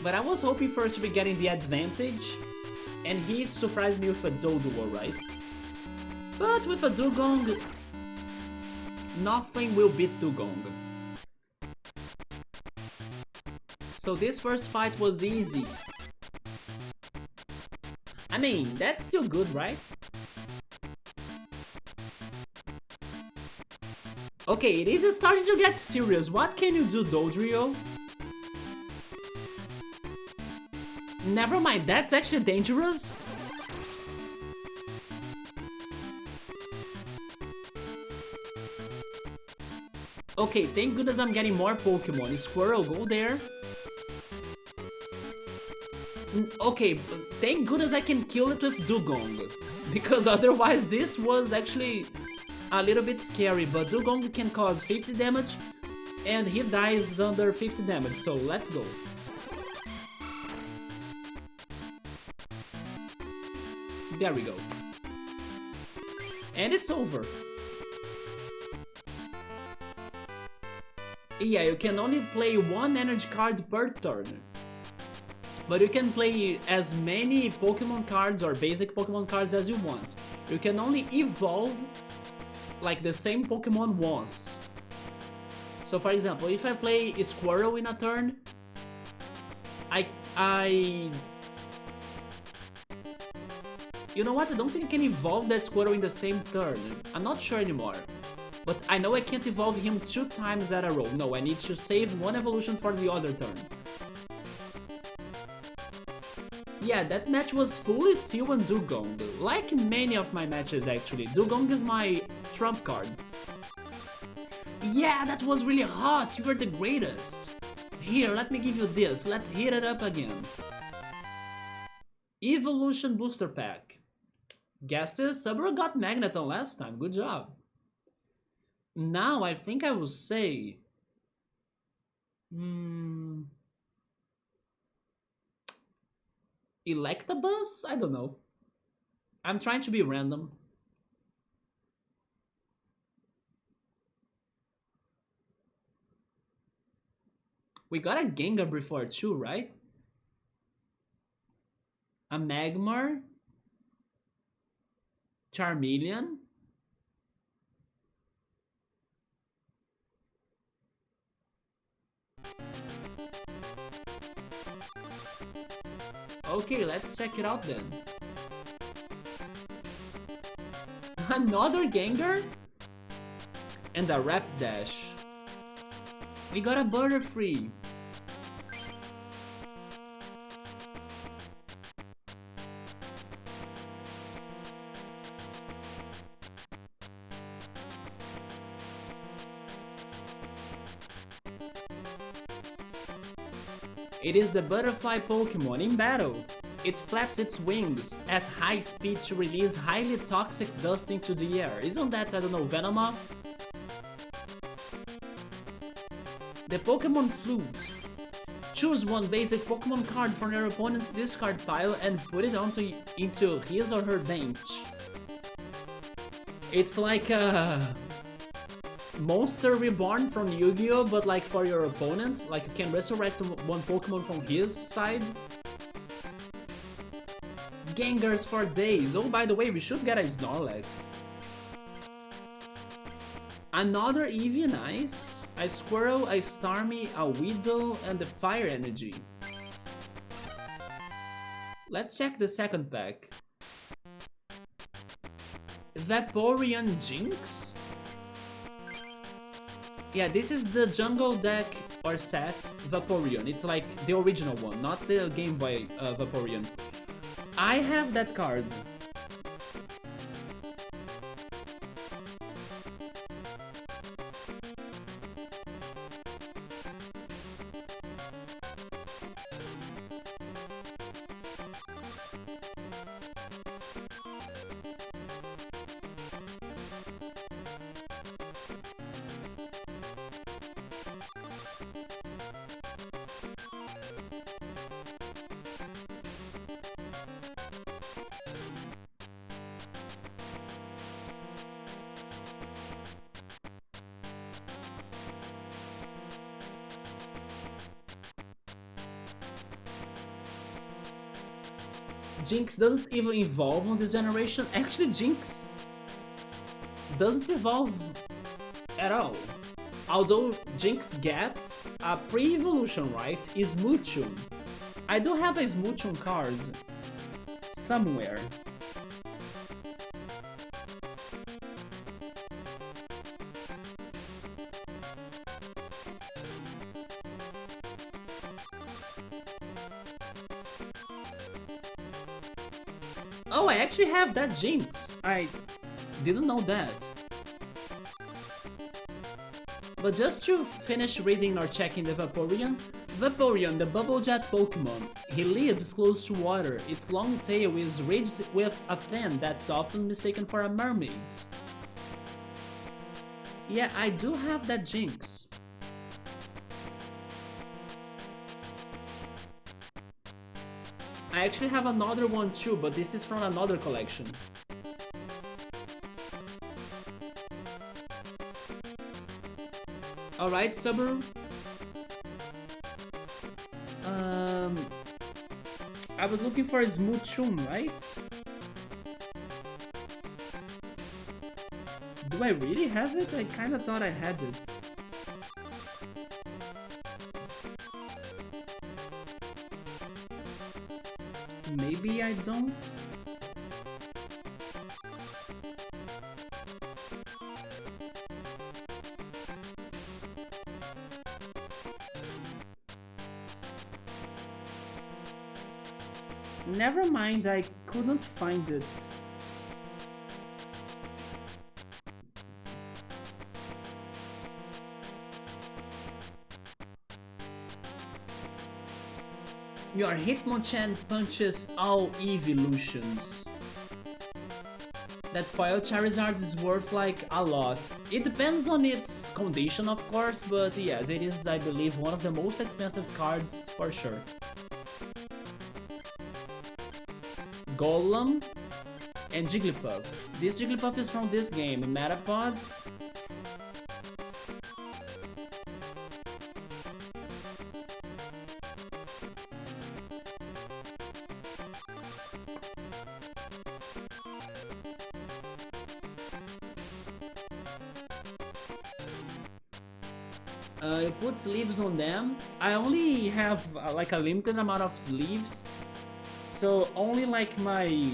But I was hoping first to be getting the advantage, and he surprised me with a Doduo, right? But with a Dugong, nothing will beat Dugong. So this first fight was easy. I mean, that's still good, right? Okay, it is starting to get serious. What can you do, Dodrio? Never mind, that's actually dangerous. Okay, thank goodness I'm getting more Pokemon. Squirrel, go there. Okay, thank goodness I can kill it with Dugong. Because otherwise this was actually a little bit scary. But Dugong can cause 50 damage and he dies under 50 damage, so let's go. There we go. And it's over. Yeah, you can only play one energy card per turn. But you can play as many Pokemon cards or basic Pokemon cards as you want. You can only evolve like the same Pokemon once. So for example, if I play a Squirrel in a turn, you know what, I don't think I can evolve that Squirrel in the same turn. I'm not sure anymore. But I know I can't evolve him 2 times at a row. No, I need to save one evolution for the other turn. Yeah, that match was fully Seal and Dugong. Like many of my matches actually. Dugong is my trump card. Yeah, that was really hot. You were the greatest. Here, let me give you this. Let's heat it up again. Evolution Booster Pack. Guesses, Subaru got Magneton last time. Good job. Now, I think I will say... Electabuzz? I don't know. I'm trying to be random. We got a Gengar before too, right? A Magmar? Charmeleon? Okay, let's check it out then. Another Gengar? And a Rapidash. We got a Butterfree. It is the butterfly Pokemon in battle. It flaps its wings at high speed to release highly toxic dust into the air. Isn't that, I don't know, Venomoth? The Pokémon Flute. Choose one basic Pokémon card from your opponent's discard pile and put it into his or her bench. It's like a Monster Reborn from Yu-Gi-Oh, but like for your opponent. Like you can resurrect one Pokemon from his side. Gengars for days. Oh, by the way, we should get a Snorlax. Another Eevee, nice. A Squirrel, a Starmie, a Weedle, and the Fire Energy. Let's check the second pack. Vaporeon Jinx? Yeah, this is the jungle deck or set Vaporeon. It's like the original one, not the Game Boy Vaporeon. I have that card. Jinx doesn't even evolve on this generation. Actually, Jinx doesn't evolve at all. Although Jinx gets a pre-evolution, right? Is Smoochum. I do have a Smoochum card somewhere. Oh, I actually have that Jinx. I didn't know that. But just to finish reading or checking the Vaporeon. Vaporeon, the Bubble Jet Pokemon. He lives close to water. Its long tail is ridged with a fin that's often mistaken for a mermaid's. Yeah, I do have that Jinx. I actually have another one too, but this is from another collection. Alright, Subaru. I was looking for a Smoochum, right? Do I really have it? I kinda thought I had it. Maybe I don't. Never mind, I couldn't find it. Your Hitmonchan punches all evolutions. That foil Charizard is worth like a lot. It depends on its condition, of course, but yes, it is, I believe, one of the most expensive cards for sure. Golem and Jigglypuff. This Jigglypuff is from this game, Metapod. It puts sleeves on them. I only have like a limited amount of sleeves, so only like my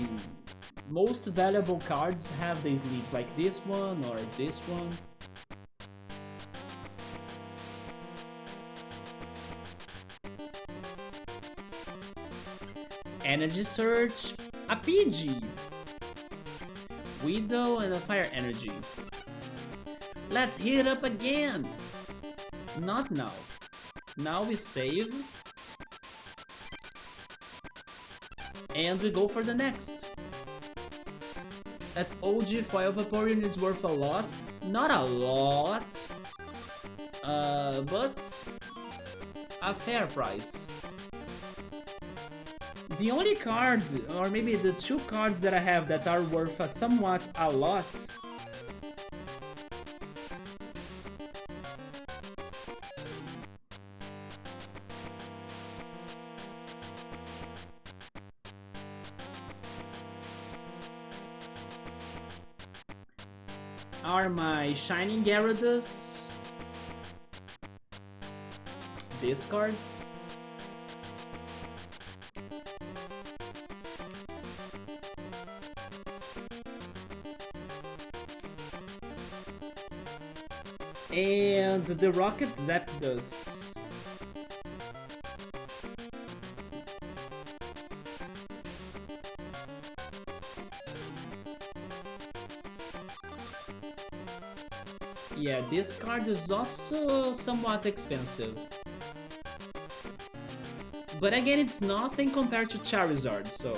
most valuable cards have these sleeves, like this one or this one. Energy Surge, a Pidgey, Widow, and a Fire Energy. Let's heat up again! Not now. Now we save. And we go for the next. That OG foil Vaporeon is worth a lot. Not a lot. But a fair price. The only card, or maybe the two cards that I have that are worth somewhat a lot, are my Shining Gyarados, this card, and the Rocket Zapdos. Yeah, this card is also somewhat expensive. But again, it's nothing compared to Charizard, so...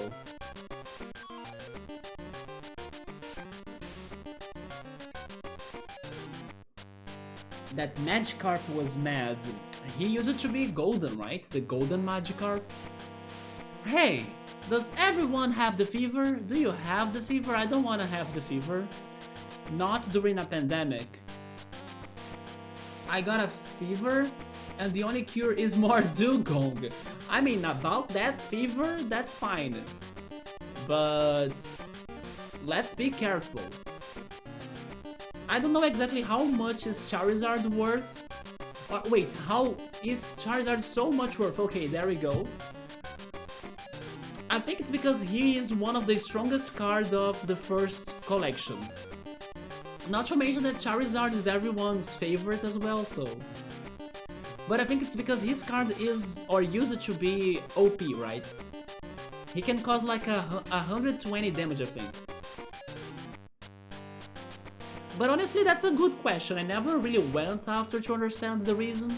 That Magikarp was mad. He used to be golden, right? The golden Magikarp. Hey, does everyone have the fever? Do you have the fever? I don't want to have the fever. Not during a pandemic. I got a fever, and the only cure is more dugong. I mean, about that fever, that's fine. But let's be careful. I don't know exactly how much is Charizard worth. Wait, how is Charizard so much worth? Okay, there we go. I think it's because he is one of the strongest cards of the first collection. Not to mention that Charizard is everyone's favorite as well, so... But I think it's because his card is, or used to be, OP, right? He can cause like 120 damage, I think. But honestly, that's a good question. I never really went after to understand the reason.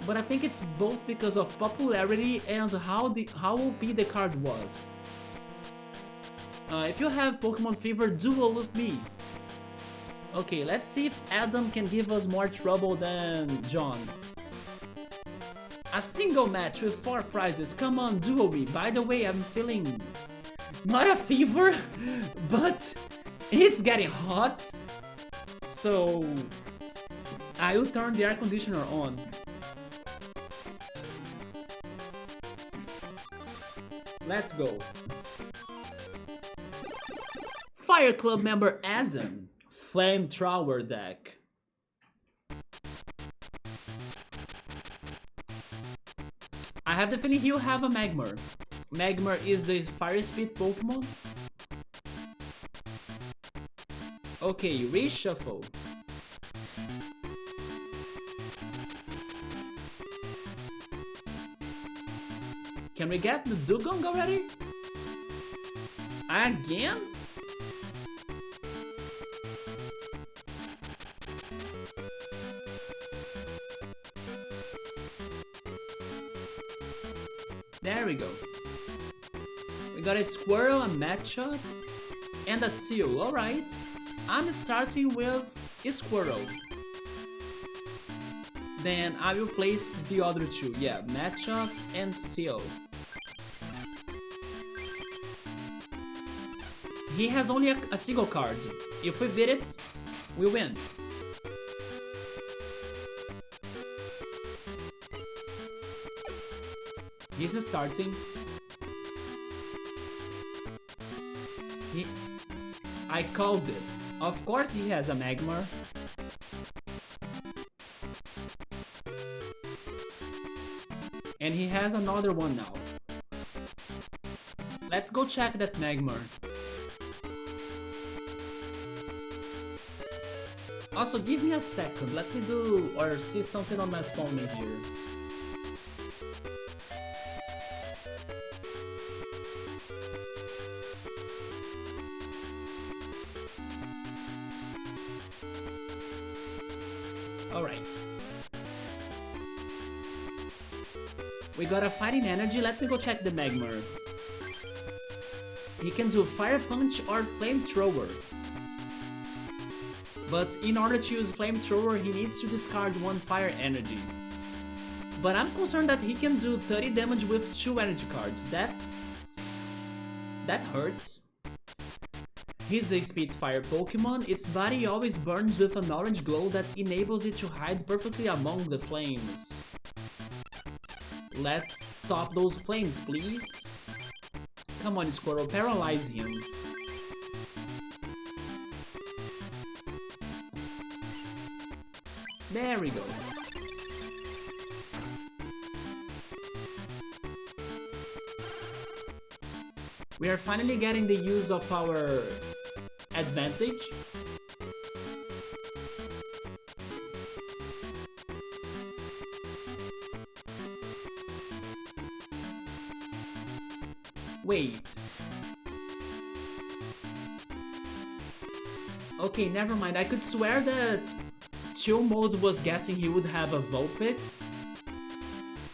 But I think it's both because of popularity and how OP the card was. If you have Pokemon Fever, duel with me. Okay, let's see if Adam can give us more trouble than John. A single match with 4 prizes. Come on, duel me. By the way, I'm feeling not a fever, but it's getting hot. So I will turn the air conditioner on. Let's go. Fire Club member Adam. Flamethrower deck. I have the feeling he'll have a Magmar. Magmar is the Fire Speed Pokemon. Okay, reshuffle. Can we get the Dugong already? Again? There we go. We got a Squirrel, a Matchup, and a Seal. Alright. I'm starting with a Squirrel. Then I will place the other two. Yeah, Matchup and Seal. He has only a single card. If we beat it, we win. He's starting. I called it. Of course he has a Magmar. And he has another one now. Let's go check that Magmar. Also, give me a second. Let me do or see something on my phone in here. Alright. We got a Fighting Energy. Let me go check the Magmar. He can do Fire Punch or Flamethrower. But in order to use Flamethrower, he needs to discard 1 fire energy. But I'm concerned that he can do 30 damage with 2 energy cards. That hurts. He's a Spitfire Pokemon. Its body always burns with an orange glow that enables it to hide perfectly among the flames. Let's stop those flames, please. Come on, Squirtle, paralyze him. There we go. We are finally getting the use of our advantage. Wait. Okay, never mind. I could swear that Chill Mode was guessing he would have a Vulpix.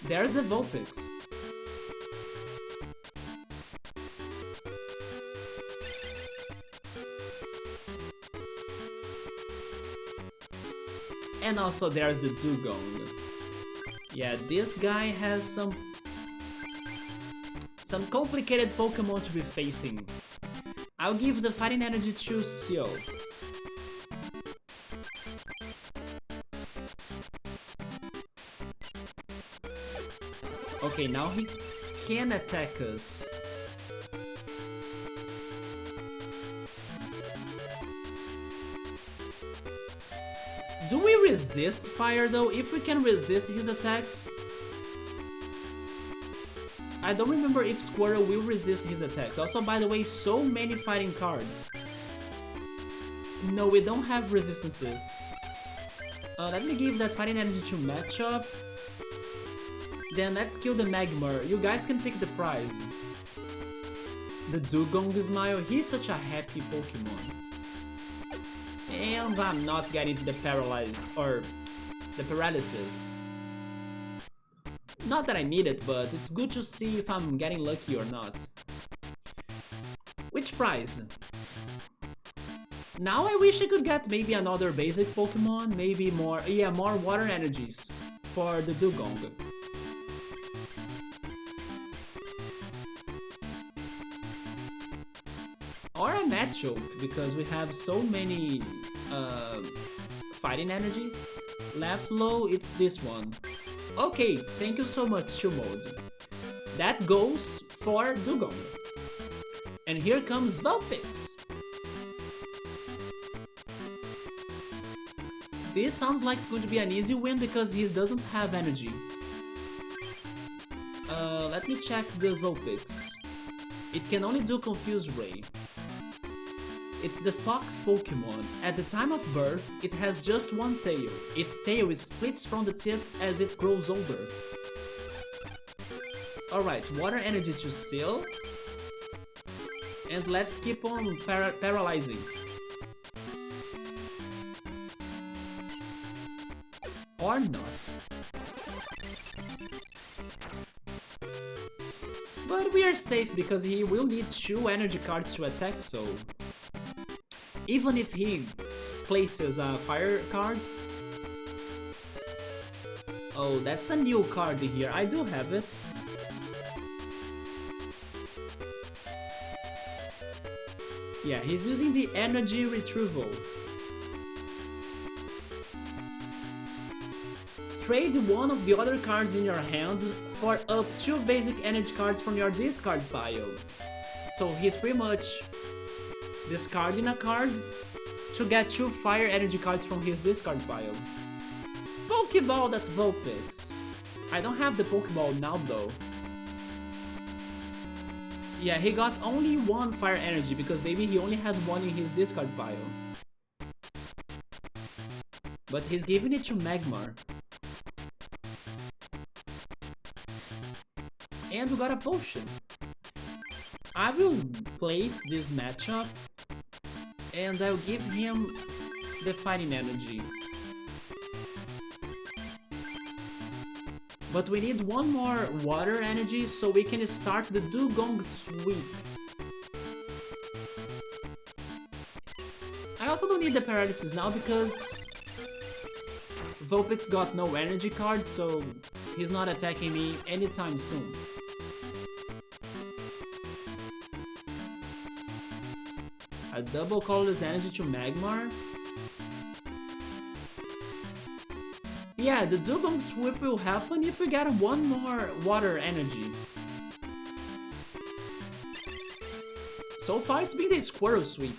There's the Vulpix. And also there's the Dugong. Yeah, this guy has some complicated Pokemon to be facing. I'll give the fighting energy to Seal. Okay, now he can attack us. Do we resist fire though? If we can resist his attacks? I don't remember if Squirtle will resist his attacks. Also, by the way, so many fighting cards. No, we don't have resistances. Let me give that fighting energy to Matchup. Then let's kill the Magmar. You guys can pick the prize. The Dugong Smile. He's such a happy Pokemon. And I'm not getting the paralyze or the paralysis. Not that I need it, but it's good to see if I'm getting lucky or not. Which prize? Now I wish I could get maybe another basic Pokemon, maybe more water energies for the Dugong. Or a Machoke, because we have so many fighting energies. Left low, it's this one. Okay, thank you so much, Chill Mode. That goes for Dugong. And here comes Vulpix. This sounds like it's going to be an easy win because he doesn't have energy. Let me check the Vulpix. It can only do Confuse Ray. It's the fox Pokemon. At the time of birth, it has just one tail. Its tail is splits from the tip as it grows older. Alright, water energy to Seal. And let's keep on paralyzing. Or not. But we are safe because he will need 2 energy cards to attack, so... Even if he places a fire card. Oh, that's a new card here. I do have it. Yeah, he's using the energy retrieval. Trade one of the other cards in your hand for up 2 basic energy cards from your discard pile. So he's pretty much discarding a card to get 2 fire energy cards from his discard pile. Pokeball that Vulpix. I don't have the Pokeball now though. Yeah, he got only 1 fire energy because maybe he only had 1 in his discard pile. But he's giving it to Magmar. And we got a potion. I will place this Matchup and I'll give him the fighting energy. But we need 1 more water energy so we can start the Dugong sweep. I also don't need the paralysis now because Vulpix got no energy card, so he's not attacking me anytime soon. A double colorless energy to Magmar. Yeah, the Dugong Sweep will happen if we get one more water energy. So far it's been the Squirrel Sweep.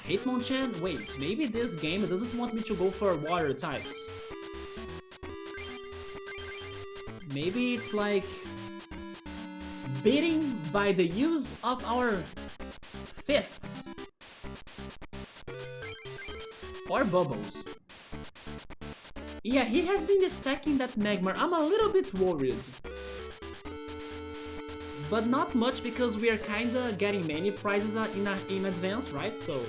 Hitmonchan? Wait, maybe this game doesn't want me to go for water types. Maybe it's like beating by the use of our fists. Or bubbles. Yeah, he has been stacking that Magmar. I'm a little bit worried. But not much because we are kinda getting many prizes in advance, right? So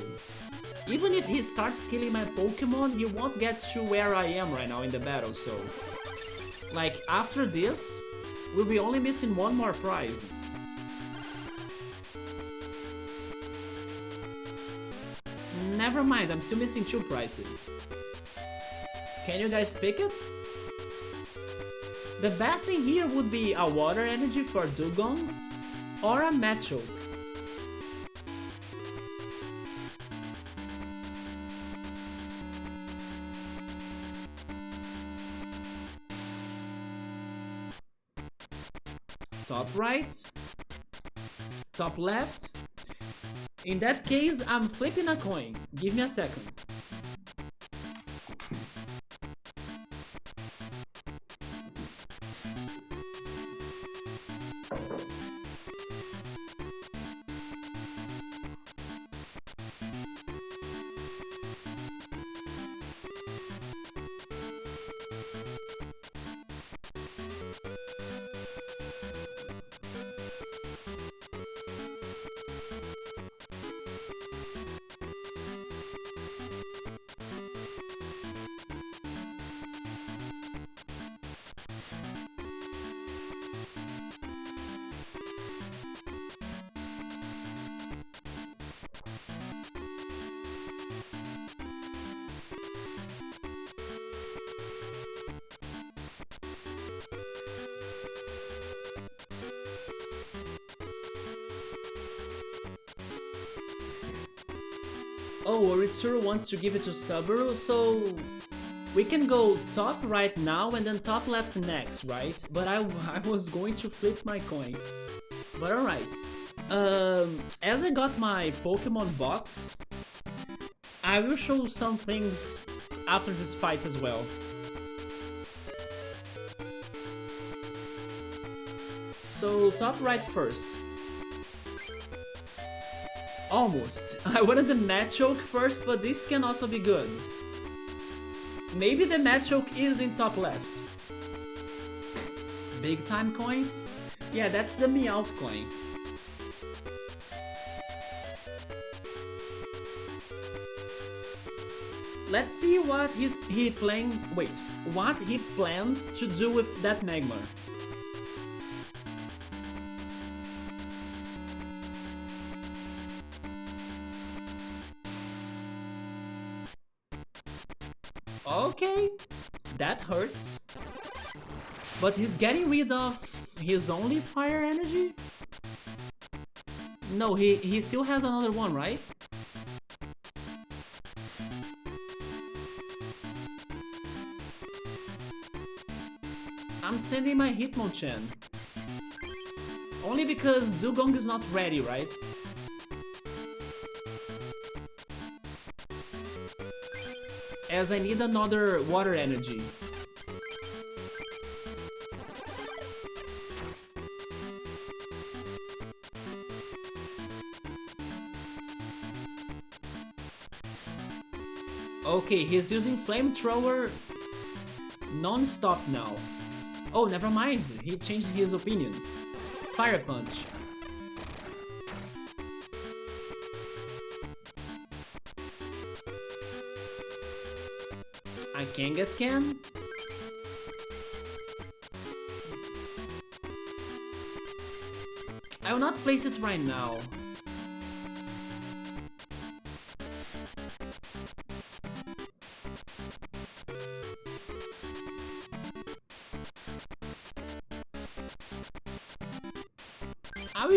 even if he starts killing my Pokemon, he won't get to where I am right now in the battle, so like after this, we'll be only missing one more prize. Never mind, I'm still missing 2 prizes. Can you guys pick it? The best thing here would be a water energy for Dugong or a Machoke. Top right, top left. In that case, I'm flipping a coin. Give me a second. Oh, Oritsuru wants to give it to Subaru, so we can go top right now and then top left next, right? But I was going to flip my coin. But alright. As I got my Pokemon box, I will show some things after this fight as well. So top right first. Almost. I wanted the Machoke first, but this can also be good. Maybe the Machoke is in top left. Big time coins? Yeah, that's the Meowth coin. Let's see what what he plans to do with that Magmar. Okay, that hurts. But he's getting rid of his only fire energy? No, he still has another one, right? I'm sending my Hitmonchan. Only because Dugong is not ready, right? As I need another water energy. Okay, he's using Flamethrower non-stop now. Oh, never mind, he changed his opinion. Fire Punch. I Kangaskhan? I will not place it right now.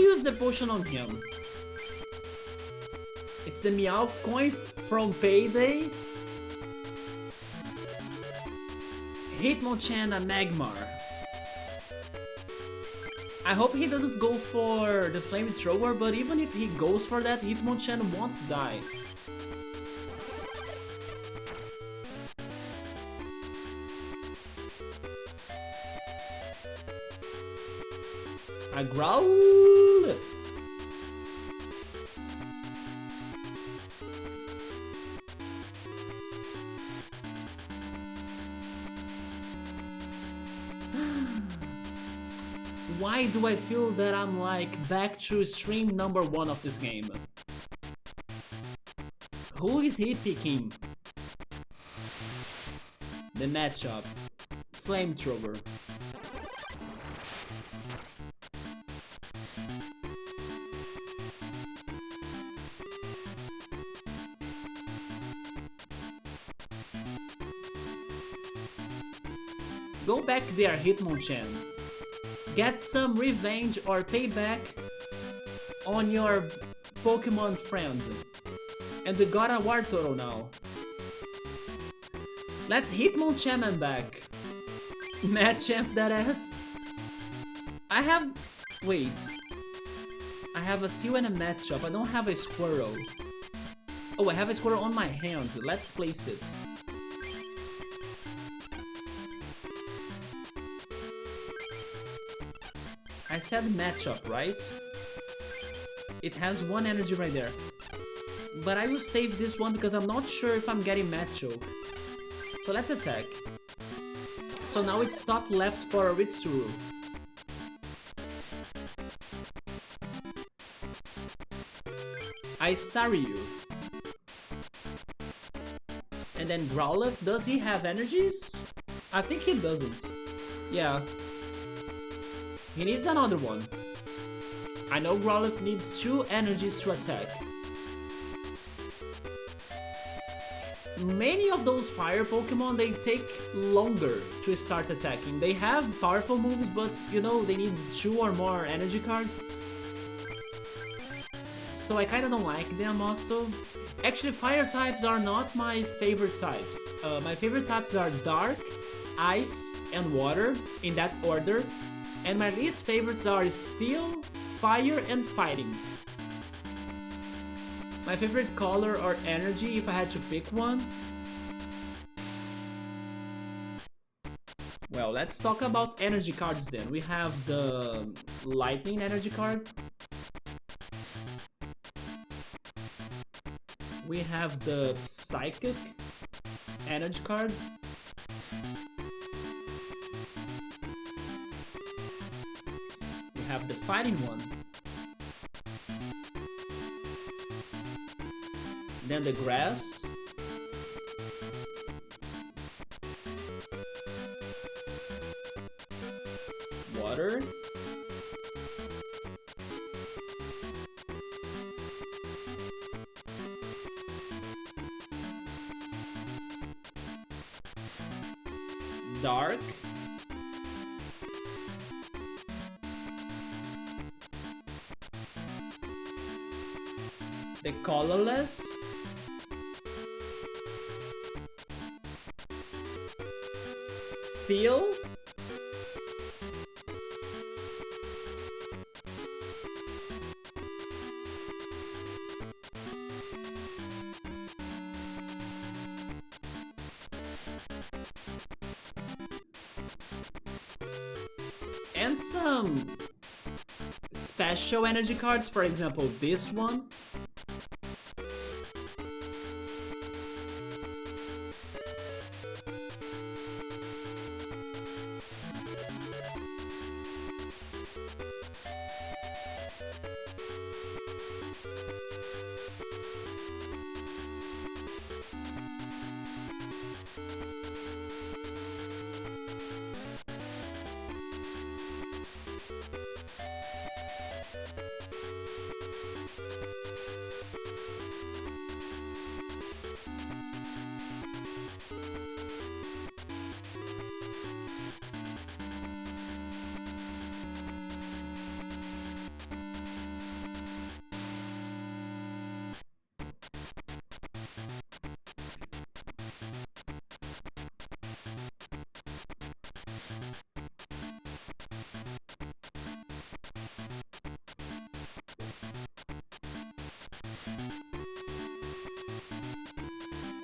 use the potion on him. It's the Meowth coin from Payday. Hitmonchan a Magmar. I hope he doesn't go for the flamethrower, but even if he goes for that, Hitmonchan won't die. A Growl! Why do I feel that I'm like back to stream number 1 of this game? Who is he picking? The matchup. Flamethrower. Go back there, Hitmonchan. Get some revenge or payback on your Pokemon friend. And we got a Wartortle now. Let's Hitmonchan back. Machamp that ass. I have... Wait. I have a Seal and a Matchup. I don't have a Squirrel. Oh, I have a Squirrel on my hand. Let's place it. I said matchup, right? It has 1 energy right there. But I will save this one because I'm not sure if I'm getting matchup. So let's attack. So now it's top left for a Ritsuru. I Staryu. And then Growlithe, does he have energies? I think he doesn't. Yeah. He needs another one. I know Growlithe needs 2 energies to attack. Many of those fire Pokemon, they take longer to start attacking. They have powerful moves, but you know, they need 2 or more energy cards. So I kinda don't like them also. Actually, fire types are not my favorite types. My favorite types are Dark, Ice, and Water, in that order. And my least favorites are Steel, Fire, and Fighting. My favorite color or energy, if I had to pick one. Well, let's talk about energy cards then. We have the Lightning energy card. We have the Psychic energy card. We have the Fighting one. Then the Grass. Water. Dark. The Colorless. Steel. And some special energy cards, for example, this one.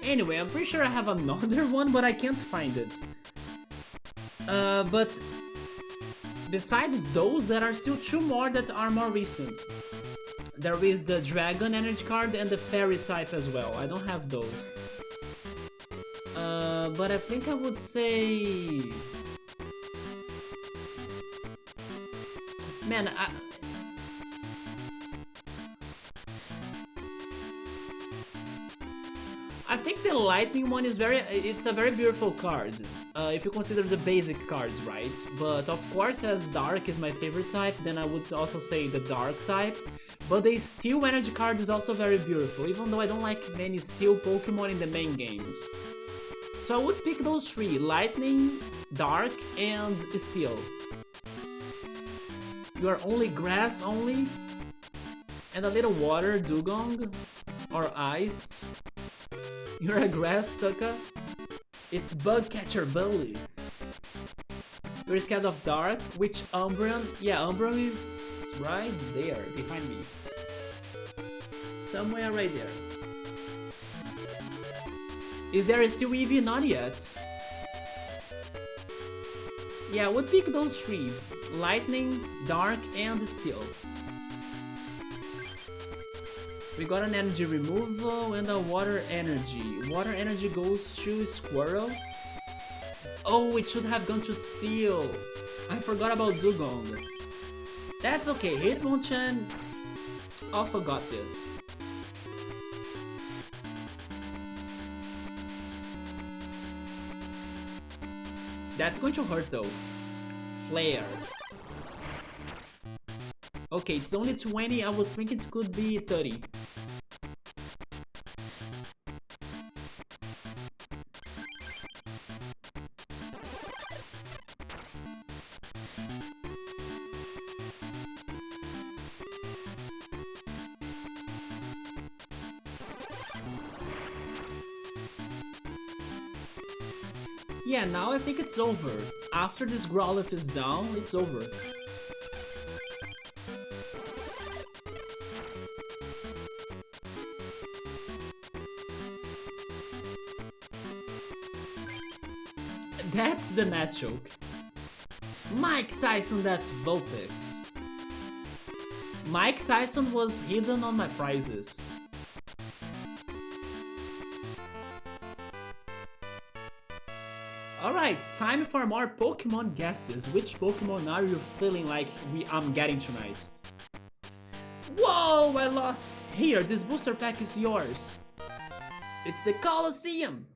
Anyway, I'm pretty sure I have another one, but I can't find it. But besides those, there are still two more that are more recent. There is the Dragon Energy card and the Fairy type as well. I don't have those. But I think I would say... Man, I think the Lightning one is it's a very beautiful card, if you consider the basic cards, right? But of course, as Dark is my favorite type, then I would also say the Dark type. But the Steel Energy card is also very beautiful, even though I don't like many Steel Pokemon in the main games. So I would pick those three: Lightning, Dark, and Steel. You are only grass only? And a little water, Dugong? Or ice? You're a grass sucker? It's Bug Catcher Bully. You're scared of Dark? Which Umbreon? Yeah, Umbreon is right there, behind me. Somewhere right there. Is there still Eevee? Not yet. Yeah, I would pick those three. Lightning, Dark, and Steel. We got an energy removal and a water energy. Water energy goes to Squirrel. Oh, it should have gone to Seal. I forgot about Dugong. That's okay, Hitmonchan also got this. That's going to hurt though. Flare. Okay, it's only 20, I was thinking it could be 30. Yeah, now I think it's over. After this Growlithe is down, it's over. That's the Machoke. Mike Tyson, that Vulpix. Mike Tyson was hidden on my prizes. Alright, time for more Pokemon guesses. Which Pokemon are you feeling like I'm getting tonight? Whoa, I lost! Here, this booster pack is yours. It's the Colosseum!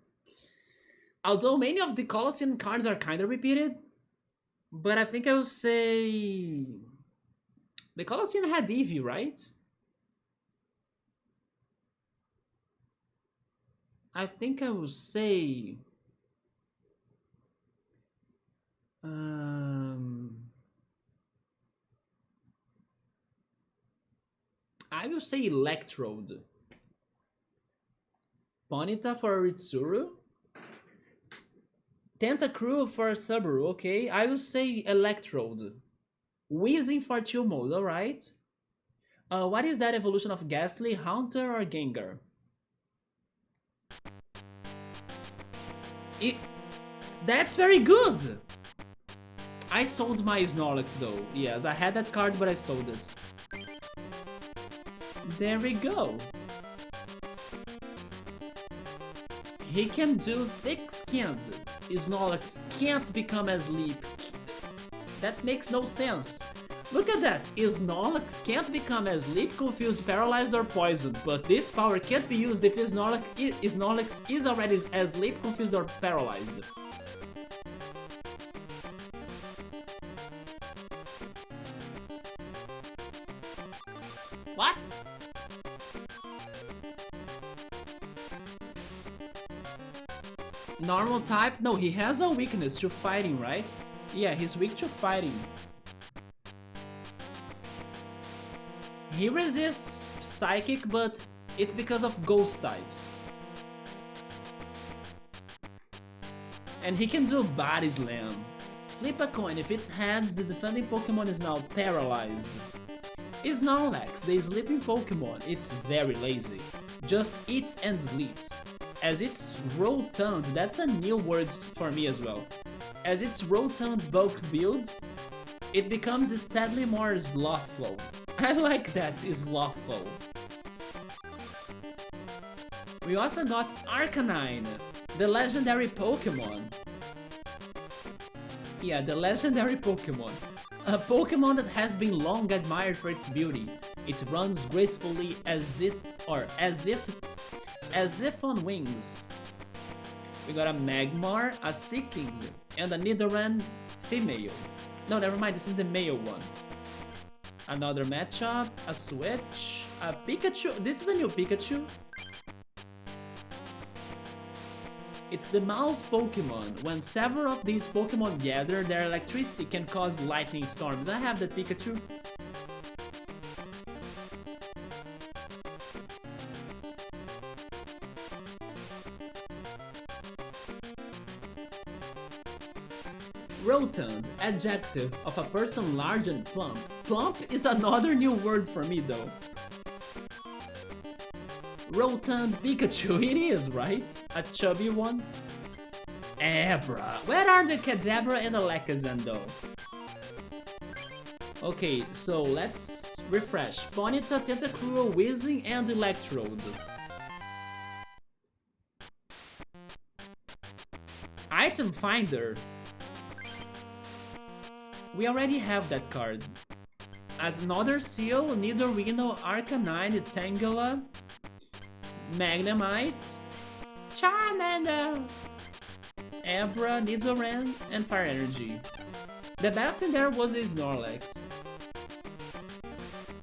Although many of the Colosseum cards are kinda repeated, but I think I will say... The Colosseum had Eevee, right? I think I will say... I will say Electrode. Ponyta for Ritsuru. Tentacruel for Subaru, okay. I will say Electrode. Weezing for Chill Mode, alright. What is that evolution of Ghastly, Haunter or Gengar? That's very good! I sold my Snorlax though. Yes, I had that card, but I sold it. There we go. He can do thick-skinned. Snorlax can't become as Leap. That makes no sense. Look at that. Snorlax can't become as Leap, Confused, Paralyzed, or Poisoned, but this power can't be used if Snorlax is already as Leap, Confused, or Paralyzed. What? Normal type? No, he has a weakness to fighting, right? Yeah, he's weak to fighting. He resists Psychic, but it's because of Ghost types. And he can do Body Slam. Flip a coin, if it's heads, the defending Pokemon is now paralyzed. Snorlax, the sleeping Pokemon, it's very lazy. Just eats and sleeps. as its rotund, that's a new word for me as well. As its rotund bulk builds, it becomes steadily more slothful. I like that, slothful. We also got Arcanine, the legendary Pokémon. Yeah, the legendary Pokémon. A Pokémon that has been long admired for its beauty. It runs gracefully as if on wings. We got a Magmar, a Seeking, and a Nidoran female. No, never mind, this is the male one. Another matchup, a Switch, a Pikachu. This is a new Pikachu. It's the mouse Pokemon. When several of these Pokemon gather, their electricity can cause lightning storms. I have the Pikachu. Rotund, adjective of a person large and plump. Plump is another new word for me though. Rotund Pikachu, it is, right? A chubby one? Abra. Where are the Kadabra and Alakazam though? Okay, so let's refresh. Ponyta, Tentacruel, Weezing, and Electrode. Item Finder. We already have that card. As another Seal, Nidorino, Arcanine, Tangela, Magnemite, Charmander, Abra, Nidoran, and Fire Energy. The best in there was the Snorlax.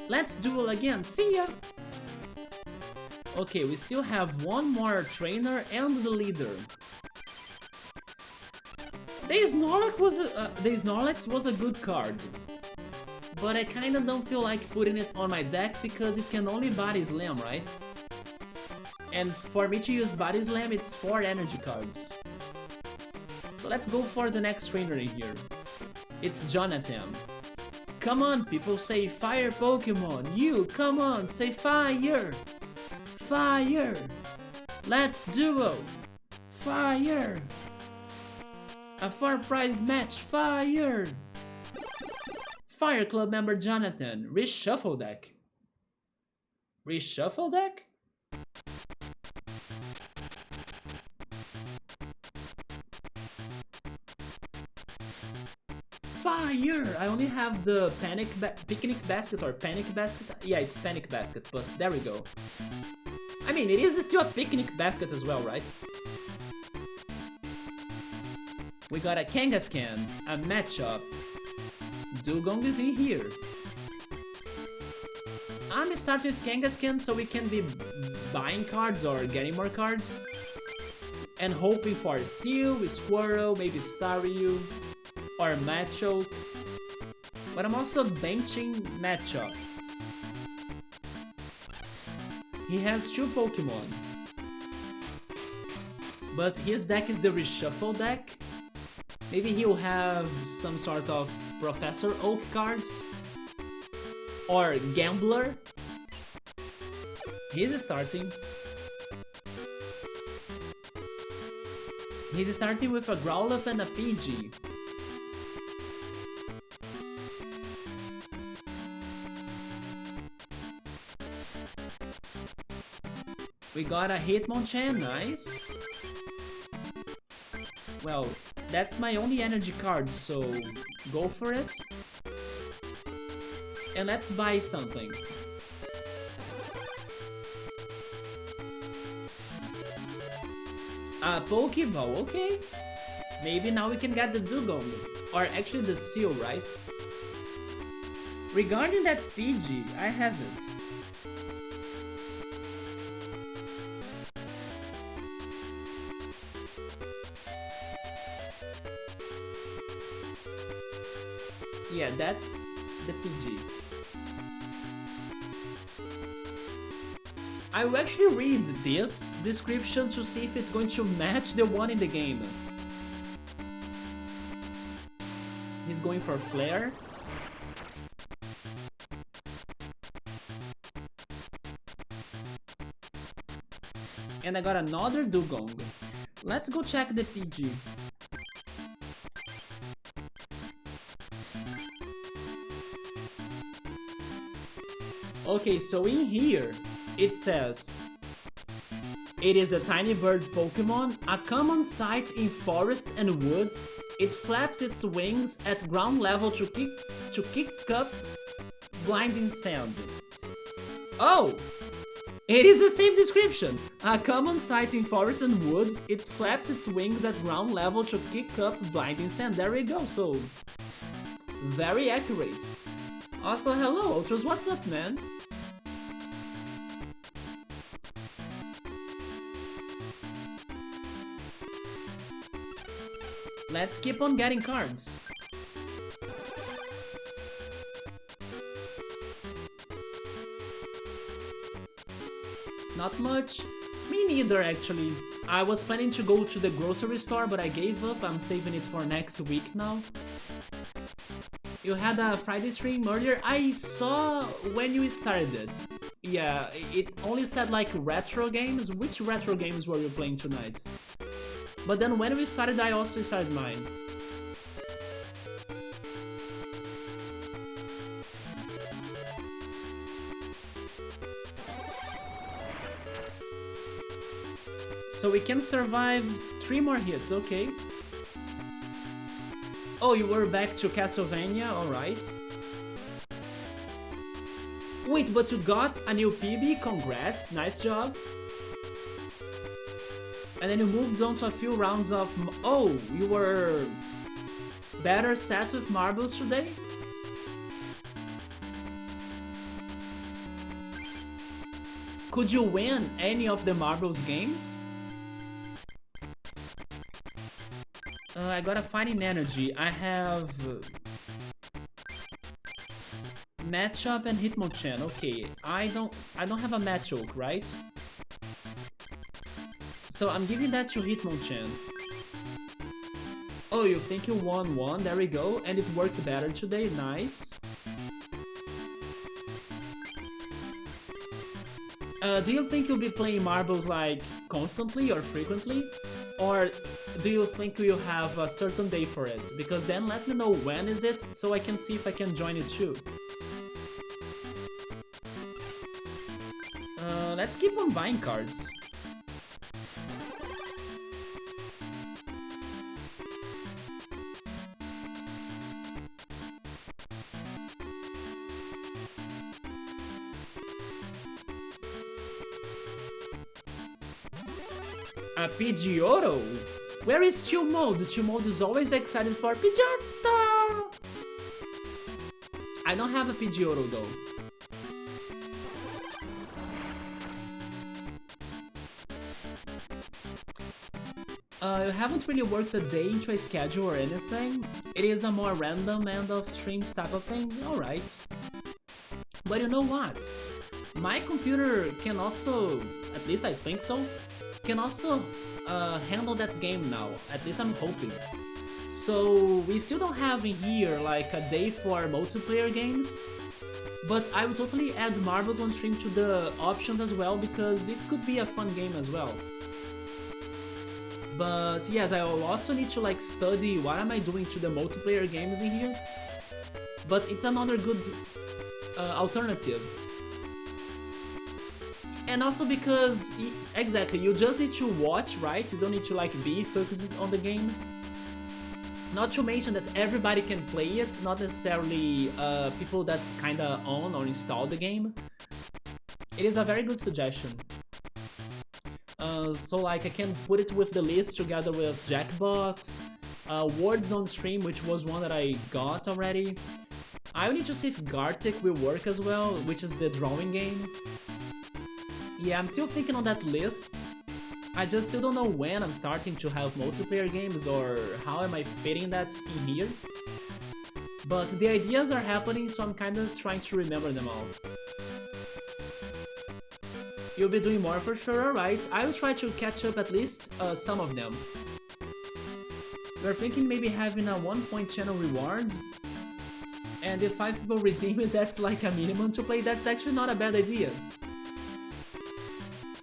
Let's duel again, see ya! Okay, we still have one more trainer and the leader. The Snorlax was a good card, but I kinda don't feel like putting it on my deck because it can only body slam, right? And for me to use body slam, it's 4 energy cards. So let's go for the next trainer in here. It's Jonathan. Come on, people, say fire Pokemon. You, come on, say fire. Fire. Let's duo. Fire. A 4-prize match, fire! Fire Club member Jonathan, reshuffle deck. Reshuffle deck? Fire! I only have the picnic basket or panic basket. Yeah, it's panic basket, but there we go. I mean, it is still a picnic basket as well, right? We got a Kangaskhan, a matchup. Dugong is in here. I'm starting with Kangaskhan so we can be buying cards or getting more cards. And hoping for Seal, Squirrel, maybe Staryu, or Machoke. But I'm also benching Matchup. He has 2 Pokemon. But his deck is the reshuffle deck. Maybe he'll have some sort of Professor Oak cards. Or Gambler. He's starting. He's starting with a Growlithe and a Pidgey. We got a Hitmonchan, nice. Well, that's my only energy card, so go for it. And let's buy something. A Pokeball, okay. Maybe now we can get the Dugong. Or actually the Seal, right? Regarding that Pidgey, I haven't. Yeah, that's the Pidgey. I will actually read this description to see if it's going to match the one in the game. He's going for Flare. And I got another dugong. Let's go check the PG. Okay, so in here, it says, it is the tiny bird Pokémon, a common sight in forests and woods. It flaps its wings at ground level to kick up blinding sand. Oh! It is the same description. A common sight in forests and woods. It flaps its wings at ground level to kick up blinding sand. There we go, so... very accurate. Also, hello, Ultras, what's up, man? Let's keep on getting cards. Not much. Me neither, actually. I was planning to go to the grocery store, but I gave up. I'm saving it for next week now. You had a Friday stream earlier? I saw when you started it. Yeah, it only said like retro games. Which retro games were you playing tonight? But then when we started, I also started mine. So we can survive 3 more hits, okay. Oh, you were back to Castlevania, alright. Wait, but you got a new PB, congrats, nice job. And then you moved on to a few rounds of... Oh, you were better set with marbles today? Could you win any of the marbles games? I got a fighting energy. I have... Matchup and Hitmonchan. Okay, I don't have a Machoke, right? So I'm giving that to Hitmonchan. Oh, you think you won one? There we go. And it worked better today. Nice. Do you think you'll be playing marbles like constantly or frequently? Or do you think you'll have a certain day for it? Because then let me know when is it, so I can see if I can join it too. Let's keep on buying cards. A Pidgeotto? Where is Chill Mode? Chill Mode is always excited for Pidgeotto! I don't have a Pidgeotto though. You haven't really worked a day into a schedule or anything. It is a more random end of streams type of thing, alright. But you know what? My computer can also, at least I think so, can also handle that game now, at least I'm hoping. So we still don't have in here like a day for multiplayer games, but I would totally add marbles on stream to the options as well, because it could be a fun game as well. But yes, I will also need to like study what am I doing to the multiplayer games in here, but it's another good alternative. And also because, exactly, you just need to watch, right? You don't need to like be focused on the game. Not to mention that everybody can play it, not necessarily people that kinda own or install the game. It is a very good suggestion. So like I can put it with the list together with Jackbox, Words on Stream, which was one that I got already. I need to see if Gartic will work as well, which is the drawing game. Yeah, I'm still thinking on that list. I just still don't know when I'm starting to have multiplayer games or how am I fitting that in here. But the ideas are happening, so I'm kinda trying to remember them all. You'll be doing more for sure, alright. I will try to catch up at least some of them. We're thinking maybe having a 1-point channel reward. And if 5 people redeem it, that's like a minimum to play. That's actually not a bad idea.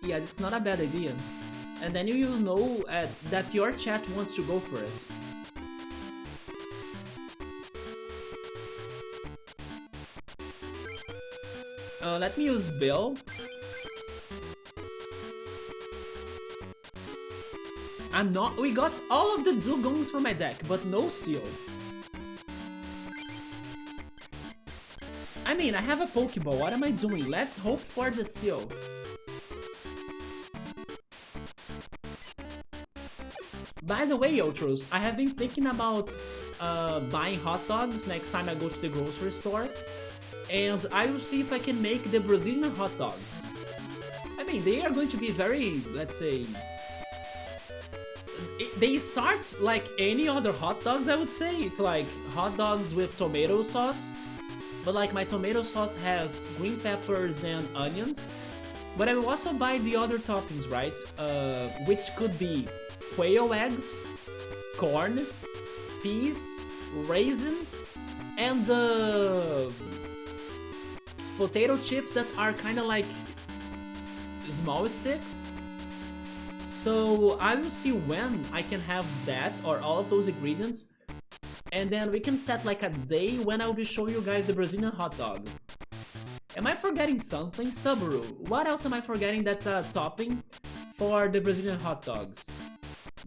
Yeah, it's not a bad idea. And then you will know that your chat wants to go for it. Let me use Bill. I'm not. We got all of the Dugongs from my deck, but no Seal. I mean, I have a Pokeball. What am I doing? Let's hope for the Seal. By the way, Outros, I have been thinking about buying hot dogs next time I go to the grocery store. And I will see if I can make the Brazilian hot dogs. I mean, they are going to be very, let's say... They start like any other hot dogs, I would say. It's like hot dogs with tomato sauce. But like my tomato sauce has green peppers and onions. But I will also buy the other toppings, right? Which could be quail eggs, corn, peas, raisins, and potato chips that are kind of like small sticks. So I will see when I can have that or all of those ingredients, and then we can set like a day when I will be showing you guys the Brazilian hot dog. Am I forgetting something? Subaru, what else am I forgetting that's a topping for the Brazilian hot dogs?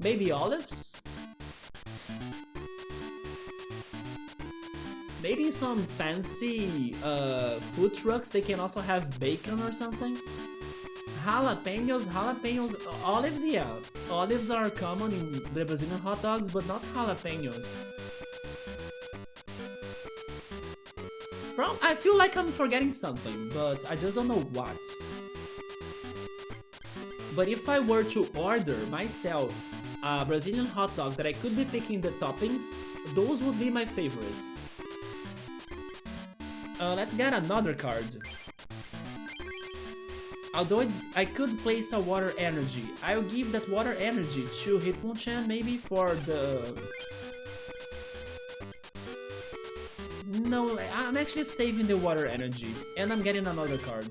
Maybe olives? Maybe some fancy food trucks, they can also have bacon or something? Jalapenos, olives, yeah. Olives are common in the Brazilian hot dogs, but not jalapenos. I feel like I'm forgetting something, but I just don't know what. But if I were to order myself a Brazilian hot dog that I could be picking the toppings, those would be my favorites. Let's get another card. Although I could place a water energy, I'll give that water energy to Hitmonchan maybe for the... No, I'm actually saving the water energy, and I'm getting another card.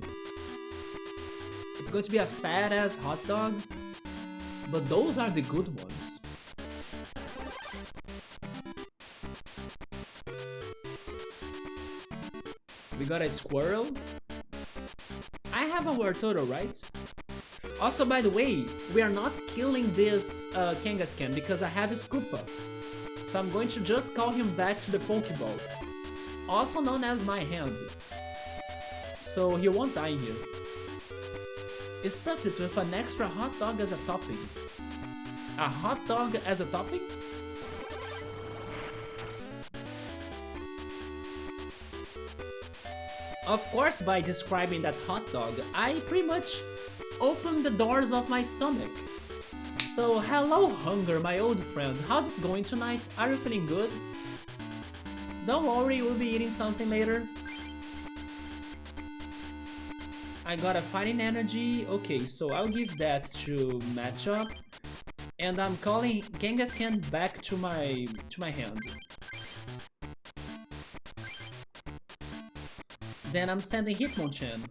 It's going to be a fat ass hot dog, but those are the good ones. We got a squirrel. I have a Wartortle, right? Also, by the way, we are not killing this Kangaskhan because I have a Scoopa. So I'm going to just call him back to the Pokeball. Also known as my hand. So he won't die here. Stuff it with an extra hot dog as a topping. A hot dog as a topping? Of course, by describing that hot dog, I pretty much opened the doors of my stomach. So, hello hunger, my old friend. How's it going tonight? Are you feeling good? Don't worry, we'll be eating something later. I got a fighting energy. Okay, so I'll give that to Matchup. And I'm calling Kangaskhan back to my hand. Then I'm sending Hitmonchan.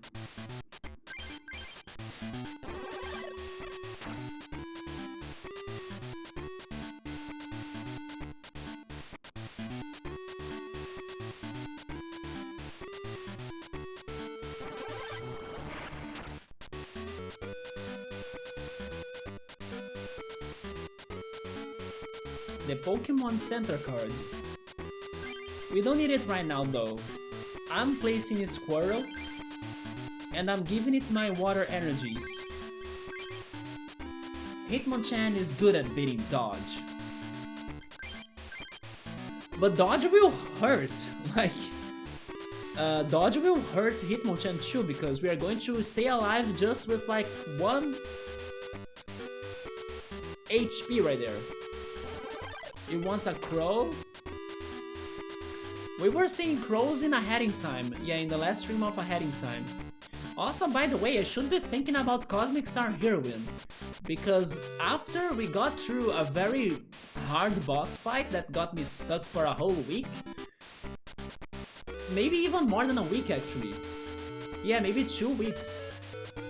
The Pokémon Center card. We don't need it right now though. I'm placing a Squirrel, and I'm giving it my water energies. Hitmonchan is good at beating Dodge. But Dodge will hurt, like... Dodge will hurt Hitmonchan too, because we are going to stay alive just with like 1 HP right there. You want a Crow? We were seeing crows in a heading time. Yeah, in the last stream of a heading time. Also, by the way, I should be thinking about Cosmic Star Heroine. Because after we got through a very hard boss fight that got me stuck for a whole week. Maybe even more than a week actually. Yeah, maybe 2 weeks.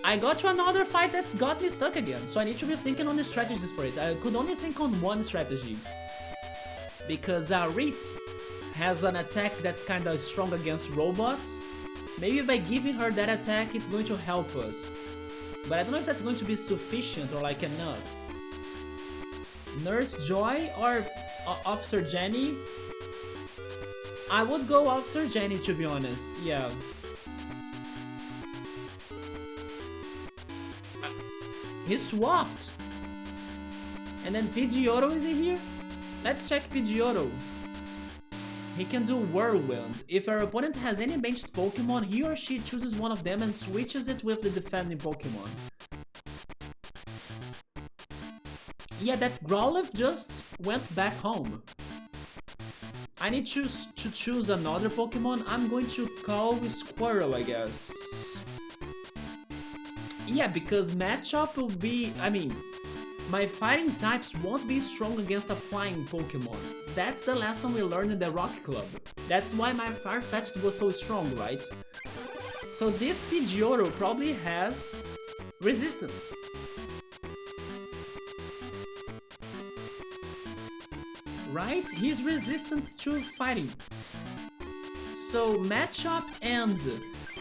I got to another fight that got me stuck again, so I need to be thinking on the strategies for it. I could only think on one strategy. Because Rit has an attack that's kinda strong against robots. Maybe by giving her that attack, it's going to help us. But I don't know if that's going to be sufficient or like enough. Nurse Joy or Officer Jenny? I would go Officer Jenny, to be honest, yeah. He swapped! And then Pidgeotto is in here? Let's check Pidgeotto. He can do Whirlwind. If our opponent has any benched Pokemon, he or she chooses one of them and switches it with the defending Pokemon. Yeah, that Growlithe just went back home. I need to choose another Pokemon. I'm going to call Squirrel, I guess. Yeah, because matchup will be... I mean, my fighting types won't be strong against a flying Pokemon. That's the lesson we learned in the Rock Club. That's why my Farfetch'd was so strong, right? So this Pidgeotto probably has resistance. Right? He's resistant to fighting. So matchup and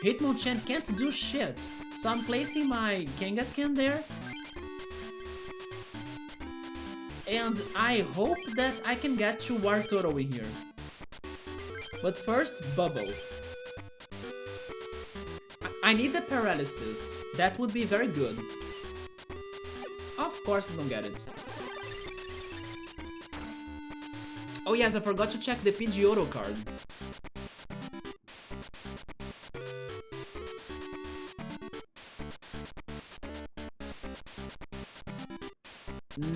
Hitmonchan can't do shit. So I'm placing my Kangaskhan there. And I hope that I can get to Wartortle in here. But first, Bubble. I need the Paralysis. That would be very good. Of course I don't get it. Oh yes, I forgot to check the Pidgeotto card.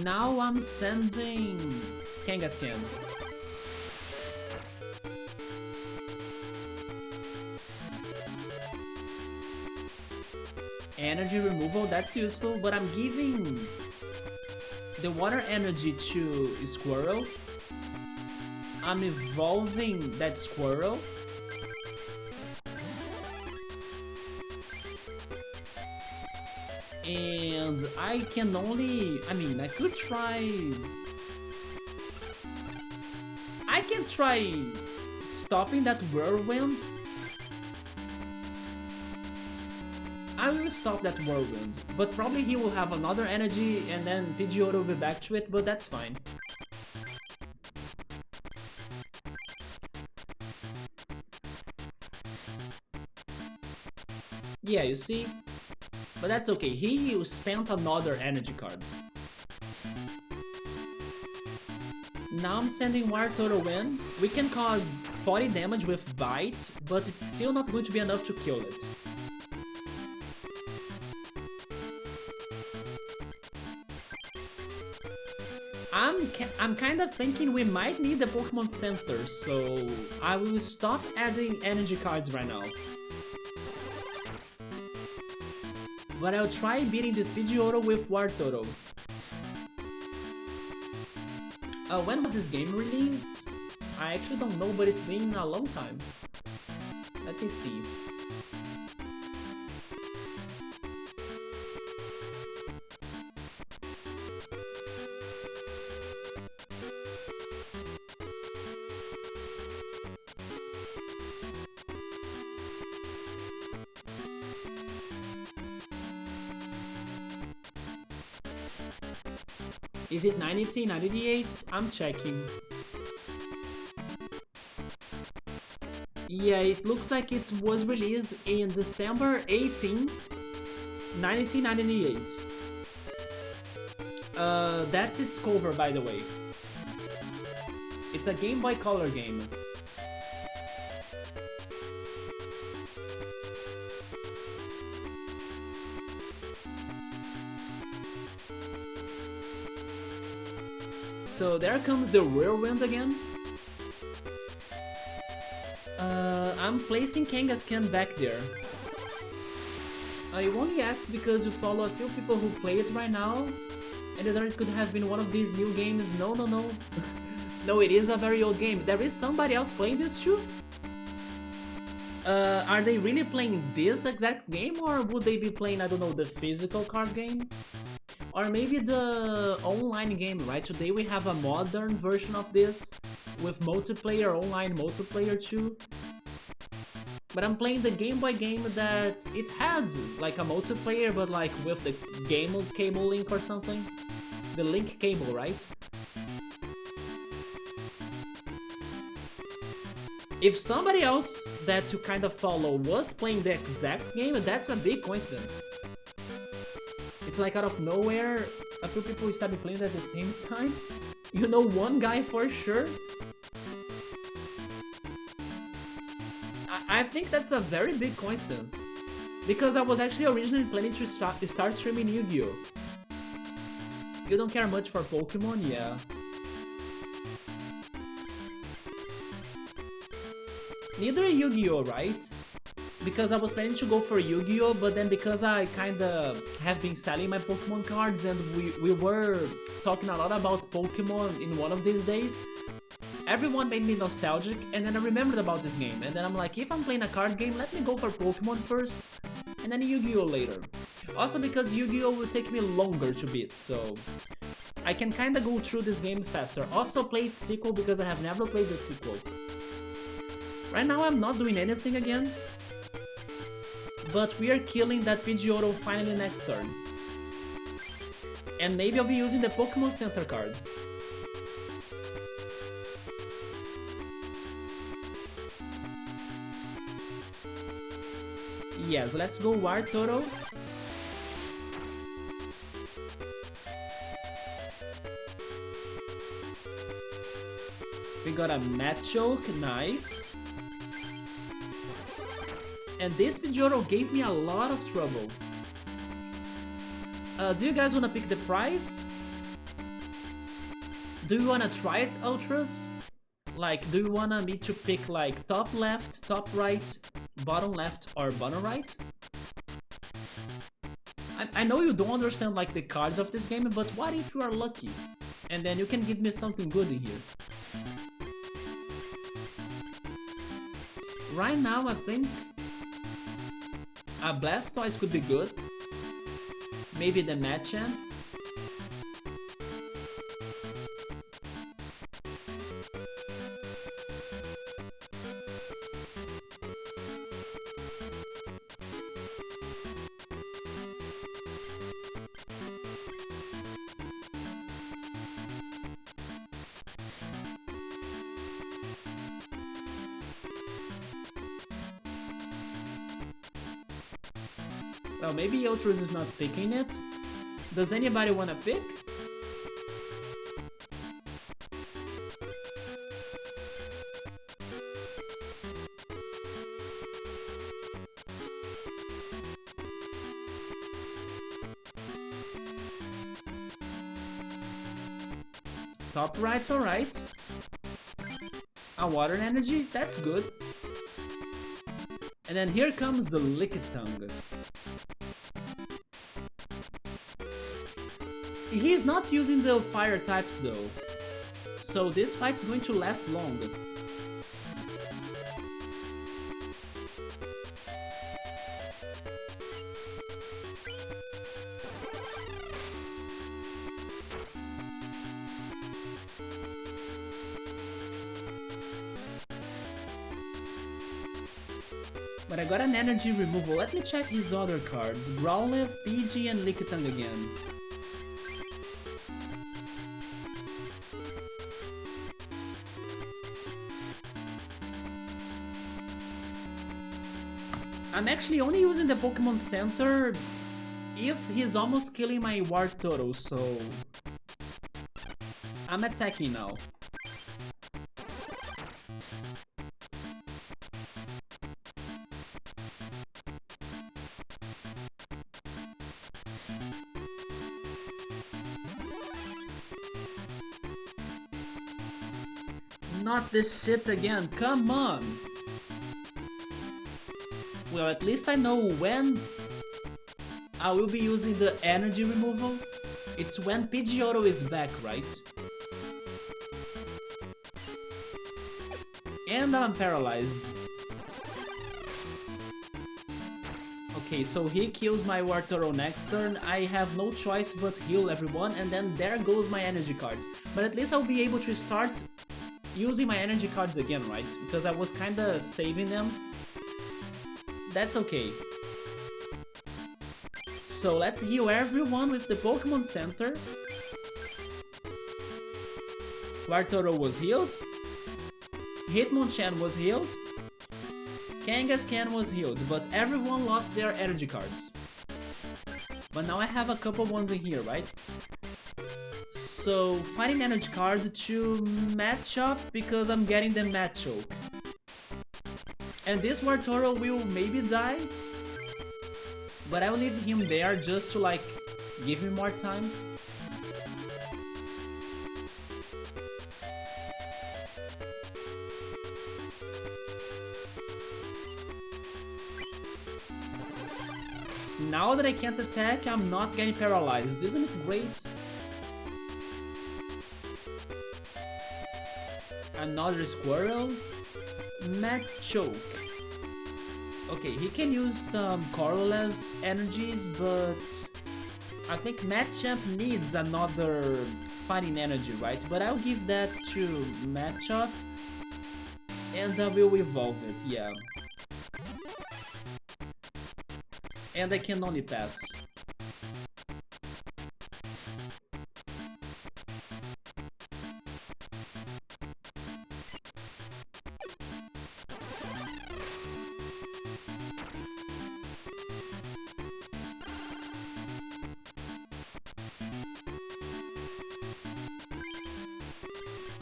Now I'm sending Kangaskhan. Energy removal, that's useful, but I'm giving the water energy to Squirrel. I'm evolving that Squirrel. And I can only... I mean, I could try... I can try stopping that Whirlwind. I will stop that Whirlwind, but probably he will have another energy and then Pidgeotto will be back to it, but that's fine. Yeah, you see? But that's okay, he spent another energy card. Now I'm sending Wartortle in. We can cause 40 damage with Bite, but it's still not going to be enough to kill it. I'm kind of thinking we might need the Pokemon Center, so I will stop adding energy cards right now. But I'll try beating this Pidgeotto with Wartortle. When was this game released? I actually don't know, but it's been a long time. Let me see. Is it 1998? I'm checking. Yeah, it looks like it was released in December 18th, 1998. That's its cover, by the way. It's a Game Boy Color game. So there comes the Whirlwind again. I'm placing Kangaskhan back there. You only asked because you follow a few people who play it right now, and whether it could have been one of these new games. No. No, it is a very old game. There is somebody else playing this too? Are they really playing this exact game, or would they be playing, I don't know, the physical card game? Or maybe the online game, right? Today we have a modern version of this with multiplayer, online multiplayer too. But I'm playing the Game Boy game that it had like a multiplayer, but like with the game cable link or something. The link cable, right? If somebody else that you kind of follow was playing the exact game, that's a big coincidence. It's like out of nowhere, a few people started playing at the same time. You know one guy for sure. I think that's a very big coincidence. Because I was actually originally planning to start streaming Yu-Gi-Oh! You don't care much for Pokémon? Yeah. Neither Yu-Gi-Oh, right? Because I was planning to go for Yu-Gi-Oh, but then because I kinda have been selling my Pokemon cards and we were talking a lot about Pokemon in one of these days, everyone made me nostalgic, and then I remembered about this game, and then I'm like, if I'm playing a card game, let me go for Pokemon first, and then Yu-Gi-Oh later. Also because Yu-Gi-Oh will take me longer to beat, so I can kinda go through this game faster. Also played sequel because I have never played the sequel. Right now I'm not doing anything again, but we are killing that Pidgeotto finally next turn. And maybe I'll be using the Pokémon Center card. Yes, let's go War Turtle. We got a Machoke, nice. And this Pidgeotto gave me a lot of trouble. Do you guys wanna pick the prize? Do you wanna try it, Ultras? Like, do you wanna me to pick like top left, top right, bottom left, or bottom right? I know you don't understand like the cards of this game, but what if you are lucky? And then you can give me something good in here. Right now I think a Blastoise could be good. Maybe the Machamp. Well, maybe Ultras is not picking it. Does anybody wanna pick? Top right, alright. A water energy, that's good. And then here comes the Lickitung. He's not using the fire types though, so this fight's going to last long. But I got an energy removal. Let me check his other cards. Growlithe, Pidgey, and Lickitung again. I'm actually only using the Pokemon Center if he's almost killing my War Turtle, so I'm attacking now. Not this shit again, come on! Well, at least I know when I will be using the energy removal. It's when Pidgeotto is back, right? And I'm paralyzed. Okay, so he kills my Wartoro next turn. I have no choice but heal everyone, and then there goes my energy cards. But at least I'll be able to start using my energy cards again, right? Because I was kinda saving them. That's okay. So let's heal everyone with the Pokemon Center. Wartoro was healed. Hitmonchan was healed. Kangaskhan was healed, but everyone lost their energy cards. But now I have a couple ones in here, right? So, fighting energy card to match up because I'm getting the Machoke. And this Wartoro will maybe die, but I'll leave him there just to like give me more time. Now that I can't attack, I'm not getting paralyzed. Isn't it great? Another Squirrel. Machoke. Okay, he can use some colorless energies, but I think Machamp needs another fighting energy, right? But I'll give that to Machamp and I will evolve it, yeah. And I can only pass.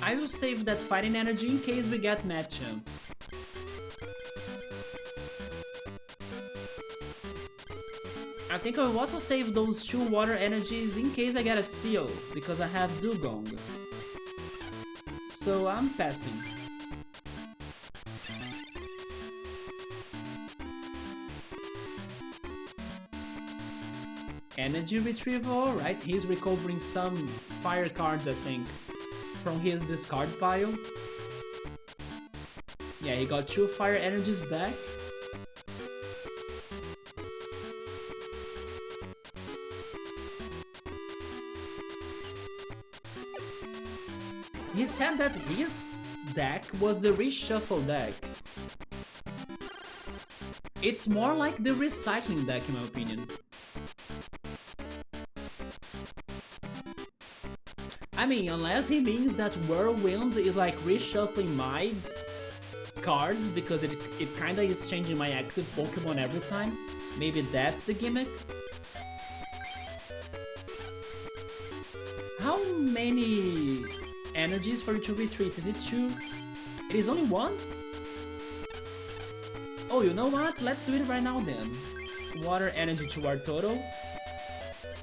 I will save that fighting energy in case we get Machamp. I think I'll also save those 2 water energies in case I get a seal, because I have Dugong. So I'm passing. Energy retrieval, right? He's recovering some fire cards, I think, from his discard pile. Yeah, he got 2 fire energies back. He said that his deck was the reshuffle deck. It's more like the recycling deck in my opinion. I mean, unless he means that Whirlwind is like reshuffling my cards because it kinda is changing my active Pokemon every time. Maybe that's the gimmick. How many energies for you to retreat? Is it 2? It is only 1? Oh, you know what? Let's do it right now then. Water energy to Wartoro.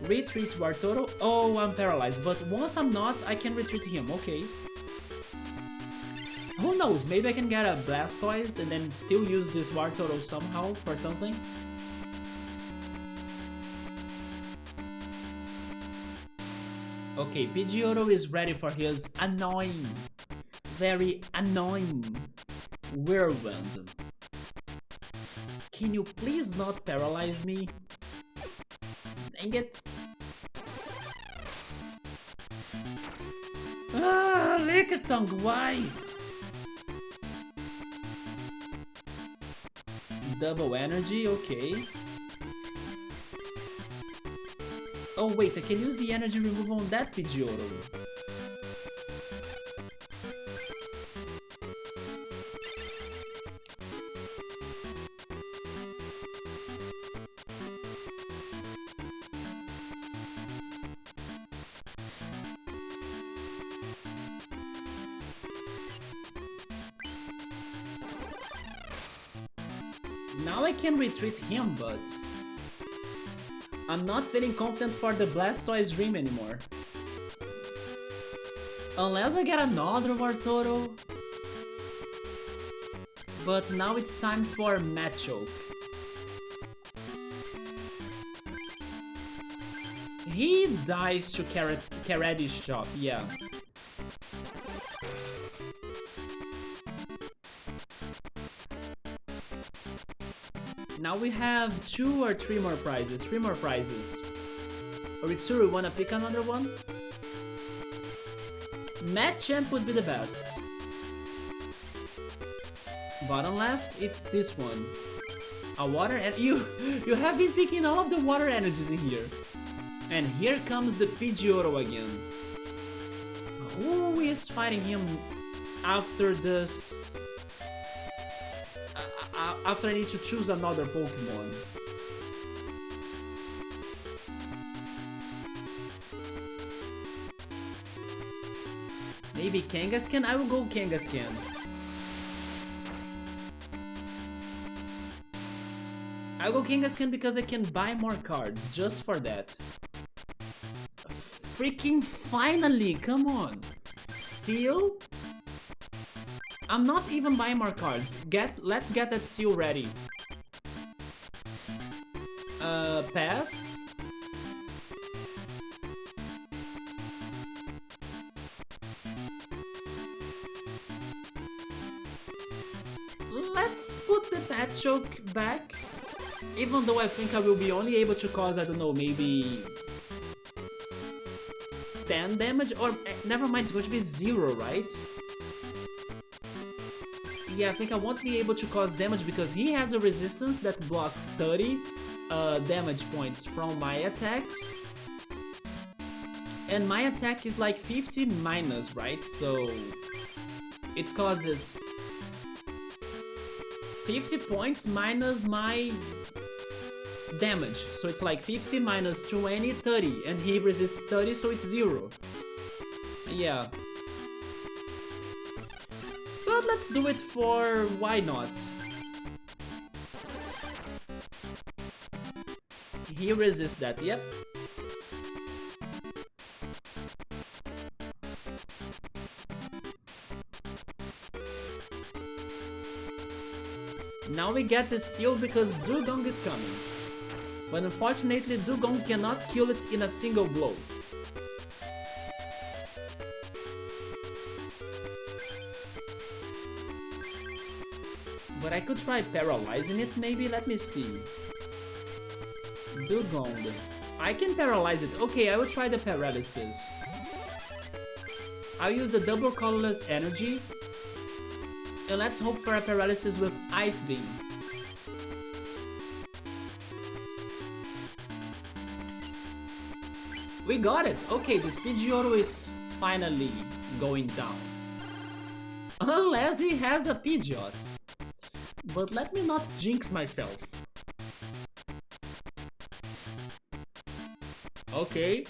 Retreat Wartoro. Oh, I'm paralyzed, but once I'm not, I can retreat him, okay. Who knows, maybe I can get a Blastoise and then still use this Wartoro somehow for something. Okay, Pidgeotto is ready for his annoying, very annoying Whirlwind. Can you please not paralyze me? Dang it. Ah, Lickitung, why? Double energy, okay. Oh wait, I can use the energy removal on that Pidgeotto. Now I can retreat him, but I'm not feeling confident for the Blastoise Dream anymore. Unless I get another Wartoro. But now it's time for Machoke. He dies to Karate Chop, yeah. Now we have 2 or 3 more prizes. 3 more prizes. Oritsuru, wanna pick another one? Machamp would be the best. Bottom left, it's this one. A water and you have been picking all of the water energies in here. And here comes the Pidgeotto again. Who is fighting him after this? After I need to choose another Pokemon. Maybe Kangaskhan? I will go Kangaskhan. I'll go Kangaskhan because I can buy more cards, just for that. Freaking finally, come on. Seal? I'm not even buying more cards. Let's get that seal ready. Pass. Let's put the Patchoke back. Even though I think I will be only able to cause, I don't know, maybe 10 damage? Or, never mind, it's going to be 0, right? Yeah, I think I won't be able to cause damage because he has a resistance that blocks 30 damage points from my attacks. And my attack is like 50 minus, right? So it causes 50 points minus my damage. So it's like 50 minus 20, 30. And he resists 30, so it's 0. Yeah. But let's do it for why not. He resists that, yep. Now we get the seal because Dugong is coming. But unfortunately Dugong cannot kill it in a single blow. But I could try paralyzing it maybe, let me see. Dugong. I can paralyze it. Okay, I will try the paralysis. I'll use the double colorless energy. And let's hope for a paralysis with Ice Beam. We got it! Okay, this Pidgeotto is finally going down. Unless he has a Pidgeot. But let me not jinx myself. Okay.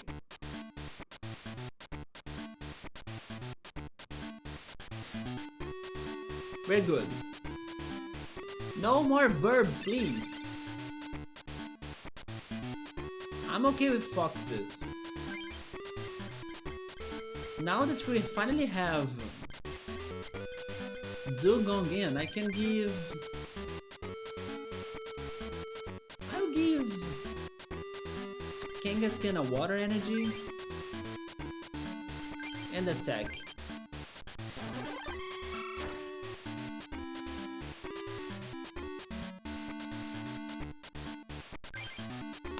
We're good. No more burbs, please. I'm okay with foxes. Now that we finally have Dugong in, I can give... I'll give Kangaskhan a water energy and attack.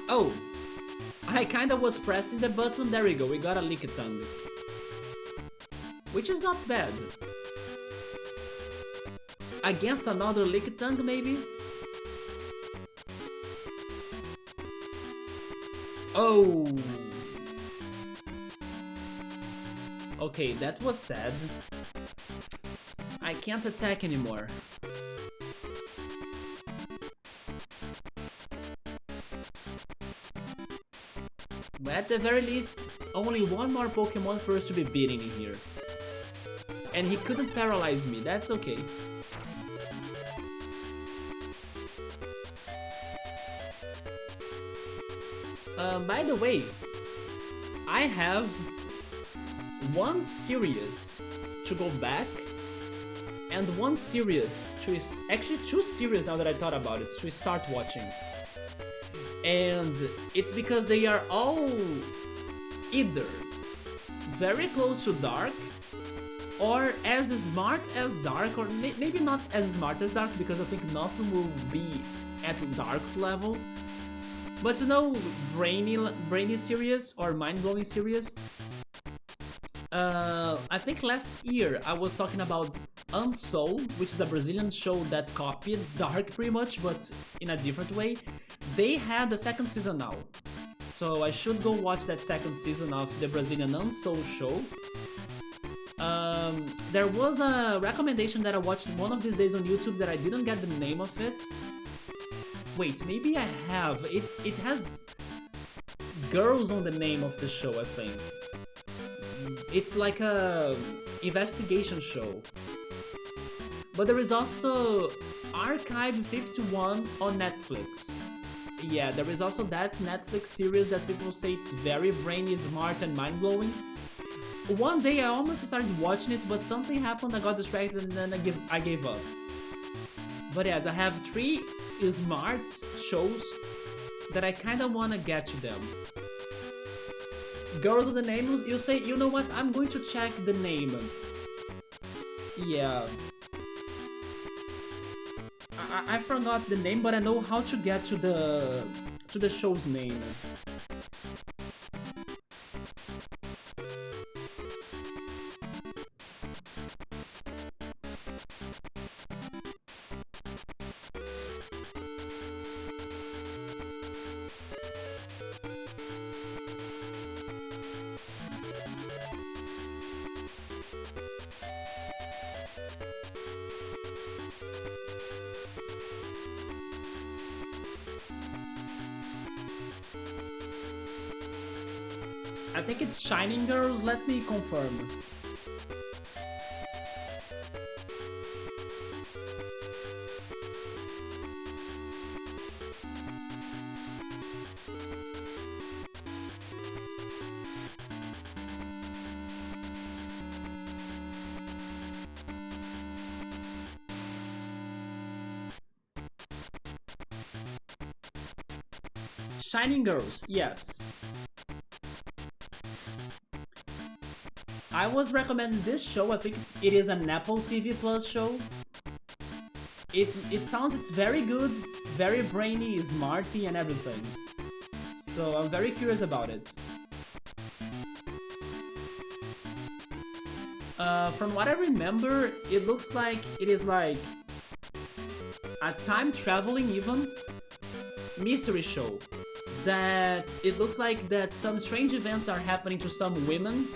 Oh, I kinda was pressing the button, there we go, we got a Lickitung. Which is not bad. Against another Lickitung, maybe? Oh! Okay, that was sad. I can't attack anymore. But at the very least, only one more Pokemon for us to be beating in here. And he couldn't paralyze me, that's okay. By the way, I have one series to go back and one series to... actually 2 series now that I thought about it, to start watching. And it's because they are all either very close to Dark or as smart as Dark, or maybe not as smart as Dark, because I think nothing will be at Dark's level. But you know, brainy series or mind-blowing series. I think last year I was talking about Unsoul, which is a Brazilian show that copied Dark pretty much, but in a different way. They had the second season now, so I should go watch that second season of the Brazilian Unsoul show. There was a recommendation that I watched one of these days on YouTube that I didn't get the name of it. Wait, maybe I have. It has girls on the name of the show, I think. It's like a investigation show. But there is also Archive 51 on Netflix. Yeah, there is also that Netflix series that people say it's very brainy, smart, and mind-blowing. One day I almost started watching it, but something happened, I got distracted, and then I gave up. But yes, I have 3 smart shows that I kinda wanna get to them. Girls with the name, you say, you know what, I'm going to check the name. Yeah. I forgot the name, but I know how to get to the show's name. I think it's Shining Girls, let me confirm. Shining Girls, yes. I was recommending this show. I think it is an Apple TV Plus show. It sounds it's very good, very brainy, smarty, and everything. So I'm very curious about it. From what I remember, it looks like it is like a time traveling even mystery show. That it looks like that some strange events are happening to some women.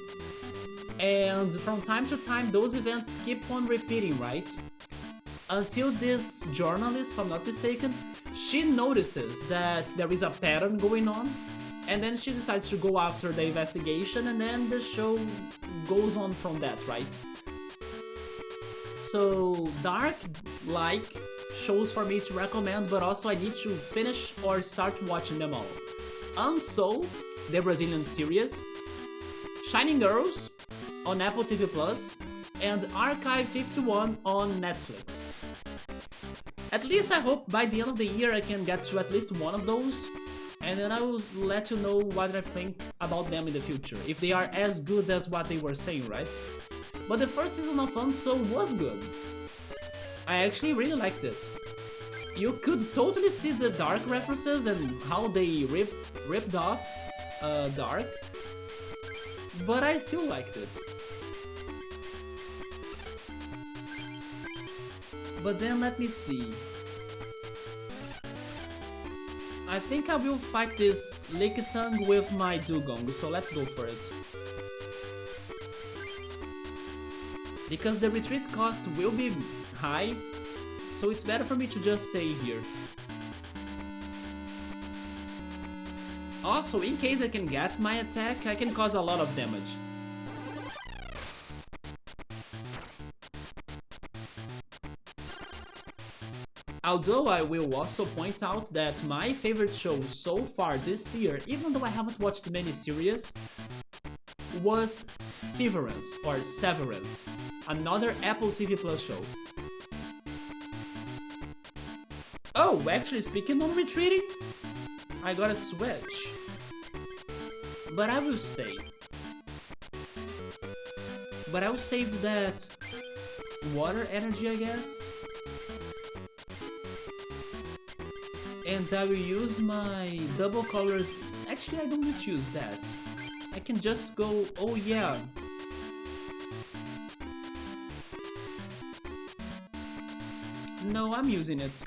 And from time to time, those events keep on repeating, right? Until this journalist, if I'm not mistaken, she notices that there is a pattern going on, and then she decides to go after the investigation, and then the show goes on from that, right? So, dark-like shows for me to recommend, but also I need to finish or start watching them all. Unsoul, the Brazilian series, Shining Girls, on Apple TV Plus, and Archive 51 on Netflix. At least I hope by the end of the year I can get to at least one of those, and then I will let you know what I think about them in the future, if they are as good as what they were saying, right? But the first season of Unsoul was good. I actually really liked it. You could totally see the Dark references and how they ripped off Dark, but I still liked it. But then let me see. I think I will fight this Lickitung with my Dugong, so let's go for it. Because the retreat cost will be high, so it's better for me to just stay here. Also, in case I can get my attack, I can cause a lot of damage. Although I will also point out that my favorite show so far this year, even though I haven't watched many series, was Severance, another Apple TV Plus show. Oh, actually speaking on retreating, I got a switch. But I will stay. But I will save that water energy, I guess. And I will use my double colors. Actually, I don't need to use that. I can just go, oh yeah. No, I'm using it.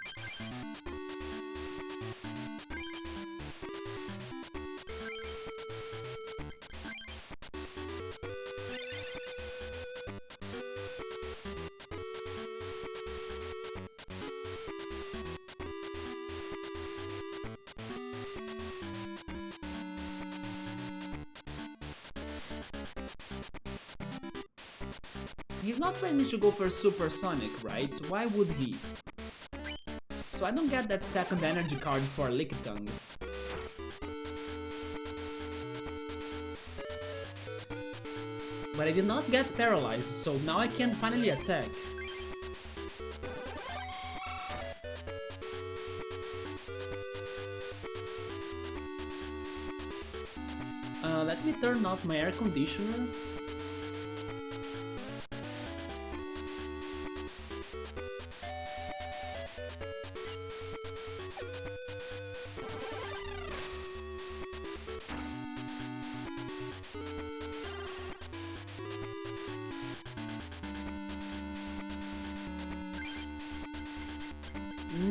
He's not trying to go for supersonic, right? Why would he? So I don't get that second energy card for Lickitung. But I did not get paralyzed, so now I can finally attack. Let me turn off my air conditioner.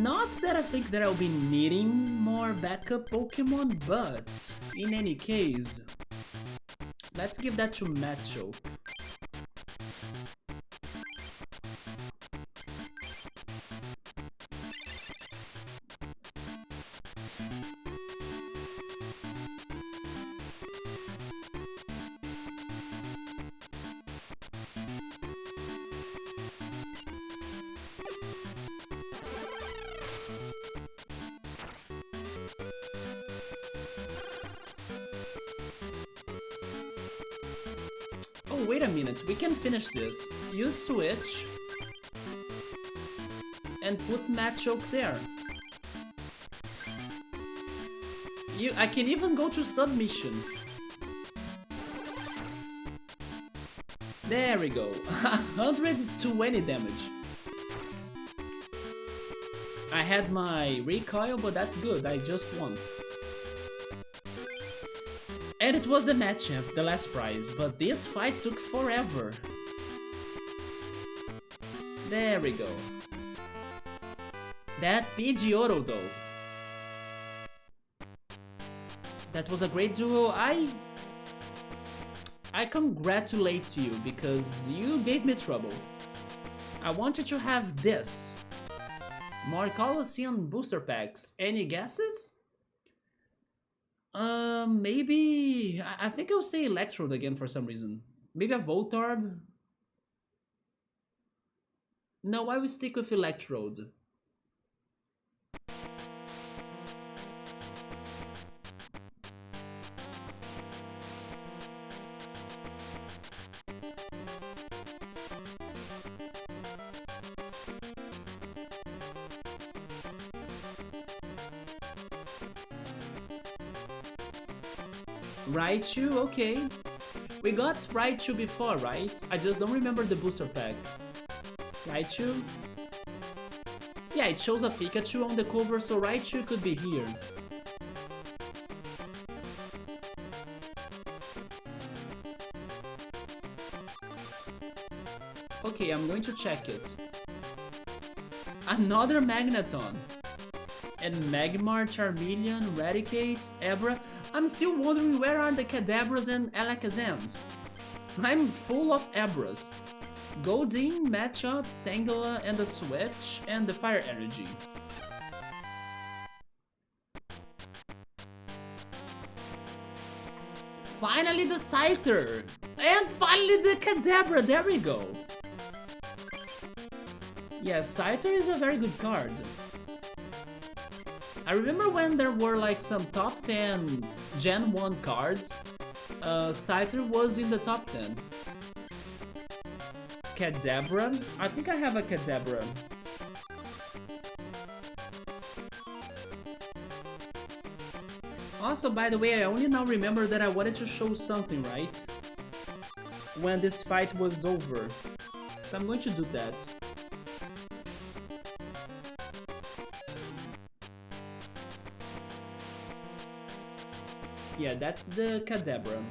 Not that I think that I'll be needing more backup Pokemon, but in any case, let's give that to Macho. Oh, wait a minute, we can finish this. Use Switch and put Machoke there. I can even go to submission. There we go. 120 damage. I had my recoil, but that's good. I just won. And it was the matchup, the last prize, but this fight took forever. There we go. That Pidgeotto though. That was a great duo. I congratulate you because you gave me trouble. I wanted to have this. More Colosseum booster packs. Any guesses? Maybe... I think I'll say Electrode again for some reason. Maybe a Voltorb? No, I will stick with Electrode. Raichu, okay. We got Raichu before, right? I just don't remember the booster pack. Raichu? Yeah, it shows a Pikachu on the cover, so Raichu could be here. Okay, I'm going to check it. Another Magneton. And Magmar, Charmeleon, Raticate, Abra. I'm still wondering where are the Kadabras and Alakazams. I'm full of Abras. Goldeen, Matchup, Tangela, and the Switch, and the Fire Energy. Finally the Scyther! And finally the Kadabra, there we go! Yeah, Scyther is a very good card. I remember when there were like some top 10 Gen 1 cards, Scyther was in the top 10. Kadabra? I think I have a Kadabra. Also, by the way, I only now remember that I wanted to show something, right? When this fight was over. So I'm going to do that. Yeah, that's the Kadabra.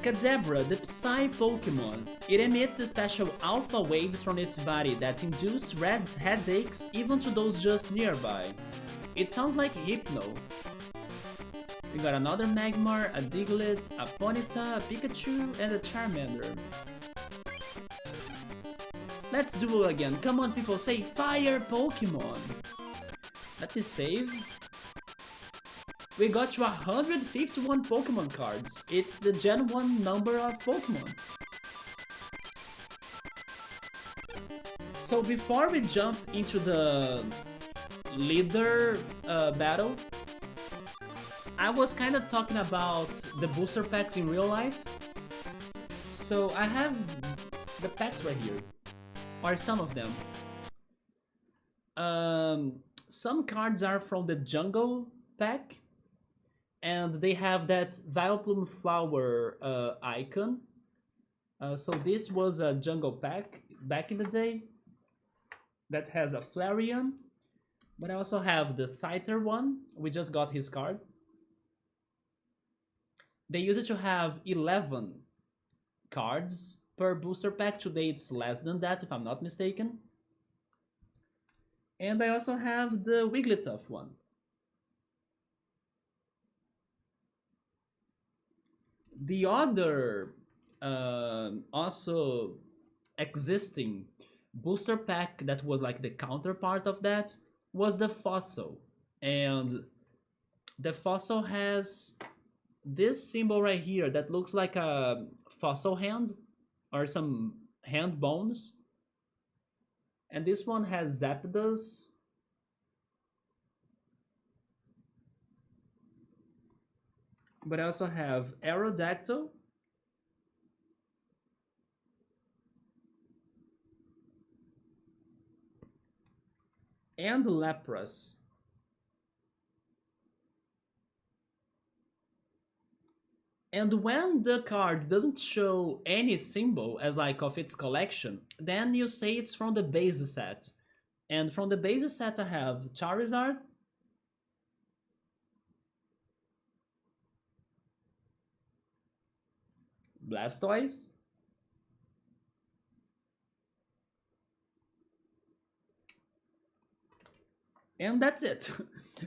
Kadabra, the Psy Pokemon. It emits special alpha waves from its body that induce red headaches even to those just nearby. It sounds like Hypno. We got another Magmar, a Diglett, a Ponyta, a Pikachu, and a Charmander. Let's do it again. Come on, people, say Fire Pokemon. Let me save. We got to 151 Pokemon cards. It's the Gen 1 number of Pokemon. So before we jump into the leader battle, I was kind of talking about the booster packs in real life. So I have the packs right here, or some of them. Some cards are from the Jungle pack, and they have that Vileplume flower icon. So this was a Jungle pack back in the day that has a Flareon, but I also have the Scyther one. We just got his card. They used to have 11 cards per booster pack. Today it's less than that, if I'm not mistaken. And I also have the Wigglytuff one. The other also existing booster pack that was like the counterpart of that was the Fossil. And the Fossil has this symbol right here that looks like a fossil hand or some hand bones. And this one has Zapdos. But I also have Aerodactyl. And Lapras. And when the card doesn't show any symbol as like of its collection, then you say it's from the base set. And from the base set I have Charizard, Blastoise, and that's it.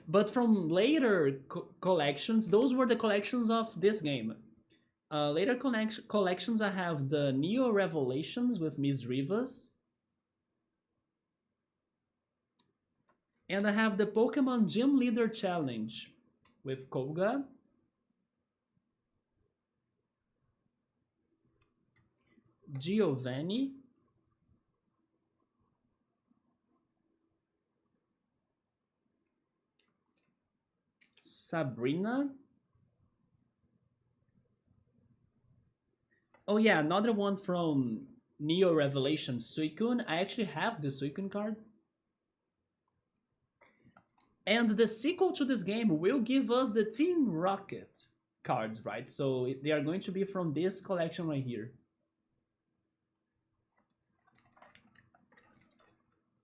But from later collections, those were the collections of this game. Later collections, I have the Neo Revelations with Miss Rivas. And I have the Pokemon Gym Leader Challenge with Koga. Giovanni. Sabrina. Oh yeah, another one from Neo Revelation, Suicune. I actually have the Suicune card. And the sequel to this game will give us the Team Rocket cards, right? So they are going to be from this collection right here.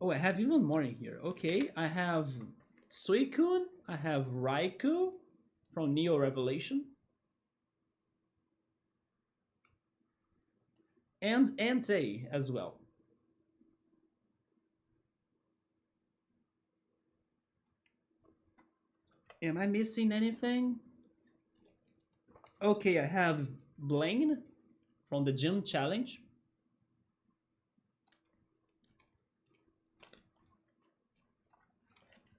Oh, I have even more in here. Okay, I have Suicune, I have Raikou from Neo Revelation, and Entei as well. Am I missing anything? Okay, I have Blaine from the Gym Challenge.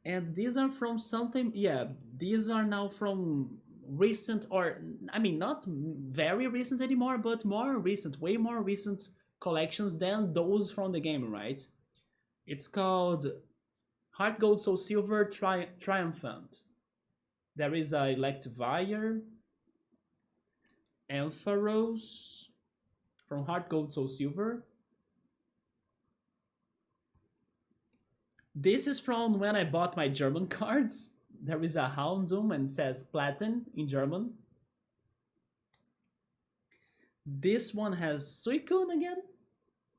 And these are from something, yeah, these are now from recent, or I mean, not very recent anymore, but more recent, way more recent collections than those from the game, right? It's called Heart Gold Soul Silver Triumphant. There is a Electivire, Ampharos from Heart Gold Soul Silver. This is from when I bought my German cards. There is a Houndoom and it says Platin in German. This one has Suicune again,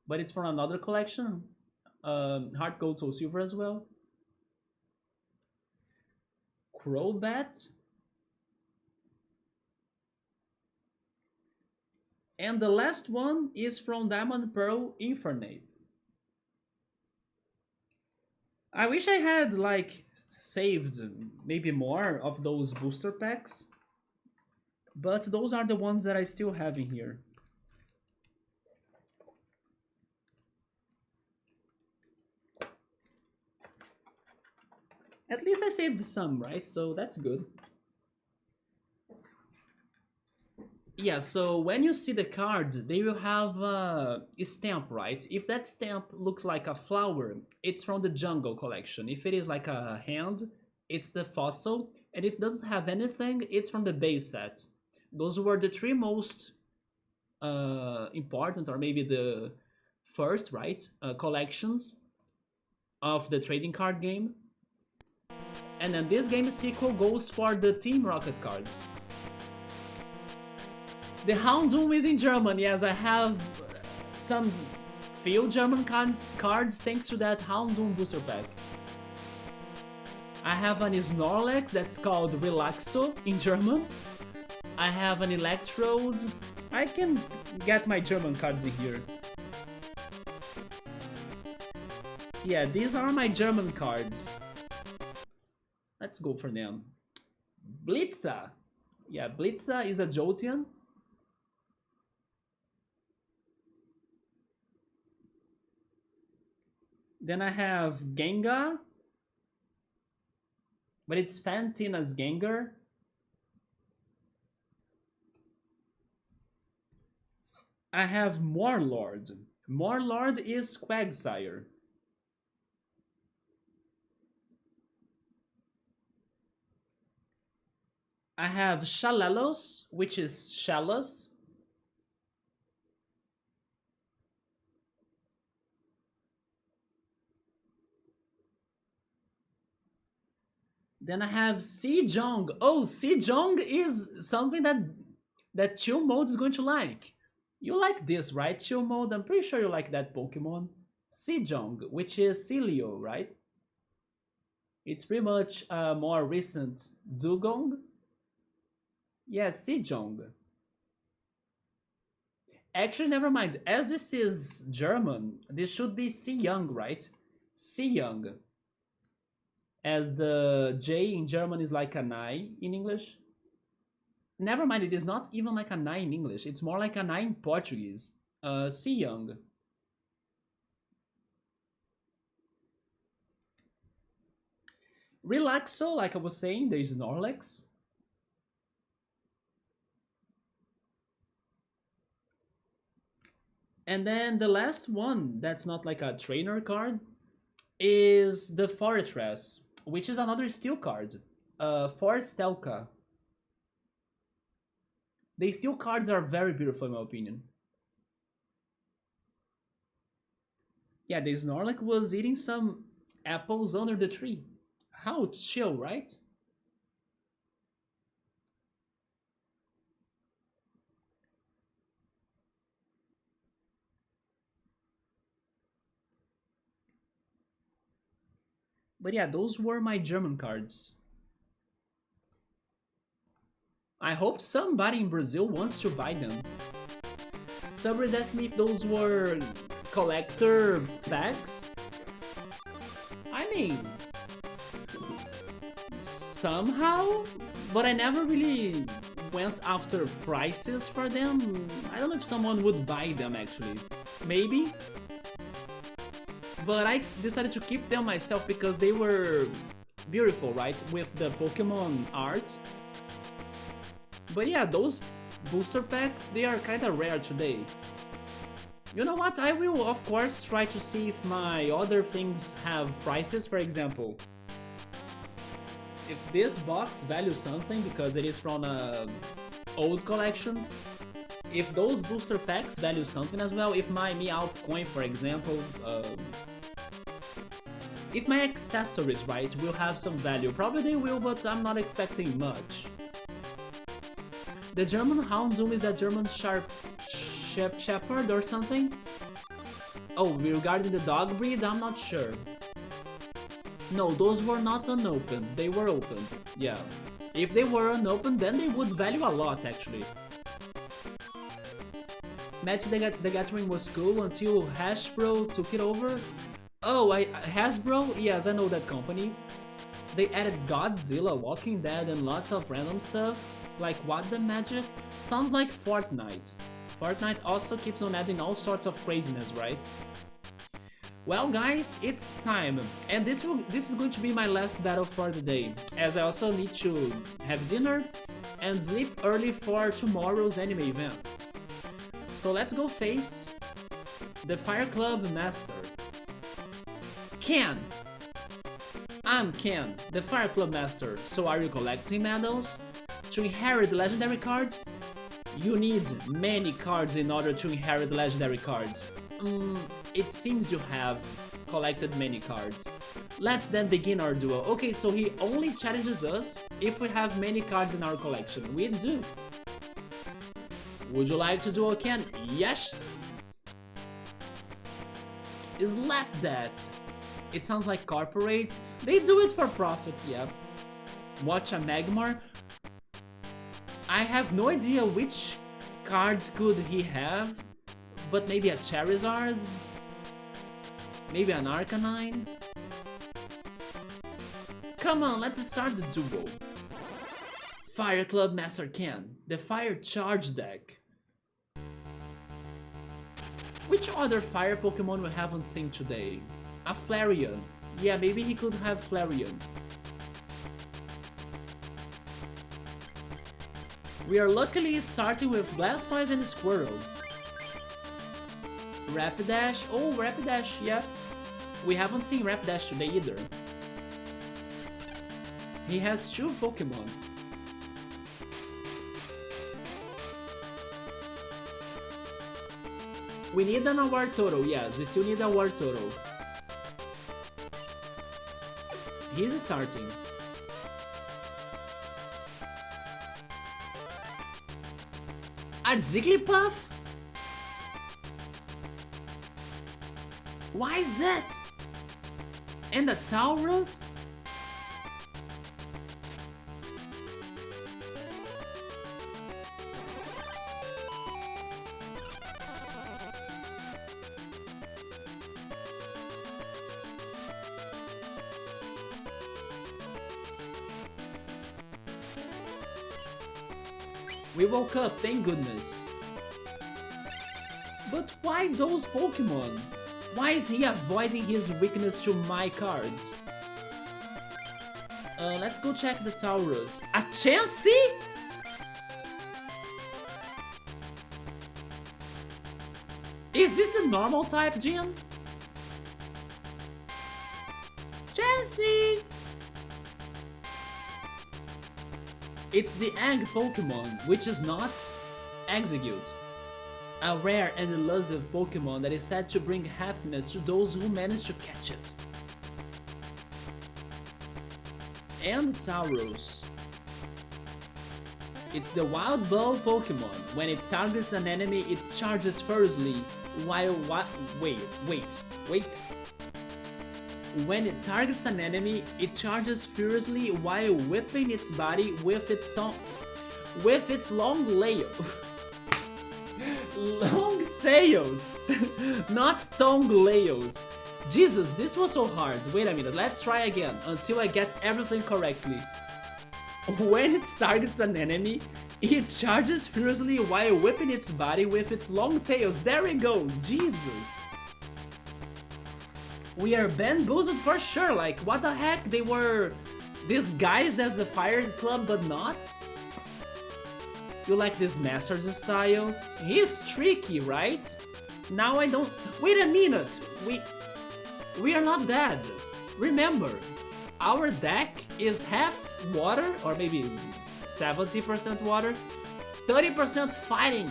but it's from another collection. Heart Gold, Soul Silver as well. Crobat. And the last one is from Diamond Pearl Infernape. I wish I had like saved maybe more of those booster packs, but those are the ones that I still have in here. At least I saved some, right? So that's good. Yeah, so when you see the card, they will have a stamp, right? If that stamp looks like a flower, it's from the Jungle collection. If it is like a hand, it's the fossil. And if it doesn't have anything, it's from the base set. Those were the three most important, or maybe the first, right, collections of the trading card game. And then this game sequel goes for the Team Rocket cards. The Houndoom is in German, yes, I have some few German cards thanks to that Houndoom booster pack. I have an Snorlax that's called Relaxo in German. I have an Electrode. I can get my German cards in here. Yeah, these are my German cards. Let's go for them. Blitza. Yeah, Blitza is a Jolteon. Then I have Gengar, but it's Fantina's Gengar. I have Morlord. Morlord is Quagsire. I have Shalalos, which is Shellos. Then I have Sejong. Oh, Sejong is something that Chill Mode is going to like. You like this, right, Chill Mode? I'm pretty sure you like that Pokemon. Sejong, which is Celio, right? It's pretty much a more recent Dugong. Yeah, Sejong. Actually, never mind. As this is German, this should be Sejong, right? Sejong. As the J in German is like an I in English. Never mind, it is not even like an I in English. It's more like an I in Portuguese. Sejong. Relaxo, like I was saying, there is Snorlax. And then the last one that's not like a trainer card is the Fortress, which is another steel card. Forstelka. The steel cards are very beautiful in my opinion. Yeah, the Snorlax was eating some apples under the tree. How chill, right? But yeah, those were my German cards. I hope somebody in Brazil wants to buy them. Somebody's asked me if those were collector packs. I mean, somehow, but I never really went after prices for them. I don't know if someone would buy them actually. Maybe. But I decided to keep them myself because they were beautiful, right? With the Pokemon art. But yeah, those booster packs, they are kinda rare today. You know what? I will, of course, try to see if my other things have prices. For example, if this box values something because it is from an old collection, if those booster packs value something as well, if my Meowth coin, for example, if my accessories, right, will have some value. Probably they will, but I'm not expecting much. The German Houndoom is a German Shepherd or something? Oh, regarding the dog breed, I'm not sure. No, those were not unopened. They were opened. Yeah. If they were unopened, then they would value a lot, actually. Magic the Gathering was cool until Hasbro took it over. Oh, Hasbro? Yes, I know that company. They added Godzilla, Walking Dead, and lots of random stuff. Like what the magic? Sounds like Fortnite. Fortnite also keeps on adding all sorts of craziness, right? Well guys, it's time, and this is going to be my last battle for the day, as I also need to have dinner and sleep early for tomorrow's anime event. So let's go face the Fire Club Master. Ken! I'm Ken, the Fire Club Master. So are you collecting medals? To inherit legendary cards? You need many cards in order to inherit legendary cards. It seems you have collected many cards. Let's then begin our duel. Okay, so he only challenges us if we have many cards in our collection. We do. Would you like to duel Ken? Yes! Slap that! It sounds like corporate. They do it for profit, yeah. Watch a Magmar. I have no idea which cards could he have, but maybe a Charizard? Maybe an Arcanine? Come on, let's start the duel. Fire Club Master Ken, the Fire Charge deck. Which other fire Pokemon we haven't seen today? A Flareon. Yeah, maybe he could have Flareon. We are luckily starting with Blastoise and Squirtle. Rapidash. Oh, Rapidash, yeah. We haven't seen Rapidash today either. He has 2 Pokemon. We need an award total, yes, we still need an award total. He's starting. A Jigglypuff? Why is that? And a Taurus? We woke up, thank goodness. But why those Pokemon? Why is he avoiding his weakness to my cards? Let's go check the Taurus. A Chansey? Is this the normal type, Jin? Chansey! It's the Egg Pokemon, which is not Execute. A rare and elusive Pokemon that is said to bring happiness to those who manage to catch it. And Tauros. It's the Wild Ball Pokemon. When it targets an enemy, it charges furiously while wait. When it targets an enemy, it charges furiously while whipping its body with its long long tails, not tongue-lails. Jesus, this was so hard. Wait a minute, let's try again until I get everything correctly. When it targets an enemy, it charges furiously while whipping its body with its long tails. There we go, Jesus. We are bamboozled for sure, like what the heck, they were disguised as the Fire Club but not? You like this Master's style? He's tricky, right? Now I don't... Wait a minute! We are not dead. Remember, our deck is half water, or maybe 70% water, 30% fighting.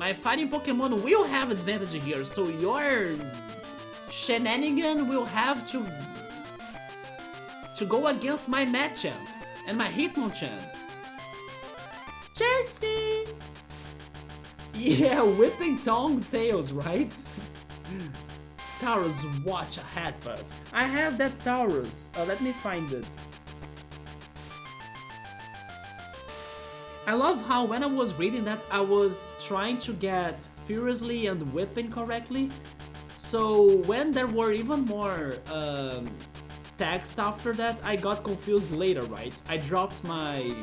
My fighting Pokemon will have advantage here, so your shenanigan will have to go against my Machamp and my Hitmonchan. Chelsea! Yeah, whipping tongue tails, right? Taurus, watch a headbutt. I have that Taurus. Let me find it. I love how when I was reading that, I was trying to get furiously and whipping correctly. So when there were even more text after that, I got confused later, right? I dropped my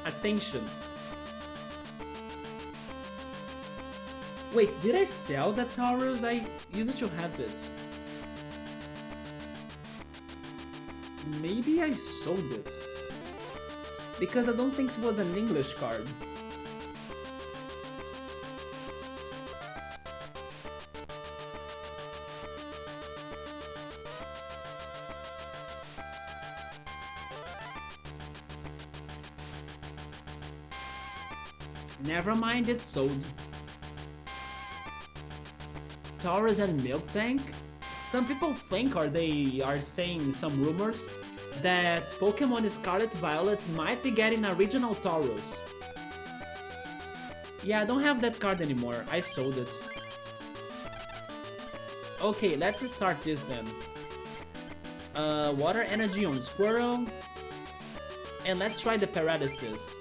attention. Wait, did I sell that Taurus? I used to have it. Maybe I sold it. Because I don't think it was an English card. Never mind, it's sold. Taurus and Milk Tank? Some people think, or they are saying some rumors, that Pokémon Scarlet Violet might be getting a regional Taurus. Yeah, I don't have that card anymore, I sold it. Okay, let's start this then. Water Energy on Squirrel. And let's try the Paralysis.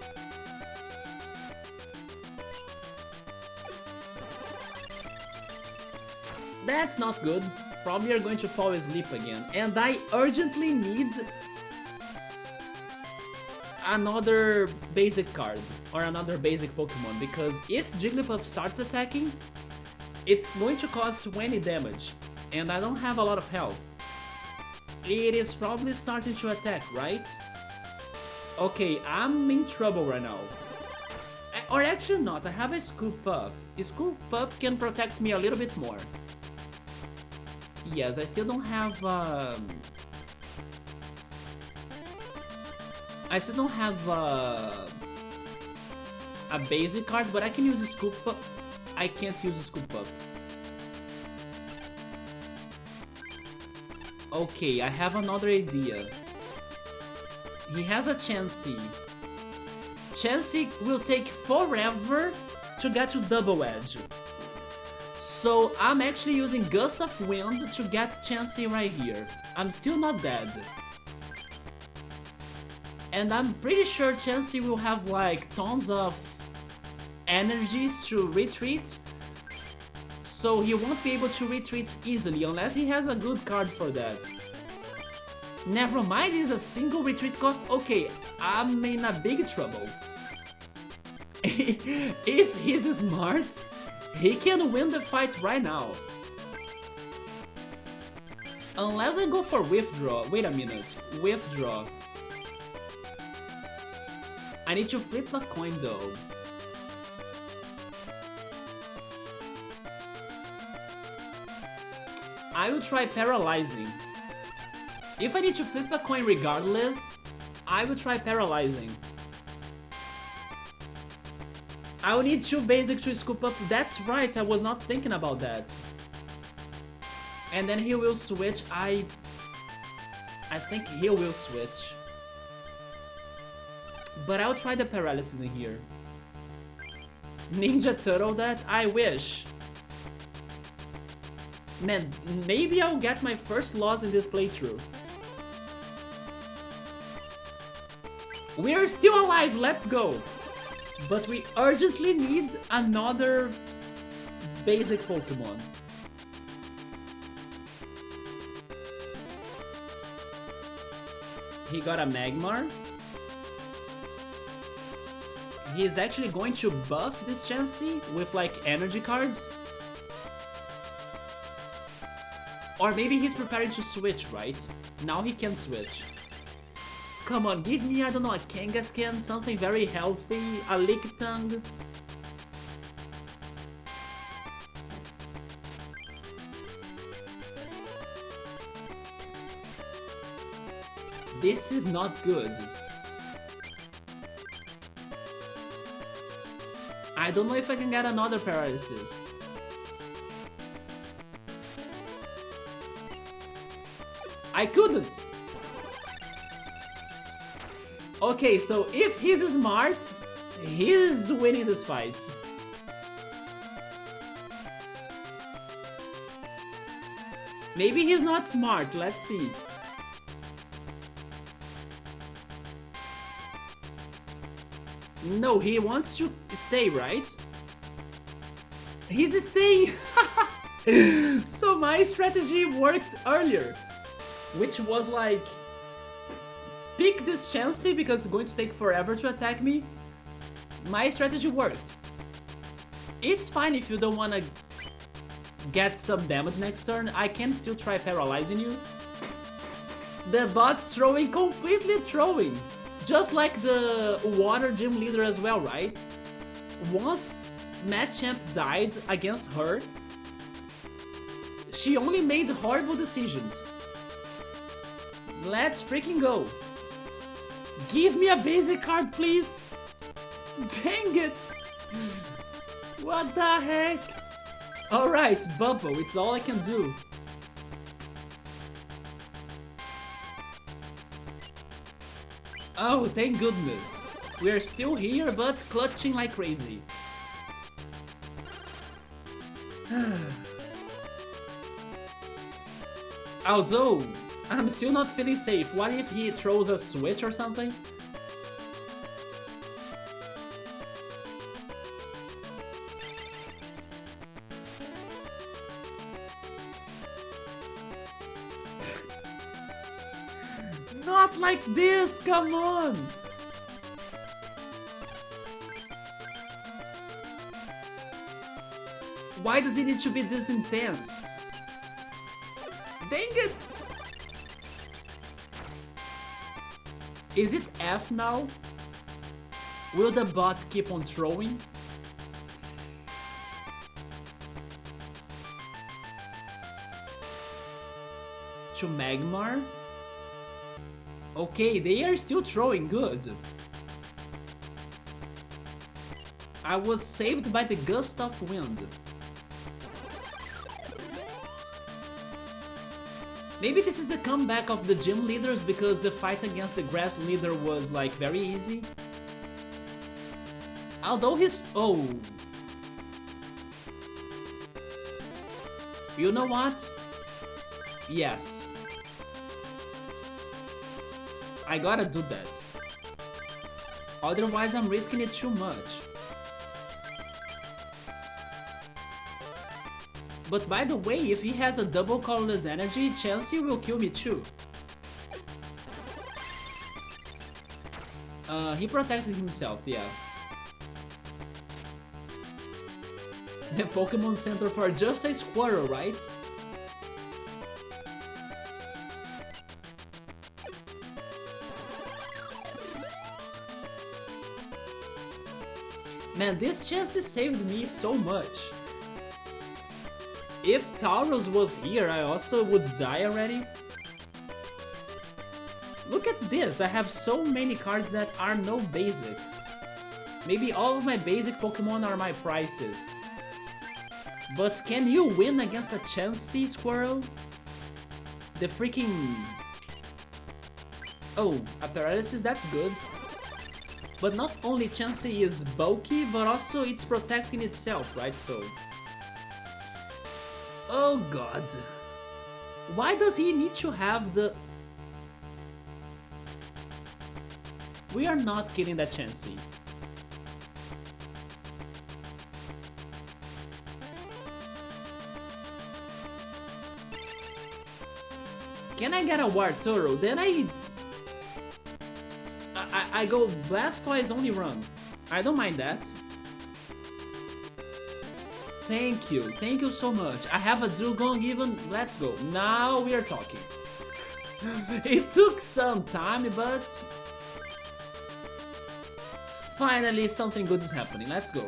That's not good. Probably are going to fall asleep again. And I urgently need another basic card or another basic Pokemon, because if Jigglypuff starts attacking, it's going to cause 20 damage and I don't have a lot of health. It is probably starting to attack, right? Okay, I'm in trouble right now. Or actually not, I have a Scoop Up. A Scoop Up can protect me a little bit more. Yes, I still don't have a basic card, but I can use a Scoop Up. I can't use a Scoop Up. Okay, I have another idea. He has a Chansey. Chansey will take forever to get to Double Edge. So I'm actually using Gust of Wind to get Chansey right here. I'm still not dead. And I'm pretty sure Chansey will have like tons of energies to retreat. So he won't be able to retreat easily unless he has a good card for that. Never mind, it's a single retreat cost. Okay, I'm in a big trouble. If he's smart, he can win the fight right now. Unless I go for Withdraw. Wait a minute. Withdraw. I need to flip a coin though. I will try Paralyzing. If I need to flip a coin regardless, I will try Paralyzing. I will need 2 basic to Scoop Up. That's right, I was not thinking about that. And then he will switch. I think he will switch. But I'll try the Paralysis in here. Ninja Turtle that? I wish. Man, maybe I'll get my first loss in this playthrough. We are still alive, let's go! But we urgently need another basic Pokemon. He got a Magmar. He is actually going to buff this Chansey with like energy cards. Or maybe he's preparing to switch, right? Now he can switch. Come on, give me, I don't know, a Kangaskhan, something very healthy, a Lickitung. This is not good. I don't know if I can get another Paralysis. I couldn't! Okay, so if he's smart, He's winning this fight. Maybe he's not smart, let's see. No, he wants to stay, right? He's staying! So my strategy worked earlier, which was like, pick this Chansey because it's going to take forever to attack me. My strategy worked. It's fine if you don't want to get some damage next turn. I can still try paralyzing you. The bot's throwing, completely throwing. Just like the water gym leader as well, right? Once Machamp died against her, she only made horrible decisions. Let's freaking go. Give me a basic card, please. Dang it. What the heck? Alright, Bubble, it's all I can do. Oh, thank goodness. We're still here, but clutching like crazy. Although, I'm still not feeling safe. What if he throws a switch or something? Not like this, come on! Why does it need to be this intense? Dang it! Is it F now? Will the bot keep on throwing? To Magmar? Okay, they are still throwing, good. I was saved by the gust of wind. Maybe this is the comeback of the gym leaders because the fight against the grass leader was like very easy. Although he's... oh. You know what? Yes. I gotta do that. Otherwise I'm risking it too much. But by the way, if he has a double colorless energy, Chansey will kill me too. He protected himself, yeah. The Pokémon Center for just a squirrel, right? Man, this Chansey saved me so much. If Tauros was here, I also would die already. Look at this, I have so many cards that are no basic. Maybe all of my basic Pokemon are my prices. But can you win against a Chansey Squirrel? The freaking... oh, a paralysis, that's good. But not only Chansey is bulky, but also it's protecting itself, right? So... oh god. Why does he need to have the... we are not killing that Chansey. Can I get a Wartortle? Then I go Blastoise only run. I don't mind that. Thank you so much. I have a Dugong even, let's go. Now we are talking. It took some time, but finally something good is happening. Let's go.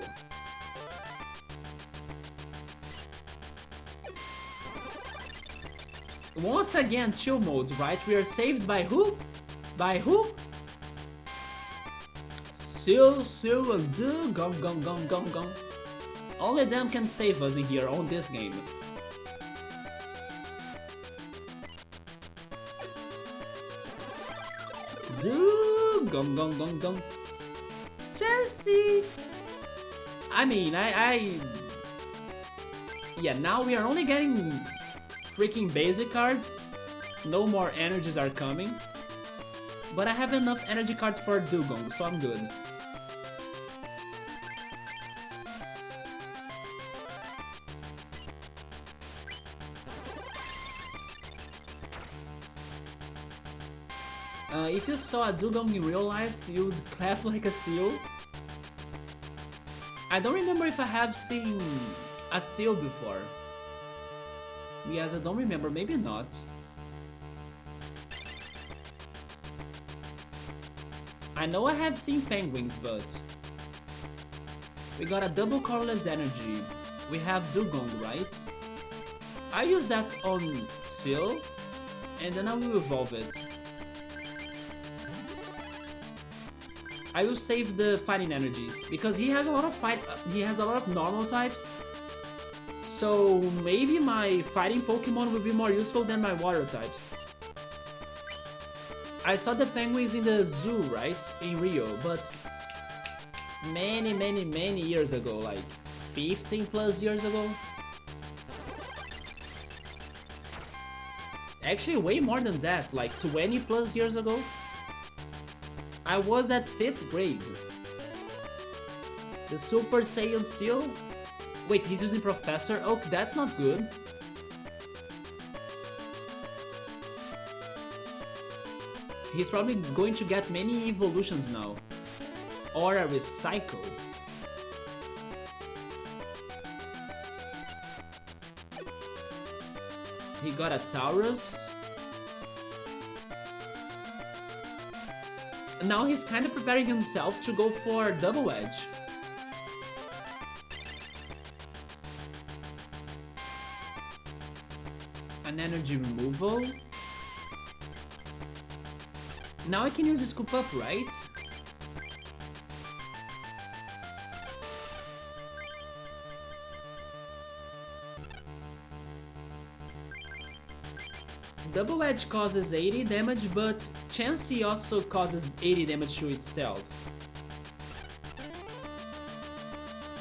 Once again, chill mode, right? We are saved by who? By who? Sil, and Dugong. Only them can save us in here on this game. Gong. Chelsea! I mean, yeah, now we are only getting freaking basic cards. No more energies are coming. But I have enough energy cards for Dugong, so I'm good. If you saw a Dugong in real life, you'd clap like a seal. I don't remember if I have seen a seal before. Yes, I don't remember, maybe not. I know I have seen penguins, but... We got a double colorless energy. We have Dugong, right? I use that on Seal, and then I will evolve it. I will save the fighting energies because he has a lot of normal types. So maybe my fighting Pokemon will be more useful than my water types. I saw the penguins in the zoo, right? In Rio, but many years ago, like 15 plus years ago. Actually way more than that, like 20 plus years ago. I was at 5th grade. The Super Saiyan Seal? Wait, he's using Professor Oak? That's not good. He's probably going to get many evolutions now. Or a recycle. He got a Taurus. Now he's kind of preparing himself to go for Double Edge. An energy removal. Now I can use a Scoop Up, right? Double Edge causes 80 damage, but Chansey also causes 80 damage to itself.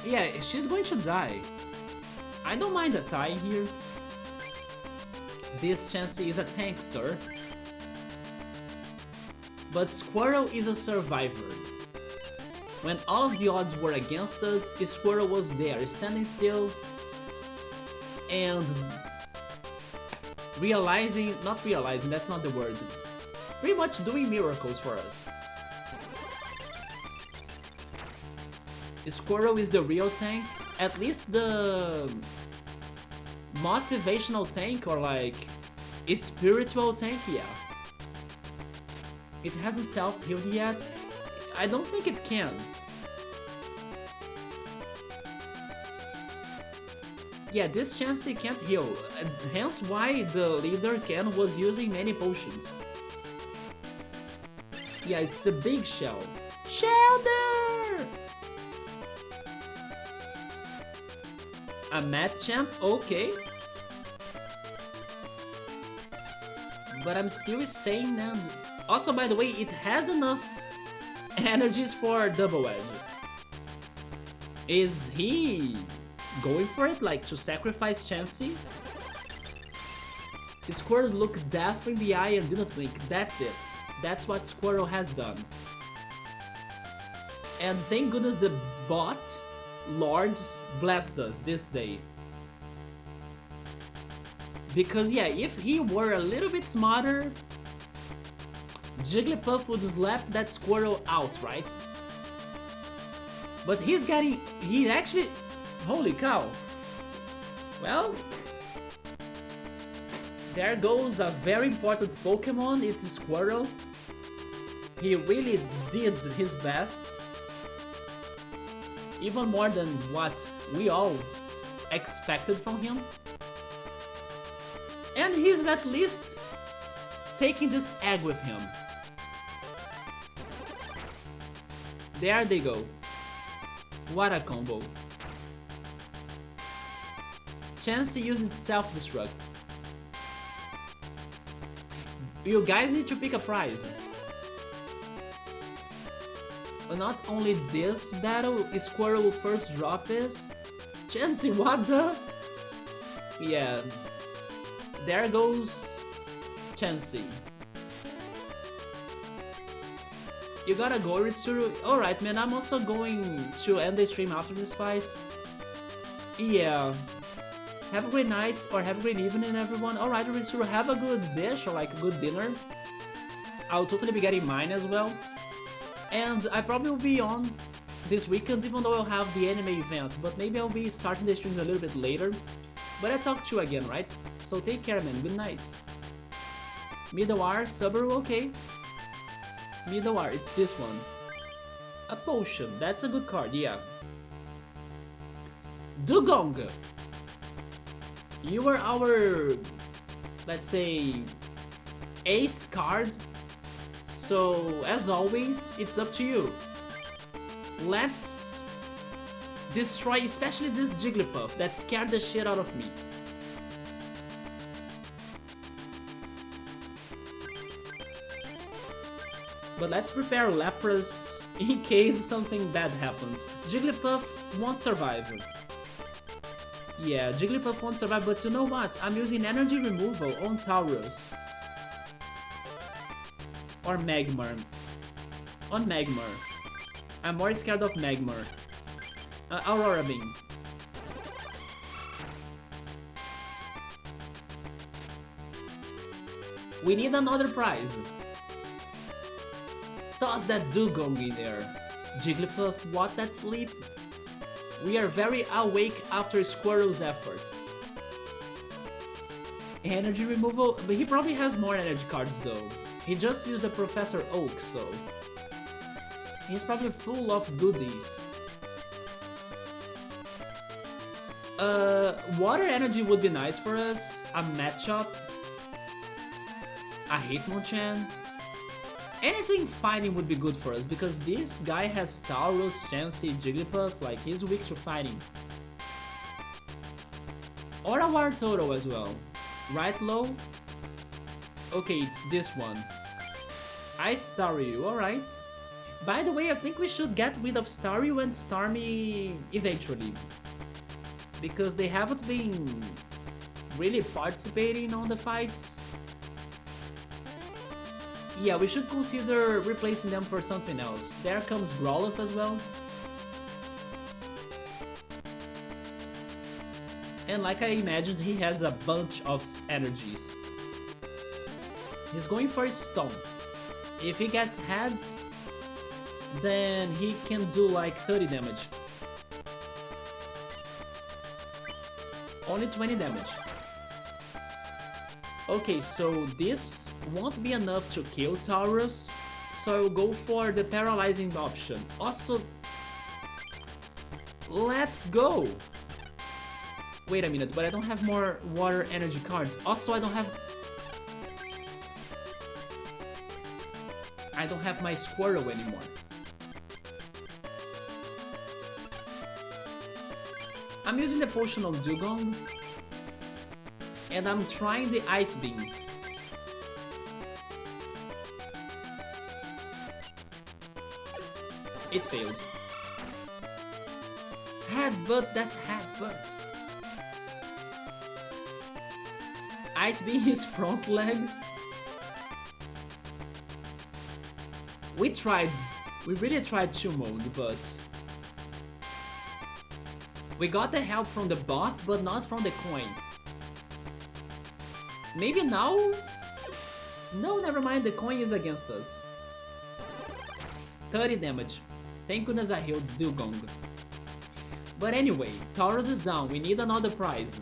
Yeah, she's going to die. I don't mind a tie here. This Chansey is a tank, sir. But Squirrel is a survivor. When all of the odds were against us, Squirrel was there, standing still and not realizing, that's not the word, pretty much doing miracles for us. Squirrel is the real tank, at least the motivational tank or like spiritual tank, yeah. It hasn't self-healed yet. I don't think it can. Yeah, this Chansey can't heal, hence why the leader Ken was using many potions. Yeah, it's the big shell. Shelter! A Machamp? Okay. But I'm still staying and... Also, by the way, it has enough energies for Double Edge. Is he going for it, like to sacrifice Chansey? Squirrel looked death in the eye and didn't blink. That's it. That's what Squirrel has done. And thank goodness the bot lords blessed us this day. Because yeah, if he were a little bit smarter, Jigglypuff would slap that Squirrel out, right? But he actually, holy cow. Well, there goes a very important Pokemon, it's Squirrel. He really did his best. Even more than what we all expected from him. And he's at least taking this egg with him. There they go. What a combo. Chansey uses self-destruct. You guys need to pick a prize. not only this battle, Squirrel first drop is... Chansey, what the? Yeah, there goes Chansey. You gotta go, Ritsuru. Alright, man, I'm also going to end the stream after this fight. Yeah. Have a great night, or have a great evening, everyone. Alright, Ritsuru, have a good dish, or like a good dinner. I'll totally be getting mine as well. And I probably will be on this weekend, even though I'll have the anime event. But maybe I'll be starting the streams a little bit later. But I talk to you again, right? So take care, man. Good night. Midawar, Subaru, okay. Midawar, it's this one. A potion, that's a good card, yeah. Dugong! You are our, let's say, ace card. So, as always, it's up to you. Let's destroy especially this Jigglypuff that scared the shit out of me. But let's prepare Lapras in case something bad happens. Jigglypuff won't survive. Yeah, Jigglypuff won't survive, but you know what? I'm using energy removal on Taurus. Or Magmar. On Magmar. I'm more scared of Magmar. Aurora Beam. We need another prize. Toss that Dugong in there. Jigglypuff, what that sleep? We are very awake after Squirrel's efforts. Energy removal, but he probably has more energy cards though. He just used a Professor Oak, so... he's probably full of goodies. Water energy would be nice for us. A Matchup. A Hitmonchan. Anything fighting would be good for us, because this guy has Taurus, Chansey, Jigglypuff, like he's weak to fighting. Or a Wartortle as well. Right, Low? Okay, it's this one. Ice Staryu, alright. By the way, I think we should get rid of Staryu and Starmie eventually. Because they haven't been really participating on the fights. Yeah, we should consider replacing them for something else. There comes Growlithe as well. And like I imagined, he has a bunch of energies. He's going for a Stomp. If he gets heads, then he can do like 30 damage. Only 20 damage. Okay, so this won't be enough to kill Taurus, so I'll go for the paralyzing option. Also, let's go! Wait a minute, but I don't have more water energy cards. Also, I don't have my Squirrel anymore. I'm using the potion of Dugong, and I'm trying the Ice Beam. It failed. Headbutt, that headbutt. Ice Beam his front leg. We really tried Chill Mode, but we got the help from the bot, but not from the coin. Maybe now? No, never mind, the coin is against us. 30 damage. Thank goodness I healed Dugong. But anyway, Taurus is down, we need another prize.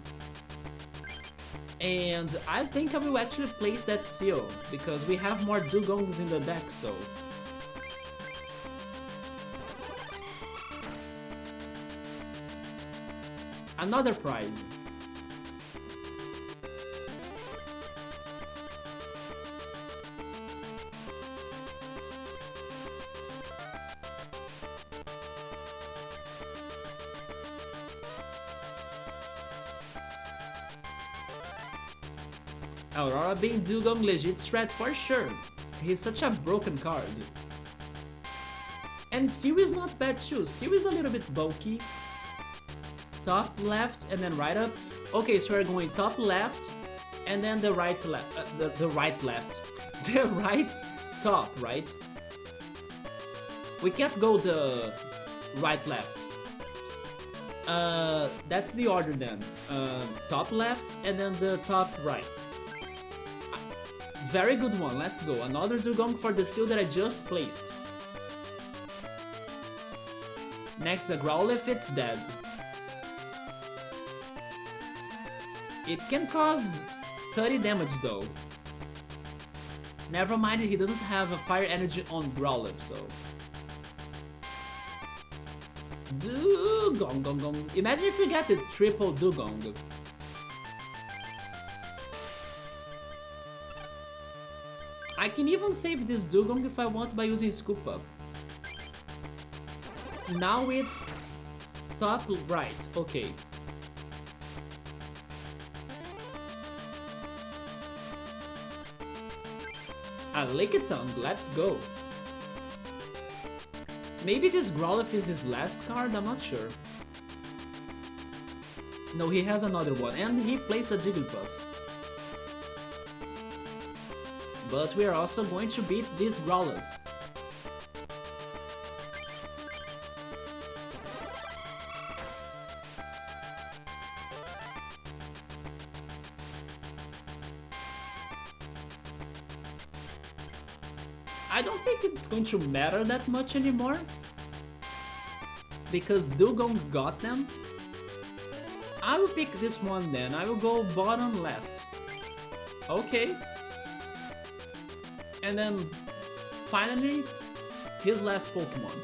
And I think I will actually place that seal, because we have more Dugongs in the deck, so... Another prize. Aurora being Dugong legit strat for sure. He's such a broken card. And Siri's not bad too. Siri's a little bit bulky. Top left and then right up. Okay, so we're going top left and then the right left. The right left. The right top, right? We can't go the right left. That's the order then. Top left and then the top right. Very good one, let's go. Another Dugong for the steel that I just placed. Next, a Growlithe, it's dead. It can cause 30 damage though. Never mind, he doesn't have a fire energy on Growlithe, so... Dugong, gong, gong. Imagine if you get the triple Dugong. I can even save this Dugong if I want by using Scoop Up. Now it's top right, okay. A Lickitung, let's go. Maybe this Growlithe is his last card, I'm not sure. No, he has another one, and he placed a Jigglypuff. But we are also going to beat this Growlithe. I don't think it's going to matter that much anymore, because Dugong got them. I will pick this one then, I will go bottom left. Okay. And then, finally, his last Pokemon.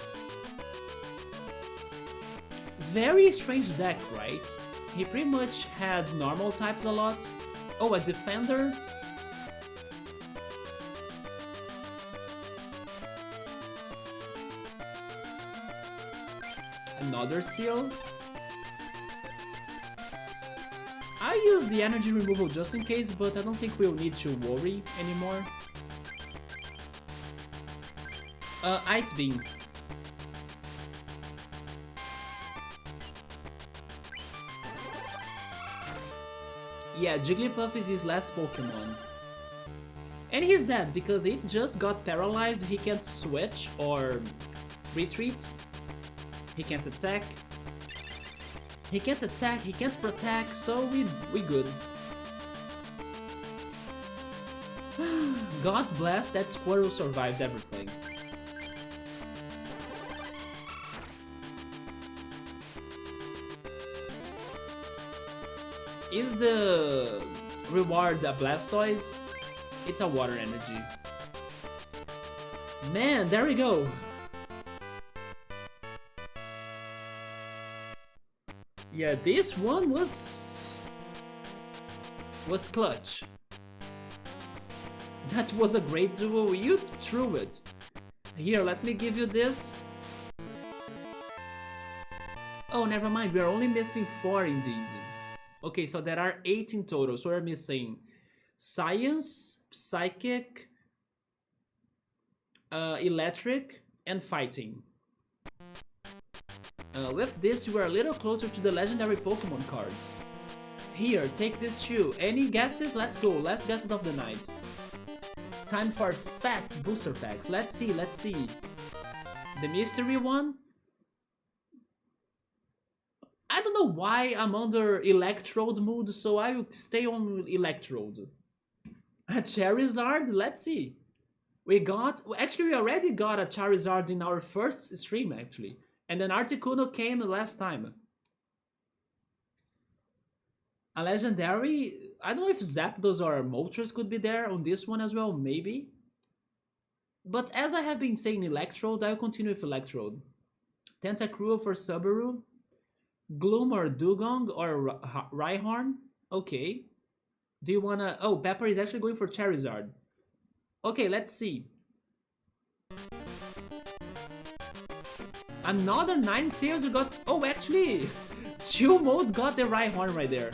Very strange deck, right? He pretty much had normal types a lot. Oh, a Defender. Another Seal. I use the energy removal just in case, but I don't think we'll need to worry anymore. Ice Beam. Yeah, Jigglypuff is his last Pokemon. And he's dead because it just got paralyzed, he can't switch or retreat. He can't attack. He can't attack, he can't protect, so we good. God bless, that Squirrel survived everything. Is the reward a Blastoise? It's a water energy. Man, there we go. Yeah, this one was clutch. That was a great duo, you threw it. Here, let me give you this. Oh, never mind, we are only missing 4 indeed. Okay, so there are 8 in total, so we're missing Science, Psychic, Electric, and Fighting. With this, you are a little closer to the legendary Pokemon cards. Here, take this too. Any guesses? Let's go, last guesses of the night. Time for fat booster packs. Let's see, let's see. The mystery one? I don't know why I'm under Electrode mood, so I will stay on Electrode. A Charizard? Let's see. Actually, we already got a Charizard in our first stream, actually. And then Articuno came last time. A legendary, I don't know if Zapdos or Moltres could be there on this one as well, maybe. But as I have been saying Electrode, I'll continue with Electrode. Tentacruel for Subaru. Gloom or Dugong or Rhyhorn. Okay. Do you wanna... Oh, Pepper is actually going for Charizard. Okay, let's see. Another Ninetales you got... Oh, actually, Chill Mode got the Rhyhorn right there.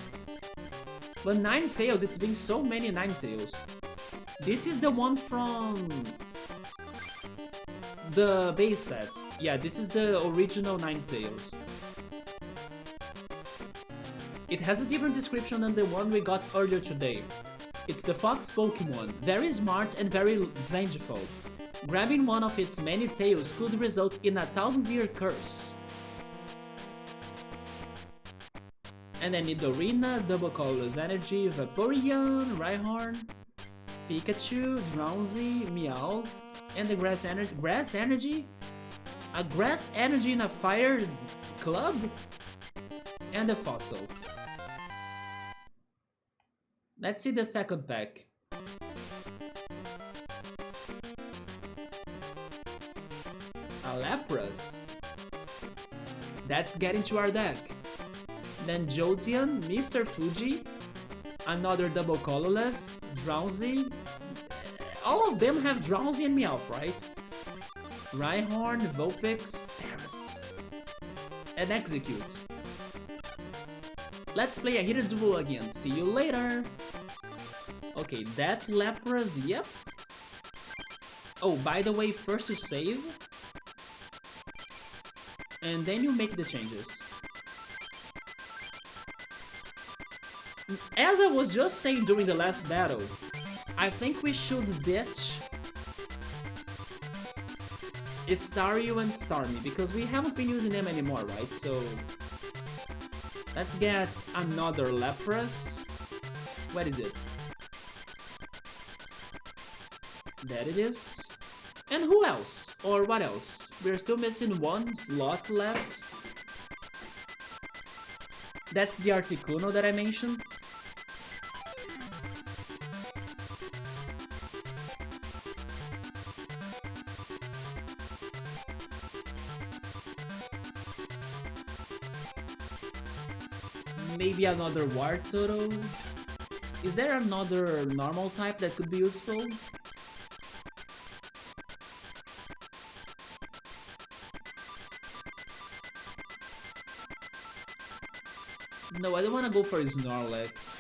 But Ninetales, it's been so many Ninetales. This is the one from... The base set. Yeah, this is the original Ninetales. It has a different description than the one we got earlier today. It's the fox Pokémon, very smart and very vengeful. Grabbing one of its many tails could result in a 1000-year curse. And then Nidorina, Double Colorless Energy, Vaporeon, Rhyhorn, Pikachu, Drowsy, Meowth, and the Grass Energy. Grass Energy? A Grass Energy in a Fire Club? And the Fossil. Let's see the second pack. A Lapras. That's getting to our deck. Then Jolteon, Mr. Fuji, another double colorless, Drowsy. All of them have Drowsy and Meowth, right? Rhyhorn, Vulpix, Paris, and Execute. Let's play a heated duel again. See you later. Okay, that Lapras, yep. Oh, by the way, first you save, and then you make the changes. As I was just saying during the last battle, I think we should ditch Staryu and Starmie, because we haven't been using them anymore, right? So let's get another Lapras. What is it? That it is. And who else? Or what else? We're still missing one slot left. That's the Articuno that I mentioned. Maybe another Wartortle? Is there another normal type that could be useful? No, I don't want to go for Snorlax.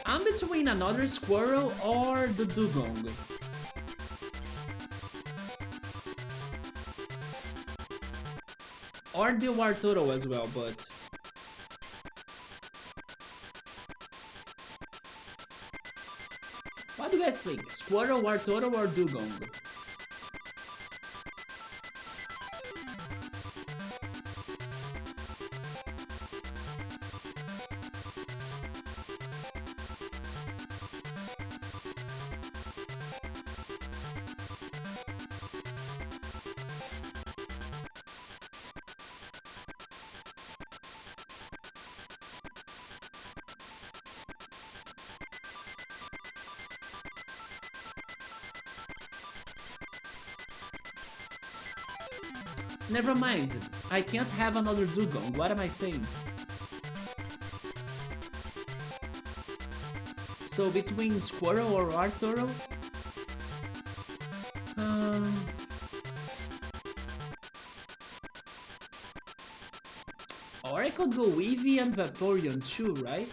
I'm between another Squirrel or the Dugong. Or the Wartortle as well, but what do you guys think? Squirrel, Wartortle, or Dugong? Never mind, I can't have another Dugong, what am I saying? So between Squirrel or Arturo? Or I could go Eevee and Vaporeon too, right?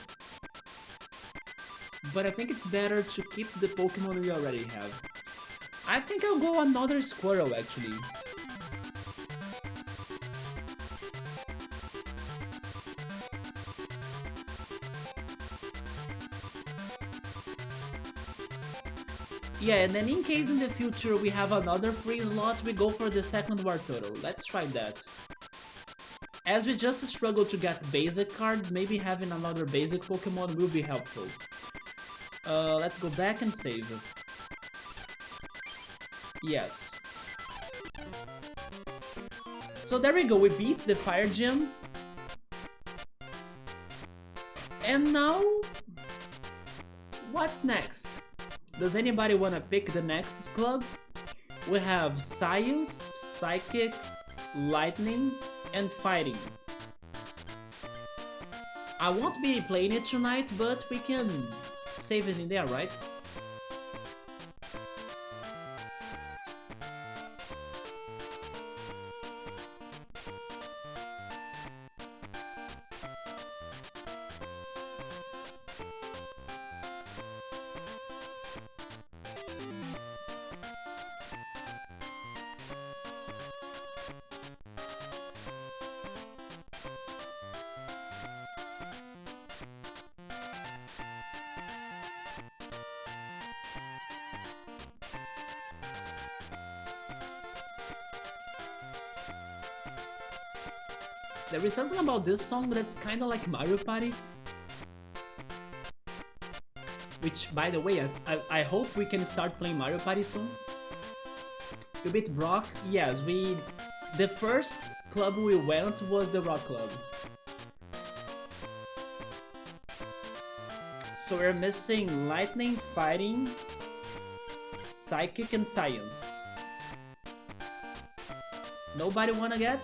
But I think it's better to keep the Pokemon we already have. I think I'll go another Squirrel actually. Yeah, and then in case in the future we have another free slot, we go for the second Wartortle. Let's try that. As we just struggle to get basic cards, maybe having another basic Pokemon will be helpful. Let's go back and save. Yes. So there we go, we beat the Fire Gym. And now, what's next? Does anybody want to pick the next club? We have Science, Psychic, Lightning, and Fighting. I won't be playing it tonight, but we can save it in there, right? There is something about this song that's kind of like Mario Party. Which, by the way, I hope we can start playing Mario Party soon. You beat Brock? Yes, we... The first club we went was the Rock Club. So we're missing Lightning, Fighting, Psychic, and Science. Nobody wanna get?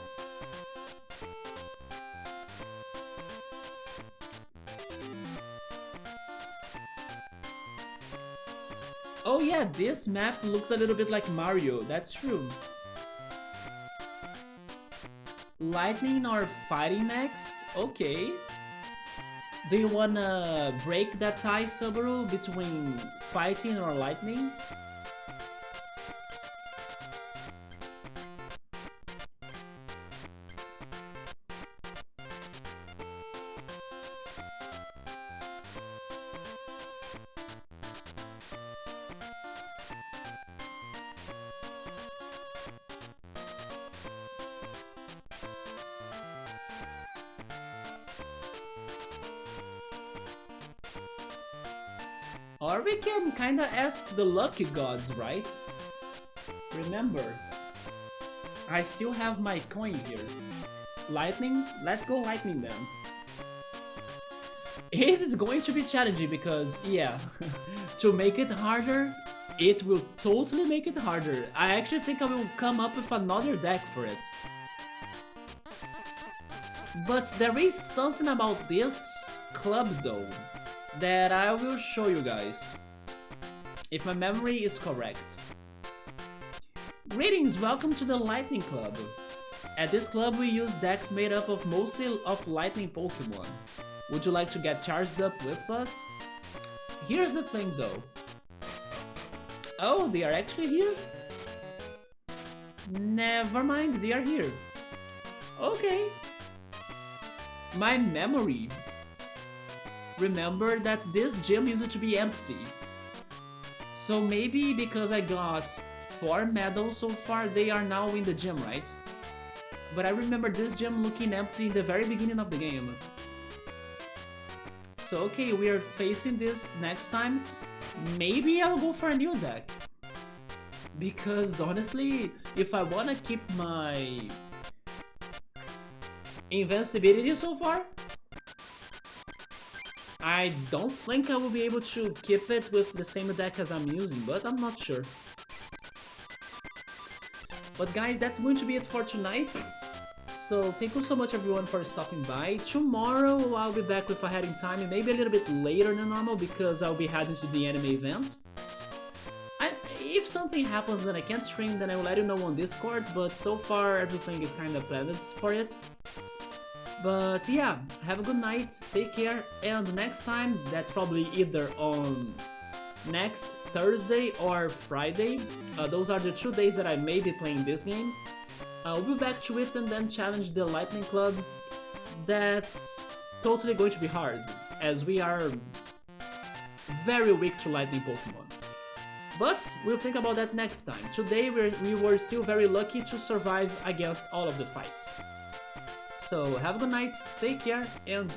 Oh yeah, this map looks a little bit like Mario, that's true. Lightning or Fighting next? Okay. Do you wanna break that tie, Subaru, between Fighting or Lightning? Or we can kinda ask the lucky gods, right? Remember, I still have my coin here. Lightning? Let's go Lightning then. It is going to be challenging because, yeah, to make it harder, it will totally make it harder. I actually think I will come up with another deck for it. But there is something about this club though that I will show you guys, if my memory is correct. Greetings, welcome to the Lightning Club. At this club we use decks made up of mostly of Lightning Pokémon. Would you like to get charged up with us? Here's the thing though. Oh, they are actually here? Never mind, they are here. Okay. My memory. Remember that this gym used to be empty. So maybe because I got 4 medals so far, they are now in the gym, right? But I remember this gym looking empty in the very beginning of the game. So okay, we are facing this next time. Maybe I'll go for a new deck. Because honestly, if I wanna keep my invincibility so far, I don't think I will be able to keep it with the same deck as I'm using, but I'm not sure. But guys, that's going to be it for tonight. So thank you so much everyone for stopping by. Tomorrow I'll be back with a heading time, and maybe a little bit later than normal because I'll be heading to the anime event. If something happens and I can't stream, then I will let you know on Discord, but so far everything is kind of planned for it. But yeah, have a good night, take care, and next time, that's probably either on next Thursday or Friday. Those are the 2 days that I may be playing this game. I'll be back to it and then challenge the Lightning Club. That's totally going to be hard, as we are very weak to Lightning Pokemon. But we'll think about that next time. Today we were still very lucky to survive against all of the fights. So have a good night, take care, and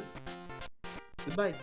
goodbye.